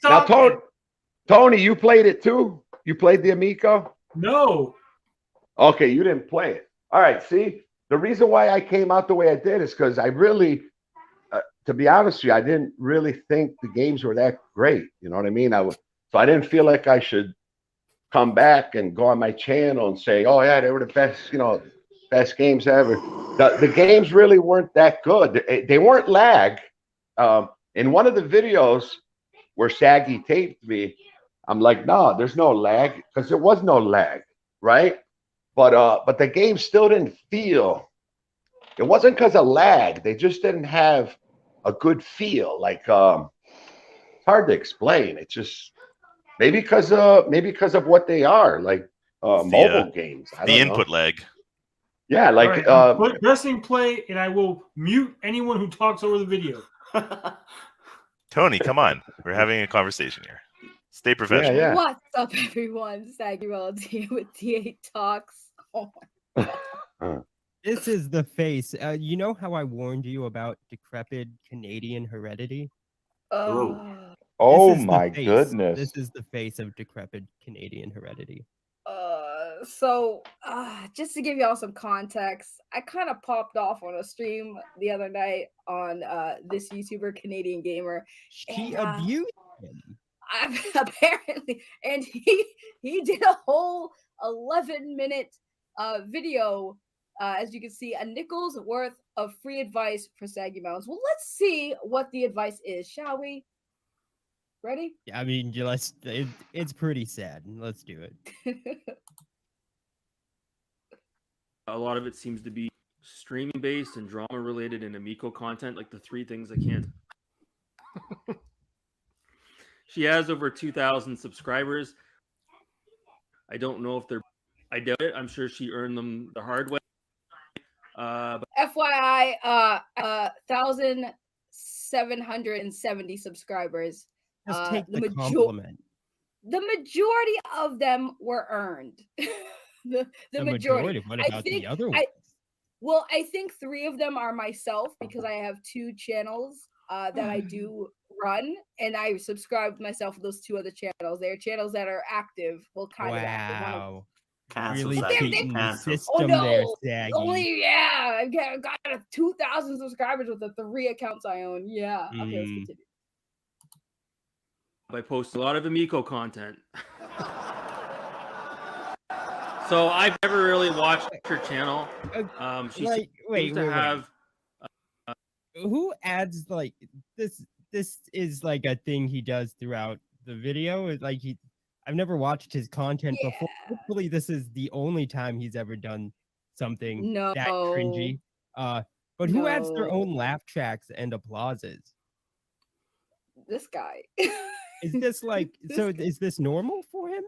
now, Tony, you played it too? You played the Amico? No. Okay, you didn't play it. All right. See, the reason why I came out the way I did is because I really, to be honest with you, I didn't really think the games were that great. You know what I mean? So I didn't feel like I should come back and go on my channel and say, "Oh yeah, they were the best, best games ever." The games really weren't that good. They weren't lag. In one of the videos where Saggy taped me, I'm like, "No, there's no lag," because there was no lag, right? But the game still didn't feel. It wasn't because of lag. They just didn't have a good feel. Like it's hard to explain. It's just maybe because of what they are, like mobile games. I don't input know. lag. Yeah, like pressing play, and I will mute anyone who talks over the video. Tony, come on. We're having a conversation here. Stay professional. Yeah. What's up, everyone? Saggy Rollins here with D8 Talks. Oh my god. This is the face. You know how I warned you about decrepit Canadian heredity? Oh my goodness. This is the face of decrepit Canadian heredity. So just to give y'all some context, I kind of popped off on a stream the other night on this YouTuber Canadian gamer. He abused him. Apparently, and he did a whole 11-minute video, as you can see, a nickel's worth of free advice for saggy mountains. Well, let's see what the advice is, shall we? Ready? I mean, it's pretty sad. Let's do it. A lot of it seems to be streaming based and drama related and Amico content, like the three things I can't. She has over 2,000 subscribers. I don't know if I doubt it. I'm sure she earned them the hard way. FYI, 1,770 subscribers. Just take the compliment. The majority of them were earned. the majority. What about the other ones? Well, I think 3 of them are myself because I have 2 channels that I do run, and I subscribe myself to those 2 other channels. They're channels that are active. Well, kind of active. Wow. Cancel really cheating the system there, Saggy. Only, I've got 2,000 subscribers with the 3 accounts I own. Yeah. Okay, let's continue. I post a lot of Amico content. So I've never really watched her channel. She seems to have. Who adds like this? This is like a thing he does throughout the video. Like I've never watched his content before. Hopefully, this is the only time he's ever done something that cringy. But who adds their own laugh tracks and applauses? This guy. Is this like so? Is this normal for him?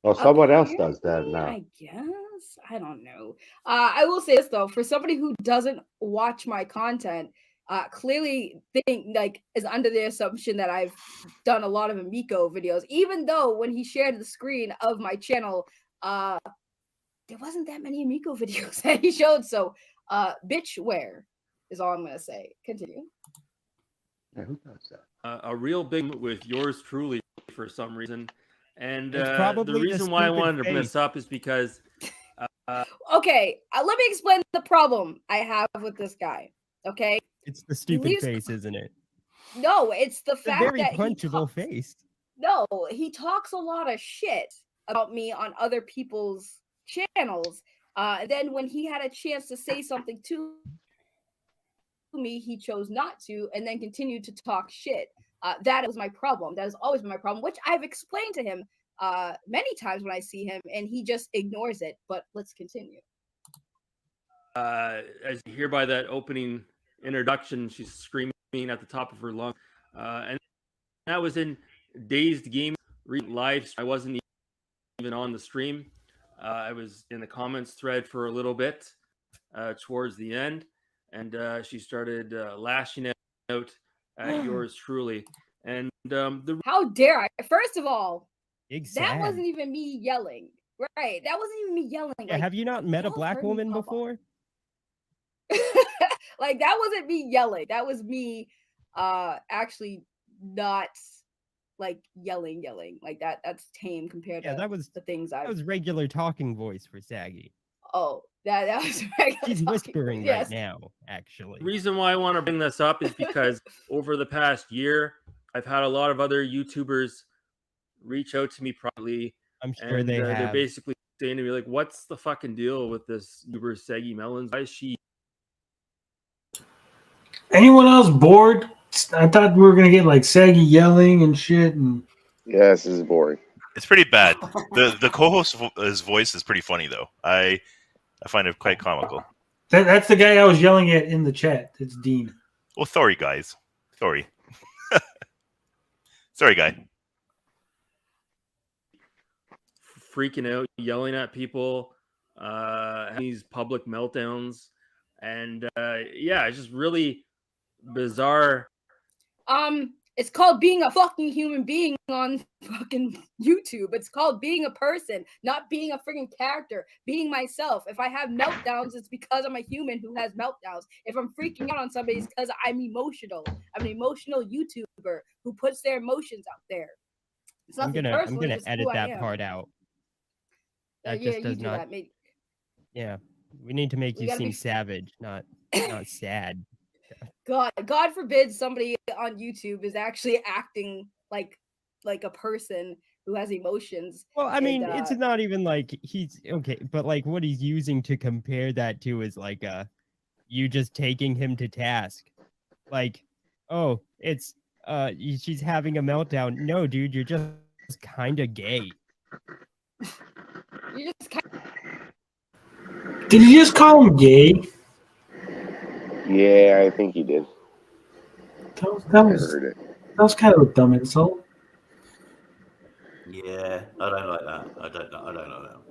Well, someone else does that now. I guess. I don't know. I will say this though, for somebody who doesn't watch my content, clearly is under the assumption that I've done a lot of Amico videos, even though when he shared the screen of my channel, there wasn't that many Amico videos that he showed. So, bitchware is all I'm gonna say. Continue. Yeah, who does that? A real big with yours truly for some reason. And It's the probably reason why I wanted to bring this up is because okay, let me explain the problem I have with this guy. Okay, it's the stupid face, isn't it? No, it's the fact very that punchable face. No, he talks a lot of shit about me on other people's channels. Then when he had a chance to say something to me, he chose not to, and then continued to talk shit. That was my problem. That has always been my problem, which I've explained to him many times when I see him, and he just ignores it. But let's continue. as you hear by that opening introduction, she's screaming at the top of her lungs. And that was in Dazed Game live. I wasn't even on the stream. I was in the comments thread for a little bit towards the end, and she started lashing out at yours truly. And how dare I? First of all, Big that sad. wasn't even me yelling. Right, that wasn't even me yelling. Yeah, have you not met a black woman before? Like, that wasn't me yelling. That was me actually not like yelling. Like that's tame compared to that was the things that was regular talking voice for Saggy. Oh, that was regular. She's whispering yes. right now, actually. The reason why I want to bring this up is because over the past year, I've had a lot of other YouTubers reach out to me privately. I'm sure and, they they're have. basically saying to me, like, what's the fucking deal with this YouTuber Saggy Melons? Why is she? Anyone else bored? I thought we were gonna get like Saggy yelling and shit. And yeah, this is boring. It's pretty bad. The co-host's voice is pretty funny though. I find it quite comical. That's the guy I was yelling at in the chat. It's Dean. Well, sorry guys. Sorry. Sorry, guy. Freaking out, yelling at people, these public meltdowns, and yeah, it's just really bizarre. It's called being a fucking human being on fucking YouTube. It's called being a person, not being a freaking character. Being myself. If I have meltdowns, it's because I'm a human who has meltdowns. If I'm freaking out on somebody, it's because I'm emotional. I'm an emotional YouTuber who puts their emotions out there. It's I'm nothing gonna personal, it's just edit who I that am. part out. That Yeah, just you does do not. that, maybe. Yeah, we need to make We you gotta seem be- savage, not sad. God forbid somebody on YouTube is actually acting like a person who has emotions. Well, I mean, and, it's not even like he's okay, but like what he's using to compare that to is like you just taking him to task. Like, oh, it's she's having a meltdown. No, dude, you're just kind of gay. you just kind Did you just call him gay? Yeah, I think he did. That was kind of a dumb insult. Yeah, I don't like that. I don't like that.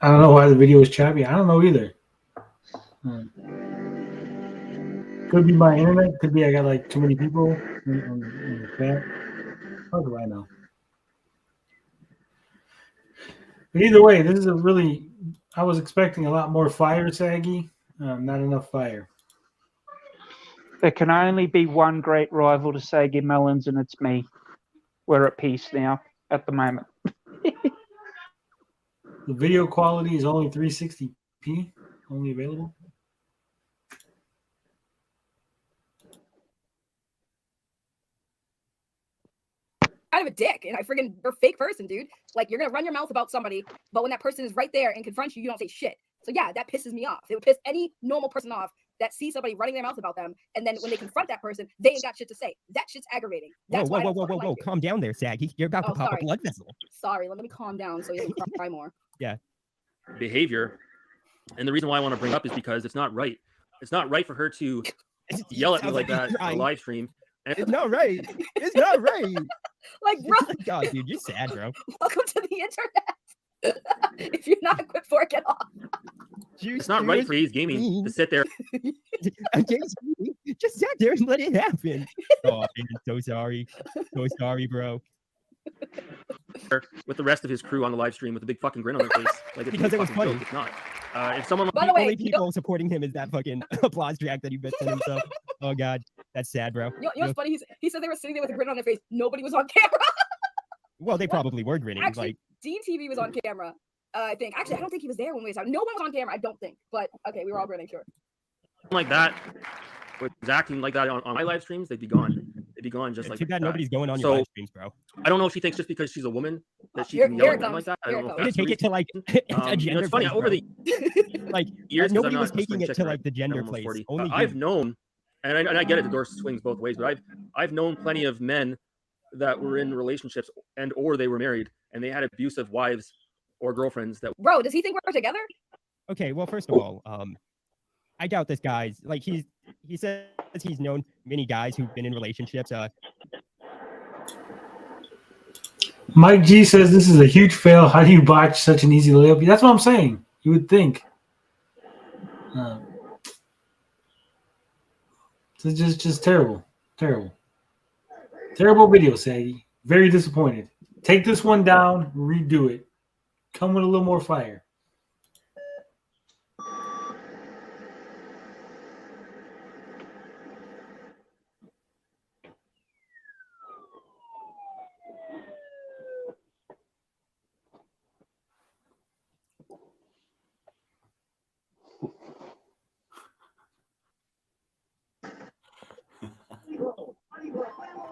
I don't know why the video was choppy. I don't know either. Could be my internet. Could be I got like too many people in the chat. How do I know? But either way, this is a really. I was expecting a lot more fire, Saggy. Not enough fire. There can only be one great rival to Saggy Melons, and it's me. We're at peace now, at the moment. The video quality is only 360p, only available. kind of a dick, and you're a fake person, dude. Like, you're gonna run your mouth about somebody, but when that person is right there and confronts you, you don't say shit. So yeah, that pisses me off. It would piss any normal person off that see somebody running their mouth about them, and then when they confront that person, they ain't got shit to say. That shit's aggravating. That's why I don't fucking like you. Calm down there, Saggy. You're about to pop sorry. a blood vessel. Sorry, let me calm down so you can cry more. Yeah. Behavior. And the reason why I want to bring it up is because it's not right. It's not right for her to yell at me like that on a live stream. And it's not right. It's not right. Like, bro. God, dude, you're sad, bro. Welcome to the internet. If you're not equipped for it, get off. It's not right for Ace Gaming to sit there. Just sat there and let it happen. Oh, I'm so sorry. So sorry, bro. With the rest of his crew on the live stream with a big fucking grin on their face. Like it's because it was funny. Joke. It's not. If someone By the way, only people supporting him is that fucking applause track that he bit to himself. Oh god, that's sad, bro. You know what's funny? He said they were sitting there with a grin on their face. Nobody was on camera. Well, they probably were grinning. Actually, like Dean TV was on camera. I think. Actually, I don't think he was there when we saw. No one was on camera. I don't think. But okay, we were all grinning. Sure. Like that. Was acting like that on my live streams, they'd be gone. They'd be gone just like too bad that. nobody's going on your live streams, bro. I don't know if she thinks just because she's a woman that she can yell at them like that. I don't know. If take it to like a gender. It's funny place, over the like years. Nobody was taking it to like the gender place. Only I've known, and I get it. The door swings both ways, but I've known plenty of men that were in relationships or they were married and they had abusive wives or girlfriends that. Bro, does he think we're together? Okay, well, first of all, I doubt this guy's like he says he's known many guys who've been in relationships. Mike G says this is a huge fail. How do you botch such an easy layup? That's what I'm saying. You would think. It's just terrible. Terrible video, Saggy. Very disappointed. Take this one down, redo it. Come with a little more fire.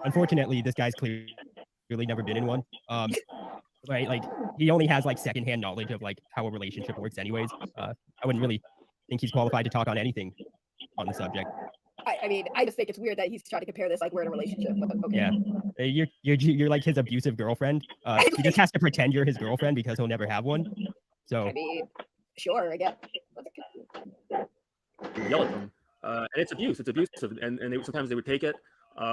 Unfortunately, this guy's clearly never been in one. Right? Like he only has like secondhand knowledge of like how a relationship works, anyways. I wouldn't really think he's qualified to talk on anything on the subject. I mean, I just think it's weird that he's trying to compare this like we're in a relationship. Okay. Yeah, you're like his abusive girlfriend. He just has to pretend you're his girlfriend because he'll never have one. So I mean, sure, I guess. Yell at them, and it's abuse. It's abusive, and sometimes they would take it. You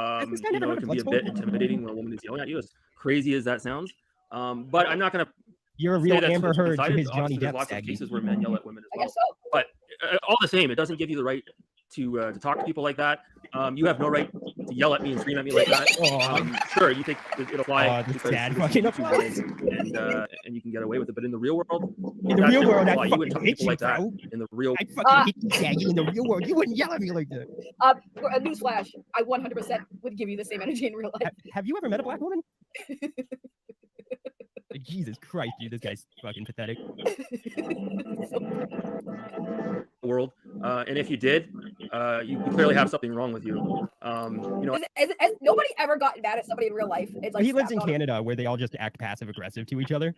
know, it can be a bit intimidating when a woman is yelling at you, as crazy as that sounds. But I'm not going to. You're a real Amber Heard to his Johnny Depp. There's lots of cases where men yell at women as well. I guess so. But all the same, it doesn't give you the right to talk to people like that. You have no right to yell at me and scream at me like that. Sure, you think it'll fly because and you can get away with it. But in the real world, I you wouldn't talk to people like that in the real. I fucking hate you, Saggy. In the real world, you wouldn't yell at me like that. A newsflash: I 100% would give you the same energy in real life. Have you ever met a black woman? Jesus Christ, dude, this guy's fucking pathetic. World, and if you did, you clearly have something wrong with you. You know, has nobody ever gotten mad at somebody in real life? It's like he lives in Canada, where they all just act passive aggressive to each other.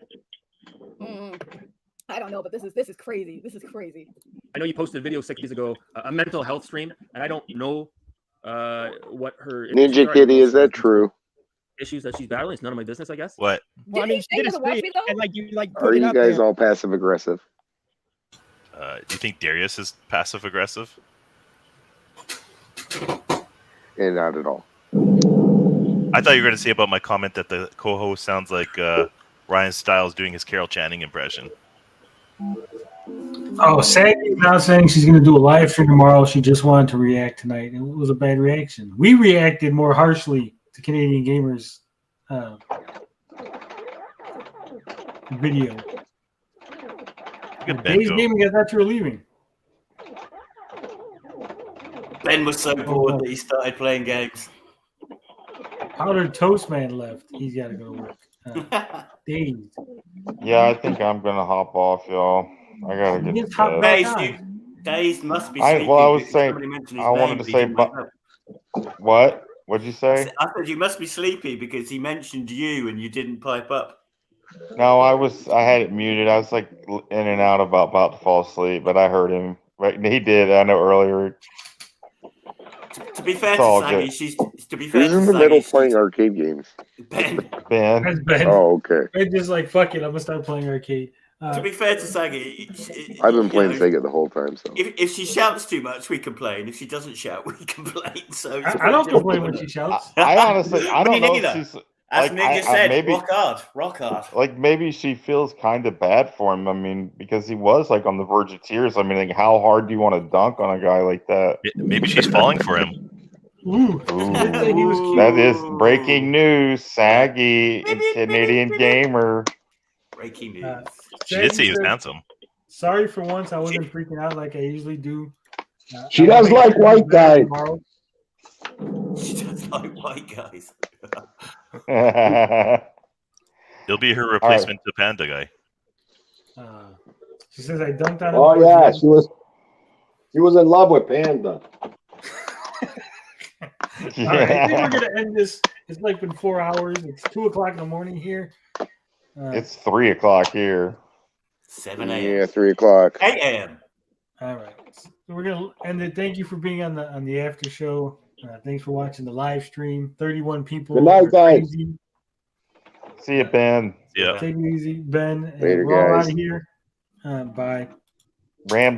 I don't know, but this is crazy. This is crazy. I know you posted a video 6 days ago, a mental health stream, and I don't know what her Ninja Kitty. Is that true? Issues that she's battling. It's none of my business, I guess. What? Well, I mean, she did a stream, and like you like. Are you guys all passive aggressive? Do you think Darius is passive aggressive? Yeah, not at all. I thought you were going to say about my comment that the co-host sounds like Ryan Stiles doing his Carol Channing impression. Oh, Saggy now saying she's going to do a live stream tomorrow. She just wanted to react tonight. It was a bad reaction. We reacted more harshly to Canadian Gamers video. Days Gaming, I thought you were leaving. Ben was so bored that he started playing games. Powdered Toast Man left. He's got to go to work. Days. Yeah, I think I'm gonna hop off, y'all. I gotta get to bed. Days must be sleepy. Well, I was saying, I wanted to say, what? What'd you say? I said you must be sleepy because he mentioned you and you didn't pipe up. No, I had it muted. I was like in and out about to fall asleep, but I heard him Right, he did. I know earlier. To be fair It's to all Saggy, good. she's to be fair Who's to in the Saggy, middle she's playing arcade games? Ben. Ben. That's Ben. Oh, okay. Ben just like, fuck it, I'm gonna start playing arcade. To be fair to Saggy, I've been you playing know, Sega the whole time, so. if she shouts too much, we complain. If she doesn't shout, we complain. So it's I don't pretty complain when difficult. she shouts. I honestly, I Me don't know if neither. she's As like, Nick just said, maybe, rock hard, rock hard. like maybe she feels kind of bad for him. I mean, because he was like on the verge of tears. I mean, like, how hard do you want to dunk on a guy like that? Maybe she's falling for him. Ooh, he was cute. That is breaking news. Saggy, Canadian gamer. Breaking news. She did say Saggy he was said, handsome. sorry for once, I wasn't freaking out like I usually do. She does like white guys. She does like white guys. He'll be her replacement to Panda Guy. She says I dunked on him. Oh towards the yeah, end. she was in love with Panda. All right, I think we're gonna end this. It's like been 4 hours. It's 2:00 in the morning here. It's 3 o'clock here. 7 a.m. Yeah, 3 o'clock. 8 a.m. All right, so we're gonna end it. Thank you for being on the after show. Thanks for watching the live stream. 31 people. Good night, guys. Crazy. See you, Ben. Yeah. Take it easy, Ben. Later, We're all guys. out of here. Bye. Ram.